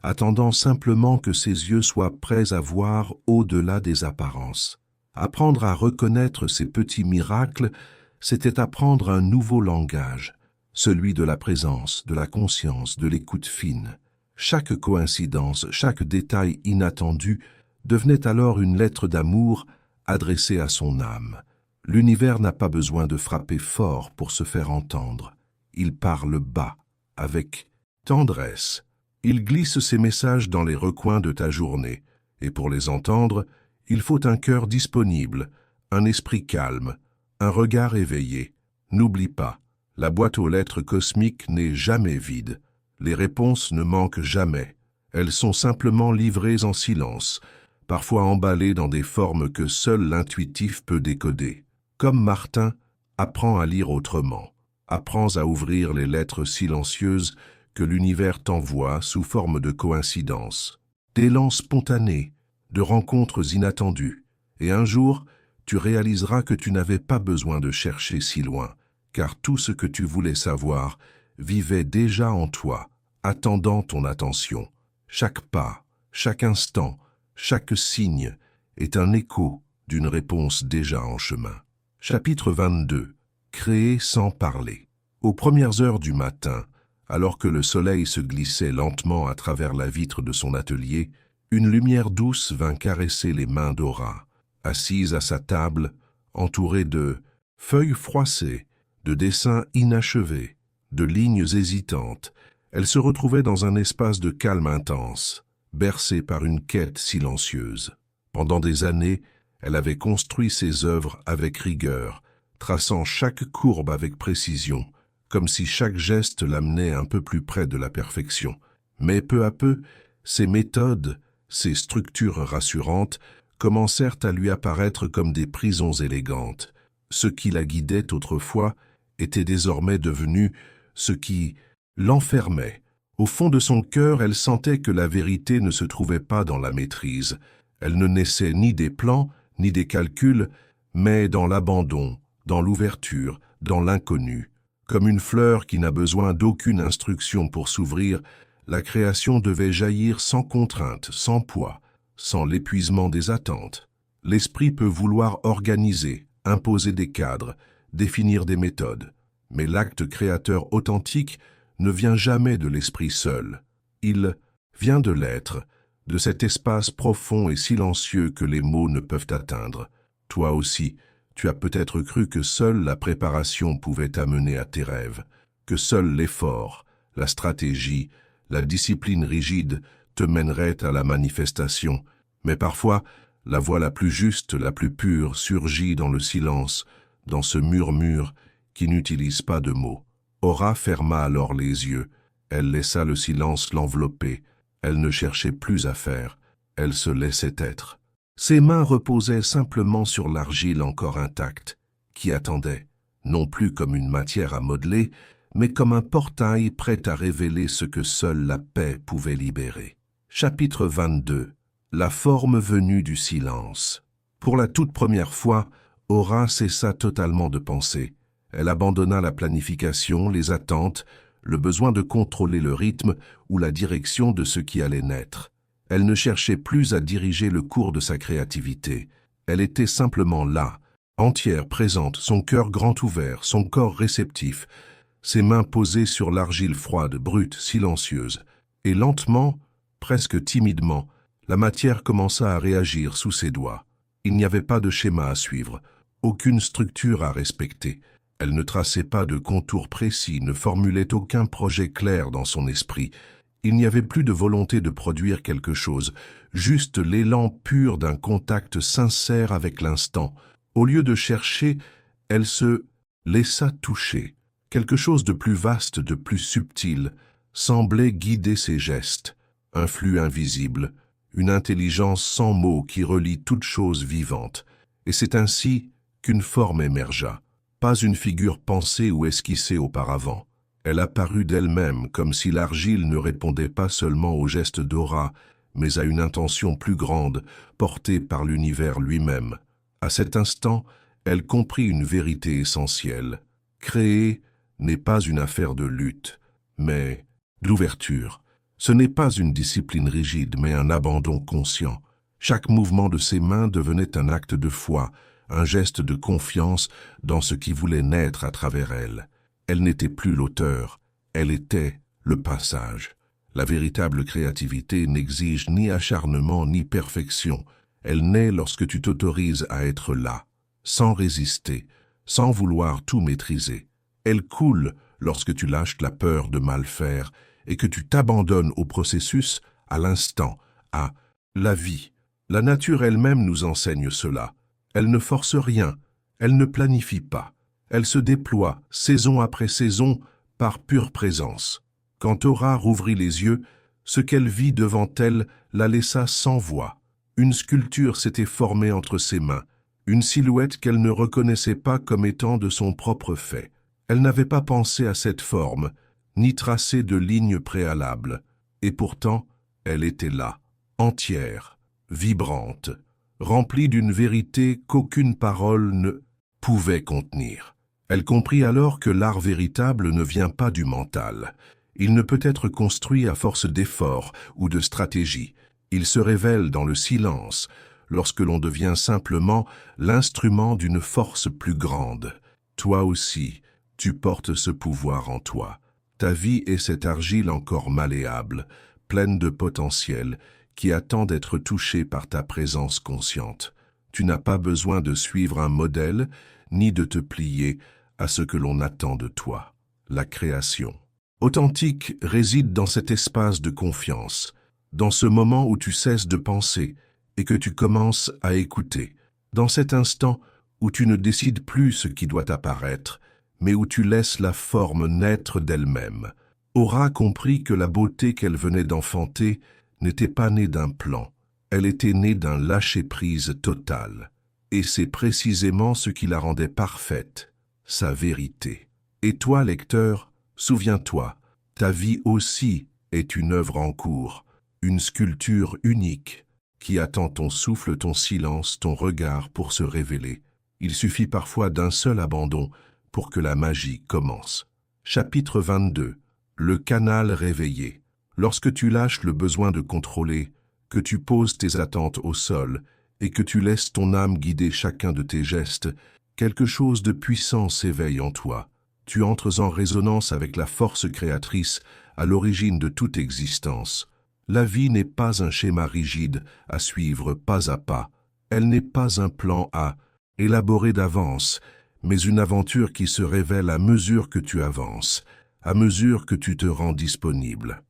attendant simplement que ses yeux soient prêts à voir au-delà des apparences. Apprendre à reconnaître ces petits miracles, c'était apprendre un nouveau langage, celui de la présence, de la conscience, de l'écoute fine. Chaque coïncidence, chaque détail inattendu devenait alors une lettre d'amour adressée à son âme. L'univers n'a pas besoin de frapper fort pour se faire entendre. Il parle bas, avec tendresse. Il glisse ses messages dans les recoins de ta journée, Et pour les entendre, il faut un cœur disponible, un esprit calme, un regard éveillé. N'oublie pas, la boîte aux lettres cosmiques n'est jamais vide. Les réponses ne manquent jamais. Elles sont simplement livrées en silence, parfois emballées dans des formes que seul l'intuitif peut décoder. Comme Martin, apprends à lire autrement. Apprends à ouvrir les lettres silencieuses que l'univers t'envoie sous forme de coïncidences, d'élan spontanés, de rencontres inattendues. Et un jour, tu réaliseras que tu n'avais pas besoin de chercher si loin, car tout ce que tu voulais savoir vivait déjà en toi, attendant ton attention. Chaque pas, chaque instant, chaque signe est un écho d'une réponse déjà en chemin. Chapitre 22. Créer sans parler. Aux premières heures du matin, alors que le soleil se glissait lentement à travers la vitre de son atelier, une lumière douce vint caresser les mains d'Aura. Assise à sa table, entourée de feuilles froissées, de dessins inachevés, de lignes hésitantes, elle se retrouvait dans un espace de calme intense, bercée par une quête silencieuse. Pendant des années, elle avait construit ses œuvres avec rigueur, traçant chaque courbe avec précision, comme si chaque geste l'amenait un peu plus près de la perfection. Mais peu à peu, ses méthodes, ses structures rassurantes, commencèrent à lui apparaître comme des prisons élégantes. Ce qui la guidait autrefois était désormais devenu ce qui l'enfermait. Au fond de son cœur, elle sentait que la vérité ne se trouvait pas dans la maîtrise. Elle ne naissait ni des plans, ni des calculs, mais dans l'abandon, dans l'ouverture, dans l'inconnu. Comme une fleur qui n'a besoin d'aucune instruction pour s'ouvrir, la création devait jaillir sans contrainte, sans poids, sans l'épuisement des attentes. L'esprit peut vouloir organiser, imposer des cadres, définir des méthodes. Mais l'acte créateur authentique ne vient jamais de l'esprit seul. Il vient de l'être, de cet espace profond et silencieux que les mots ne peuvent atteindre. Toi aussi, tu as peut-être cru que seule la préparation pouvait t'amener à tes rêves, que seul l'effort, la stratégie, la discipline rigide te mèneraient à la manifestation. Mais parfois, la voix la plus juste, la plus pure, surgit dans le silence, dans ce murmure qui n'utilise pas de mots. Aura ferma alors les yeux. Elle laissa le silence l'envelopper. Elle ne cherchait plus à faire. Elle se laissait être. Ses mains reposaient simplement sur l'argile encore intacte, qui attendait, non plus comme une matière à modeler, mais comme un portail prêt à révéler ce que seule la paix pouvait libérer. Chapitre 22. La forme venue du silence. Pour la toute première fois, Aura cessa totalement de penser. Elle abandonna la planification, les attentes, le besoin de contrôler le rythme ou la direction de ce qui allait naître. Elle ne cherchait plus à diriger le cours de sa créativité. Elle était simplement là, entière, présente, son cœur grand ouvert, son corps réceptif, ses mains posées sur l'argile froide, brute, silencieuse. Et lentement, presque timidement, la matière commença à réagir sous ses doigts. Il n'y avait pas de schéma à suivre, aucune structure à respecter. Elle ne traçait pas de contours précis, ne formulait aucun projet clair dans son esprit. Il n'y avait plus de volonté de produire quelque chose, juste l'élan pur d'un contact sincère avec l'instant. Au lieu de chercher, elle se laissa toucher. Quelque chose de plus vaste, de plus subtil, semblait guider ses gestes. Un flux invisible, une intelligence sans mots qui relie toute chose vivante. Et c'est ainsi qu'une forme émergea. Pas une figure pensée ou esquissée auparavant. Elle apparut d'elle-même comme si l'argile ne répondait pas seulement aux gestes d'Aura, mais à une intention plus grande, portée par l'univers lui-même. À cet instant, elle comprit une vérité essentielle. Créer n'est pas une affaire de lutte, mais d'ouverture. Ce n'est pas une discipline rigide, mais un abandon conscient. Chaque mouvement de ses mains devenait un acte de foi, un geste de confiance dans ce qui voulait naître à travers elle. Elle n'était plus l'auteur, elle était le passage. La véritable créativité n'exige ni acharnement ni perfection. Elle naît lorsque tu t'autorises à être là, sans résister, sans vouloir tout maîtriser. Elle coule lorsque tu lâches la peur de mal faire et que tu t'abandonnes au processus, à l'instant, à la vie. La nature elle-même nous enseigne cela. Elle ne force rien, elle ne planifie pas. Elle se déploie, saison après saison, par pure présence. Quand Aura rouvrit les yeux, ce qu'elle vit devant elle la laissa sans voix. Une sculpture s'était formée entre ses mains, une silhouette qu'elle ne reconnaissait pas comme étant de son propre fait. Elle n'avait pas pensé à cette forme, ni tracé de lignes préalables. Et pourtant, elle était là, entière, vibrante, remplie d'une vérité qu'aucune parole ne pouvait contenir. Elle comprit alors que l'art véritable ne vient pas du mental. Il ne peut être construit à force d'efforts ou de stratégie. Il se révèle dans le silence, lorsque l'on devient simplement l'instrument d'une force plus grande. Toi aussi, tu portes ce pouvoir en toi. Ta vie est cette argile encore malléable, pleine de potentiel, qui attend d'être touchée par ta présence consciente. Tu n'as pas besoin de suivre un modèle, ni de te plier à ce que l'on attend de toi. La création authentique réside dans cet espace de confiance, dans ce moment où tu cesses de penser et que tu commences à écouter, dans cet instant où tu ne décides plus ce qui doit apparaître, mais où tu laisses la forme naître d'elle-même. Aura compris que la beauté qu'elle venait d'enfanter n'était pas née d'un plan, elle était née d'un lâcher-prise total. Et c'est précisément ce qui la rendait parfaite, sa vérité. Et toi, lecteur, souviens-toi, ta vie aussi est une œuvre en cours, une sculpture unique, qui attend ton souffle, ton silence, ton regard pour se révéler. Il suffit parfois d'un seul abandon pour que la magie commence. Chapitre 22. Le canal réveillé. Lorsque tu lâches le besoin de contrôler, que tu poses tes attentes au sol et que tu laisses ton âme guider chacun de tes gestes, quelque chose de puissant s'éveille en toi. Tu entres en résonance avec la force créatrice à l'origine de toute existence. La vie n'est pas un schéma rigide à suivre pas à pas. Elle n'est pas un plan à élaborer d'avance, mais une aventure qui se révèle à mesure que tu avances, à mesure que tu te rends disponible.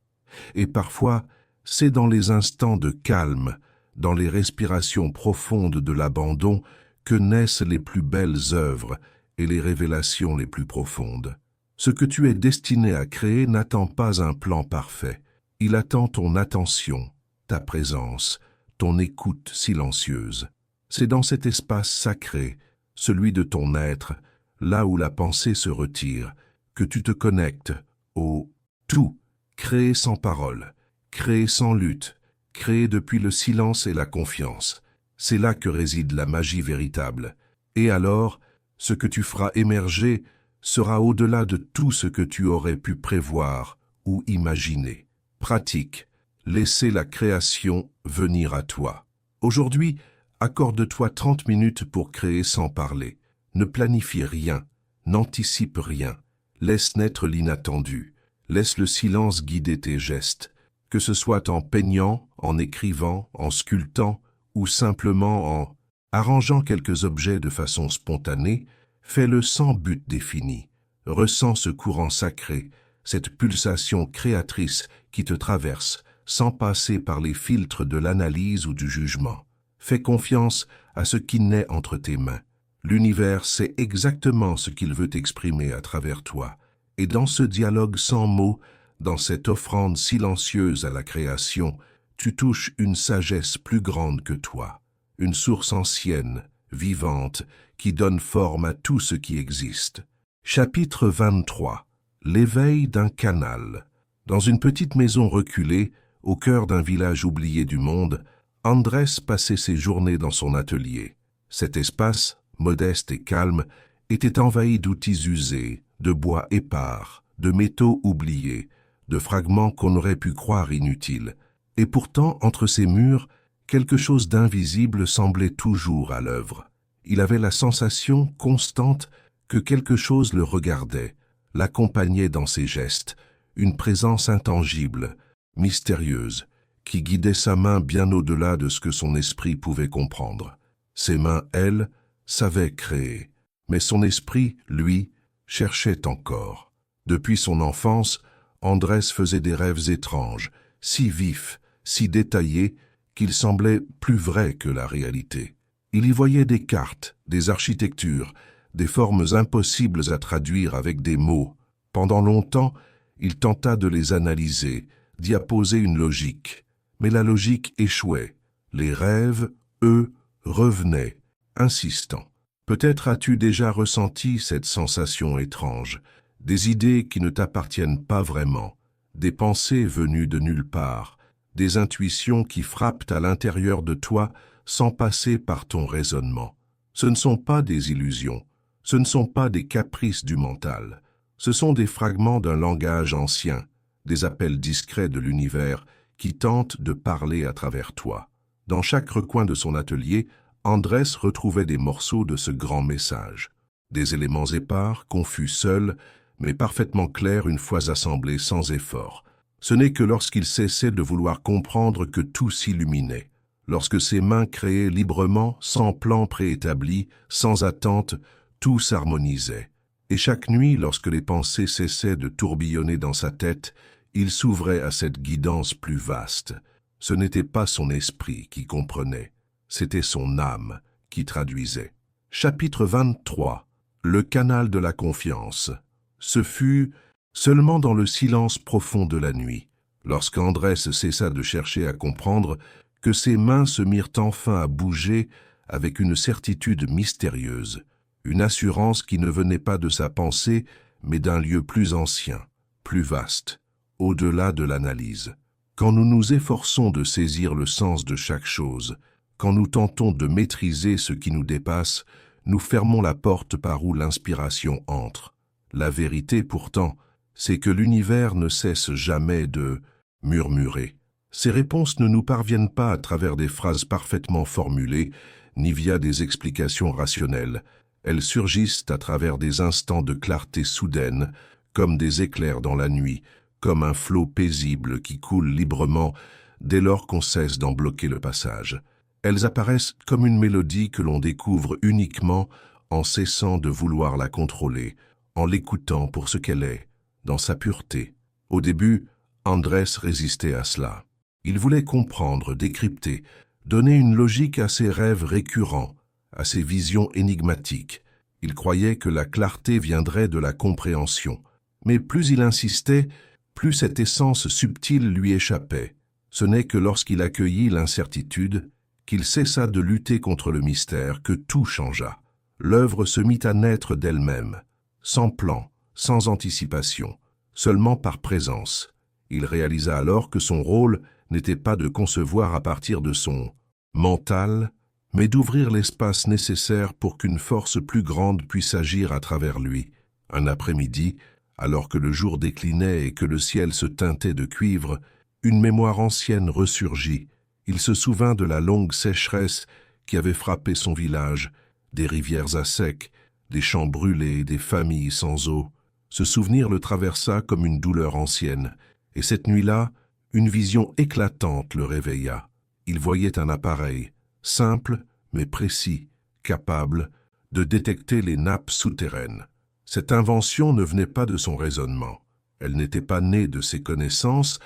Et parfois, c'est dans les instants de calme, dans les respirations profondes de l'abandon, que naissent les plus belles œuvres et les révélations les plus profondes. Ce que tu es destiné à créer n'attend pas un plan parfait. Il attend ton attention, ta présence, ton écoute silencieuse. C'est dans cet espace sacré, celui de ton être, là où la pensée se retire, que tu te connectes au tout, créé sans parole, créé sans lutte, créé depuis le silence et la confiance. C'est là que réside la magie véritable. Et alors, ce que tu feras émerger sera au-delà de tout ce que tu aurais pu prévoir ou imaginer. Pratique, laissez la création venir à toi. Aujourd'hui, accorde-toi 30 minutes pour créer sans parler. Ne planifie rien, n'anticipe rien. Laisse naître l'inattendu. Laisse le silence guider tes gestes. Que ce soit en peignant, en écrivant, en sculptant ou simplement en arrangeant quelques objets de façon spontanée, fais-le sans but défini. Ressens ce courant sacré, cette pulsation créatrice qui te traverse, sans passer par les filtres de l'analyse ou du jugement. Fais confiance à ce qui naît entre tes mains. L'univers sait exactement ce qu'il veut exprimer à travers toi. Et dans ce dialogue sans mots, dans cette offrande silencieuse à la création, tu touches une sagesse plus grande que toi, une source ancienne, vivante, qui donne forme à tout ce qui existe. Chapitre 23. L'éveil d'un canal. Dans une petite maison reculée, au cœur d'un village oublié du monde, Andrés passait ses journées dans son atelier. Cet espace, modeste et calme, était envahi d'outils usés, de bois épars, de métaux oubliés, de fragments qu'on aurait pu croire inutiles. Et pourtant, entre ces murs, quelque chose d'invisible semblait toujours à l'œuvre. Il avait la sensation constante que quelque chose le regardait, l'accompagnait dans ses gestes, une présence intangible, mystérieuse, qui guidait sa main bien au-delà de ce que son esprit pouvait comprendre. Ses mains, elles, savaient créer, mais son esprit, lui, cherchait encore. Depuis son enfance, Andrés faisait des rêves étranges, si vifs, si détaillés, qu'il semblait plus vrai que la réalité. Il y voyait des cartes, des architectures, des formes impossibles à traduire avec des mots. Pendant longtemps, il tenta de les analyser, d'y apposer une logique. Mais la logique échouait. Les rêves, eux, revenaient, insistants. Peut-être as-tu déjà ressenti cette sensation étrange, des idées qui ne t'appartiennent pas vraiment, des pensées venues de nulle part, des intuitions qui frappent à l'intérieur de toi sans passer par ton raisonnement. Ce ne sont pas des illusions, ce ne sont pas des caprices du mental, ce sont des fragments d'un langage ancien, des appels discrets de l'univers qui tentent de parler à travers toi. Dans chaque recoin de son atelier, Andrés retrouvait des morceaux de ce grand message. Des éléments épars, confus seuls, mais parfaitement clairs une fois assemblés sans effort. Ce n'est que lorsqu'il cessait de vouloir comprendre que tout s'illuminait. Lorsque ses mains créaient librement, sans plan préétabli, sans attente, tout s'harmonisait. Et chaque nuit, lorsque les pensées cessaient de tourbillonner dans sa tête, il s'ouvrait à cette guidance plus vaste. Ce n'était pas son esprit qui comprenait, c'était son âme qui traduisait. Chapitre 23. Le canal de la confiance. Ce fut seulement dans le silence profond de la nuit, lorsqu'Andrés cessa de chercher à comprendre, que ses mains se mirent enfin à bouger avec une certitude mystérieuse, une assurance qui ne venait pas de sa pensée, mais d'un lieu plus ancien, plus vaste, au-delà de l'analyse. Quand nous nous efforçons de saisir le sens de chaque chose, quand nous tentons de maîtriser ce qui nous dépasse, nous fermons la porte par où l'inspiration entre. La vérité, pourtant, c'est que l'univers ne cesse jamais de murmurer. Ces réponses ne nous parviennent pas à travers des phrases parfaitement formulées, ni via des explications rationnelles. Elles surgissent à travers des instants de clarté soudaine, comme des éclairs dans la nuit, comme un flot paisible qui coule librement dès lors qu'on cesse d'en bloquer le passage. Elles apparaissent comme une mélodie que l'on découvre uniquement en cessant de vouloir la contrôler, en l'écoutant pour ce qu'elle est, dans sa pureté. Au début, Andrés résistait à cela. Il voulait comprendre, décrypter, donner une logique à ses rêves récurrents, à ses visions énigmatiques. Il croyait que la clarté viendrait de la compréhension. Mais plus il insistait, plus cette essence subtile lui échappait. Ce n'est que lorsqu'il accueillit l'incertitude, qu'il cessa de lutter contre le mystère, que tout changea. L'œuvre se mit à naître d'elle-même, sans plan, sans anticipation, seulement par présence. Il réalisa alors que son rôle n'était pas de concevoir à partir de son mental, mais d'ouvrir l'espace nécessaire pour qu'une force plus grande puisse agir à travers lui. Un après-midi, alors que le jour déclinait et que le ciel se teintait de cuivre, une mémoire ancienne ressurgit. Il se souvint de la longue sécheresse qui avait frappé son village, des rivières à sec, des champs brûlés, des familles sans eau. Ce souvenir le traversa comme une douleur ancienne, et cette nuit-là, une vision éclatante le réveilla. Il voyait un appareil, simple mais précis, capable de détecter les nappes souterraines. Cette invention ne venait pas de son raisonnement. Elle n'était pas née de ses connaissances,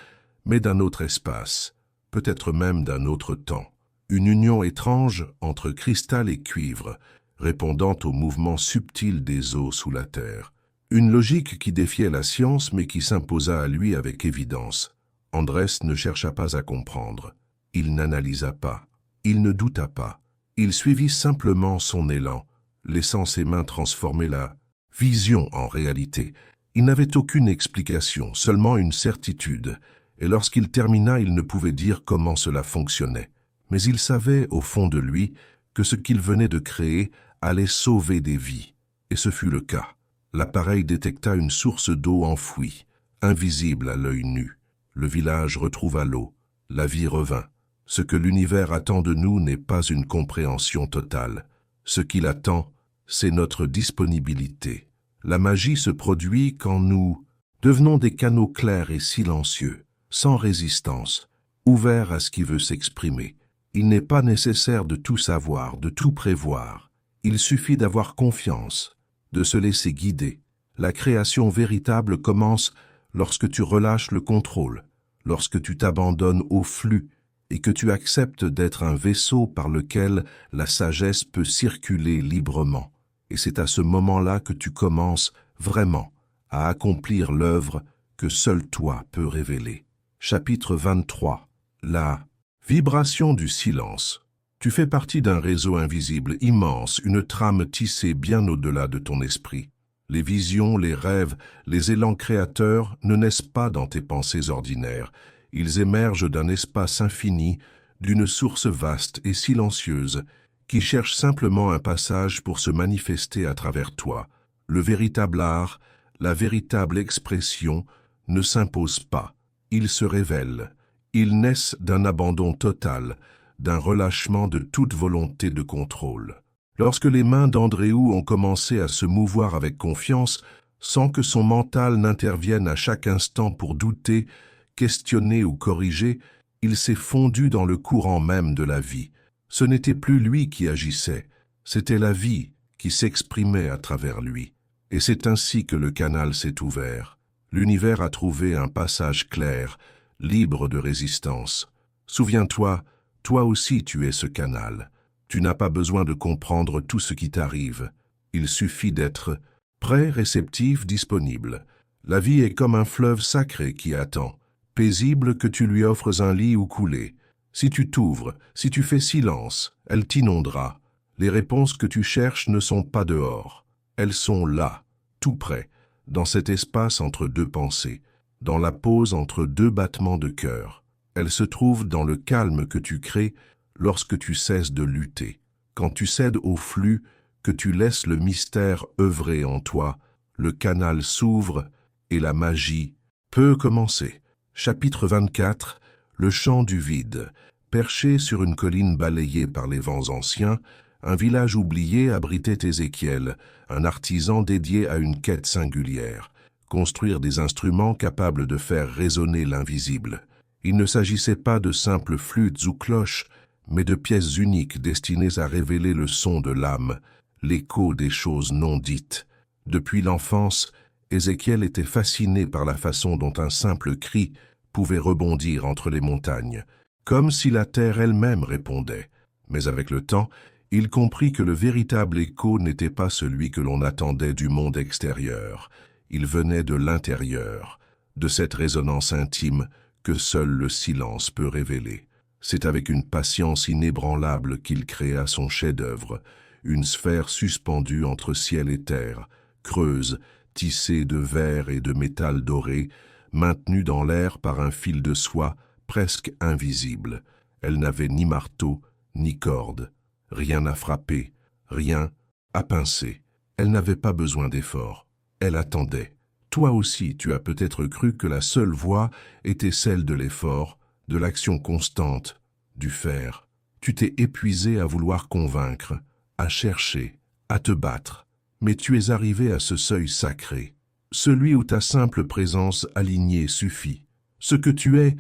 mais d'un autre espace, peut-être même d'un autre temps. Une union étrange entre cristal et cuivre, répondant au mouvement subtil des eaux sous la terre. Une logique qui défiait la science mais qui s'imposa à lui avec évidence. Andrés ne chercha pas à comprendre. Il n'analysa pas. Il ne douta pas. Il suivit simplement son élan, laissant ses mains transformer la vision en réalité. Il n'avait aucune explication, seulement une certitude, et lorsqu'il termina, il ne pouvait dire comment cela fonctionnait. Mais il savait, au fond de lui, que ce qu'il venait de créer allait sauver des vies. Et ce fut le cas. L'appareil détecta une source d'eau enfouie, invisible à l'œil nu. Le village retrouva l'eau. La vie revint. Ce que l'univers attend de nous n'est pas une compréhension totale. Ce qu'il attend, c'est notre disponibilité. La magie se produit quand nous devenons des canaux clairs et silencieux, sans résistance, ouverts à ce qui veut s'exprimer. Il n'est pas nécessaire de tout savoir, de tout prévoir. Il suffit d'avoir confiance, de se laisser guider. La création véritable commence lorsque tu relâches le contrôle, lorsque tu t'abandonnes au flux et que tu acceptes d'être un vaisseau par lequel la sagesse peut circuler librement. Et c'est à ce moment-là que tu commences vraiment à accomplir l'œuvre que seul toi peux révéler. Chapitre 23. La vibration du silence. Tu fais partie d'un réseau invisible immense, une trame tissée bien au-delà de ton esprit. Les visions, les rêves, les élans créateurs ne naissent pas dans tes pensées ordinaires. Ils émergent d'un espace infini, d'une source vaste et silencieuse, qui cherche simplement un passage pour se manifester à travers toi. Le véritable art, la véritable expression, ne s'impose pas. Ils se révèlent. Ils naissent d'un abandon total, d'un relâchement de toute volonté de contrôle. Lorsque les mains d'Andréou ont commencé à se mouvoir avec confiance, sans que son mental n'intervienne à chaque instant pour douter, questionner ou corriger, il s'est fondu dans le courant même de la vie. Ce n'était plus lui qui agissait, c'était la vie qui s'exprimait à travers lui. Et c'est ainsi que le canal s'est ouvert. L'univers a trouvé un passage clair, libre de résistance. Souviens-toi, toi aussi tu es ce canal. Tu n'as pas besoin de comprendre tout ce qui t'arrive. Il suffit d'être prêt, réceptif, disponible. La vie est comme un fleuve sacré qui attend, paisible que tu lui offres un lit où couler. Si tu t'ouvres, si tu fais silence, elle t'inondera. Les réponses que tu cherches ne sont pas dehors. Elles sont là, tout près, dans cet espace entre deux pensées, dans la pause entre deux battements de cœur. Elles se trouvent dans le calme que tu crées lorsque tu cesses de lutter. Quand tu cèdes au flux, que tu laisses le mystère œuvrer en toi, le canal s'ouvre et la magie peut commencer. Chapitre 24. Le chant du vide. Perché sur une colline balayée par les vents anciens, un village oublié abritait Ézéchiel, un artisan dédié à une quête singulière, construire des instruments capables de faire résonner l'invisible. Il ne s'agissait pas de simples flûtes ou cloches, mais de pièces uniques destinées à révéler le son de l'âme, l'écho des choses non dites. Depuis l'enfance, Ézéchiel était fasciné par la façon dont un simple cri pouvait rebondir entre les montagnes, comme si la terre elle-même répondait. Mais avec le temps, il comprit que le véritable écho n'était pas celui que l'on attendait du monde extérieur. Il venait de l'intérieur, de cette résonance intime que seul le silence peut révéler. C'est avec une patience inébranlable qu'il créa son chef-d'œuvre, une sphère suspendue entre ciel et terre, creuse, tissée de verre et de métal doré, maintenue dans l'air par un fil de soie presque invisible. Elle n'avait ni marteau, ni corde, rien à frapper, rien à pincer. Elle n'avait pas besoin d'effort. Elle attendait. Toi aussi, tu as peut-être cru que la seule voie était celle de l'effort, de l'action constante, du faire. Tu t'es épuisé à vouloir convaincre, à chercher, à te battre. Mais tu es arrivé à ce seuil sacré, celui où ta simple présence alignée suffit. Ce que tu es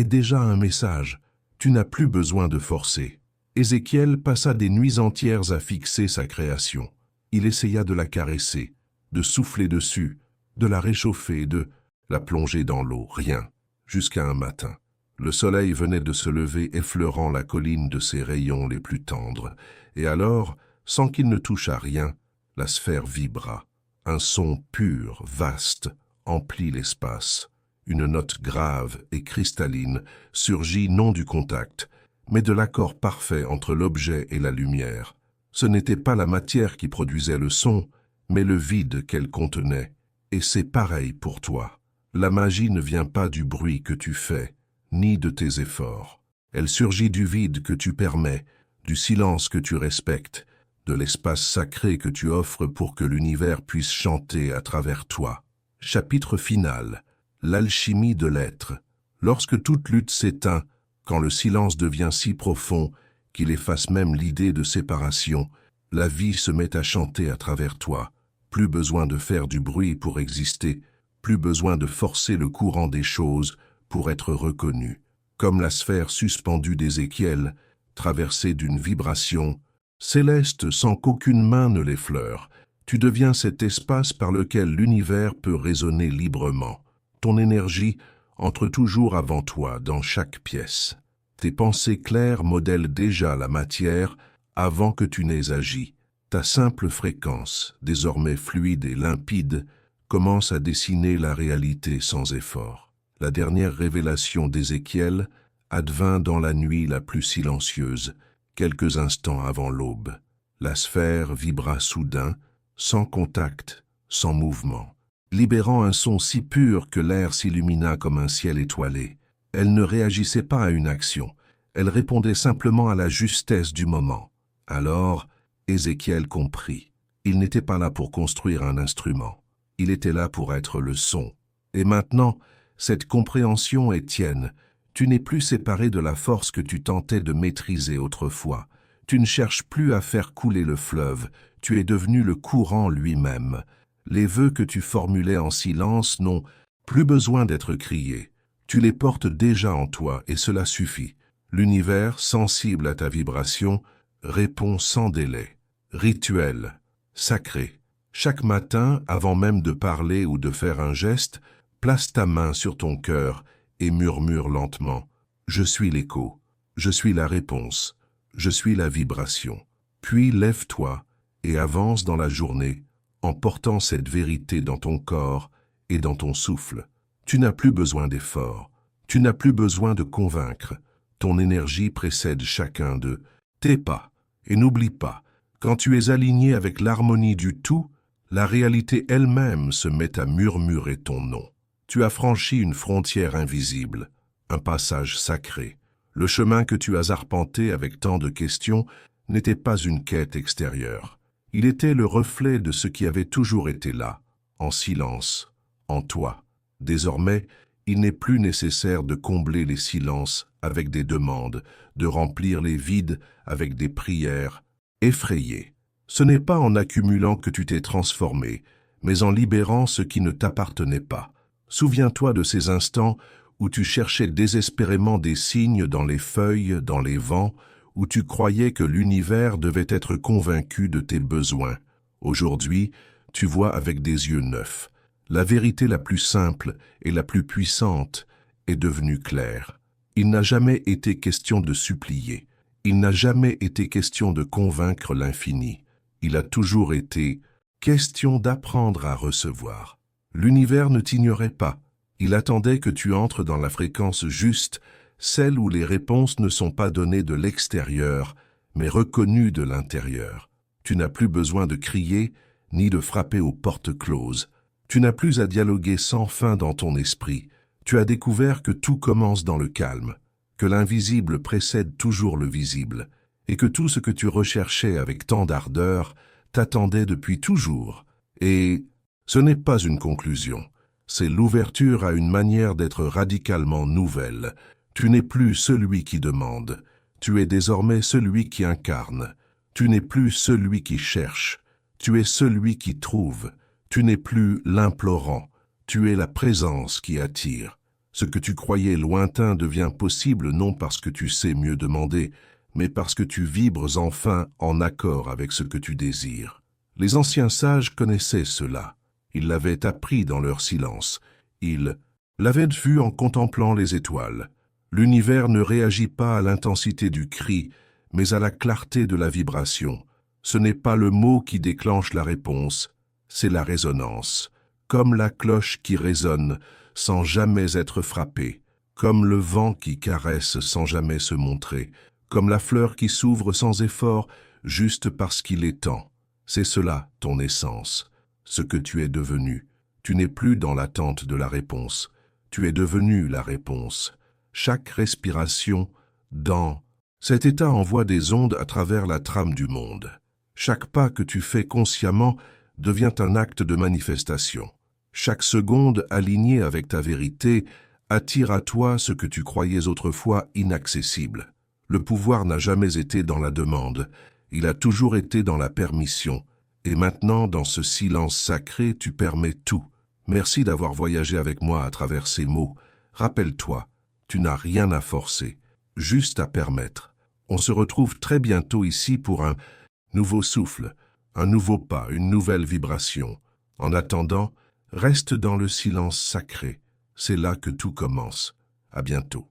déjà un message. Tu n'as plus besoin de forcer. Ézéchiel passa des nuits entières à fixer sa création. Il essaya de la caresser, de souffler dessus, de la réchauffer, de la plonger dans l'eau, rien, jusqu'à un matin. Le soleil venait de se lever effleurant la colline de ses rayons les plus tendres, et alors, sans qu'il ne touchât rien, la sphère vibra. Un son pur, vaste, emplit l'espace. Une note grave et cristalline surgit non du contact, mais de l'accord parfait entre l'objet et la lumière. Ce n'était pas la matière qui produisait le son, mais le vide qu'elle contenait. Et c'est pareil pour toi. La magie ne vient pas du bruit que tu fais, ni de tes efforts. Elle surgit du vide que tu permets, du silence que tu respectes, de l'espace sacré que tu offres pour que l'univers puisse chanter à travers toi. Chapitre final. L'alchimie de l'être. Lorsque toute lutte s'éteint, quand le silence devient si profond qu'il efface même l'idée de séparation, la vie se met à chanter à travers toi. Plus besoin de faire du bruit pour exister, plus besoin de forcer le courant des choses pour être reconnu. Comme la sphère suspendue d'Ézéchiel, traversée d'une vibration céleste sans qu'aucune main ne l'effleure, tu deviens cet espace par lequel l'univers peut résonner librement. Ton énergie entre toujours avant toi dans chaque pièce. Tes pensées claires modèlent déjà la matière avant que tu n'aies agi. Ta simple fréquence, désormais fluide et limpide, commence à dessiner la réalité sans effort. La dernière révélation d'Ézéchiel advint dans la nuit la plus silencieuse, quelques instants avant l'aube. La sphère vibra soudain, sans contact, sans mouvement, libérant un son si pur que l'air s'illumina comme un ciel étoilé. Elle ne réagissait pas à une action, elle répondait simplement à la justesse du moment. Alors, Ézéchiel comprit. Il n'était pas là pour construire un instrument, il était là pour être le son. Et maintenant, cette compréhension est tienne. Tu n'es plus séparé de la force que tu tentais de maîtriser autrefois. Tu ne cherches plus à faire couler le fleuve, tu es devenu le courant lui-même. Les vœux que tu formulais en silence n'ont plus besoin d'être criés. Tu les portes déjà en toi et cela suffit. L'univers, sensible à ta vibration, répond sans délai. Rituel, sacré. Chaque matin, avant même de parler ou de faire un geste, place ta main sur ton cœur et murmure lentement « Je suis l'écho, je suis la réponse, je suis la vibration ». Puis lève-toi et avance dans la journée en portant cette vérité dans ton corps et dans ton souffle. Tu n'as plus besoin d'efforts, tu n'as plus besoin de convaincre. Ton énergie précède chacun de tes pas. Et n'oublie pas, quand tu es aligné avec l'harmonie du tout, la réalité elle-même se met à murmurer ton nom. Tu as franchi une frontière invisible, un passage sacré. Le chemin que tu as arpenté avec tant de questions n'était pas une quête extérieure. Il était le reflet de ce qui avait toujours été là, en silence, en toi. Désormais, il n'est plus nécessaire de combler les silences avec des demandes, de remplir les vides avec des prières effrayées. Ce n'est pas en accumulant que tu t'es transformé, mais en libérant ce qui ne t'appartenait pas. Souviens-toi de ces instants où tu cherchais désespérément des signes dans les feuilles, dans les vents, où tu croyais que l'univers devait être convaincu de tes besoins. Aujourd'hui, tu vois avec des yeux neufs. La vérité la plus simple et la plus puissante est devenue claire. Il n'a jamais été question de supplier. Il n'a jamais été question de convaincre l'infini. Il a toujours été question d'apprendre à recevoir. L'univers ne t'ignorait pas. Il attendait que tu entres dans la fréquence juste, celle où les réponses ne sont pas données de l'extérieur, mais reconnues de l'intérieur. Tu n'as plus besoin de crier, ni de frapper aux portes closes. Tu n'as plus à dialoguer sans fin dans ton esprit. Tu as découvert que tout commence dans le calme, que l'invisible précède toujours le visible, et que tout ce que tu recherchais avec tant d'ardeur t'attendait depuis toujours. Et ce n'est pas une conclusion, c'est l'ouverture à une manière d'être radicalement nouvelle. Tu n'es plus celui qui demande, tu es désormais celui qui incarne. Tu n'es plus celui qui cherche, tu es celui qui trouve. Tu n'es plus l'implorant, tu es la présence qui attire. Ce que tu croyais lointain devient possible non parce que tu sais mieux demander, mais parce que tu vibres enfin en accord avec ce que tu désires. Les anciens sages connaissaient cela. Ils l'avaient appris dans leur silence. Ils l'avaient vu en contemplant les étoiles. L'univers ne réagit pas à l'intensité du cri, mais à la clarté de la vibration. Ce n'est pas le mot qui déclenche la réponse, c'est la résonance, comme la cloche qui résonne sans jamais être frappée, comme le vent qui caresse sans jamais se montrer, comme la fleur qui s'ouvre sans effort juste parce qu'il est temps. C'est cela, ton essence, ce que tu es devenu. Tu n'es plus dans l'attente de la réponse, tu es devenu la réponse. Chaque respiration, dans cet état envoie des ondes à travers la trame du monde. Chaque pas que tu fais consciemment devient un acte de manifestation. Chaque seconde alignée avec ta vérité attire à toi ce que tu croyais autrefois inaccessible. Le pouvoir n'a jamais été dans la demande, il a toujours été dans la permission. Et maintenant, dans ce silence sacré, tu permets tout. Merci d'avoir voyagé avec moi à travers ces mots. Rappelle-toi, tu n'as rien à forcer, juste à permettre. On se retrouve très bientôt ici pour un nouveau souffle, un nouveau pas, une nouvelle vibration. En attendant, reste dans le silence sacré. C'est là que tout commence. À bientôt.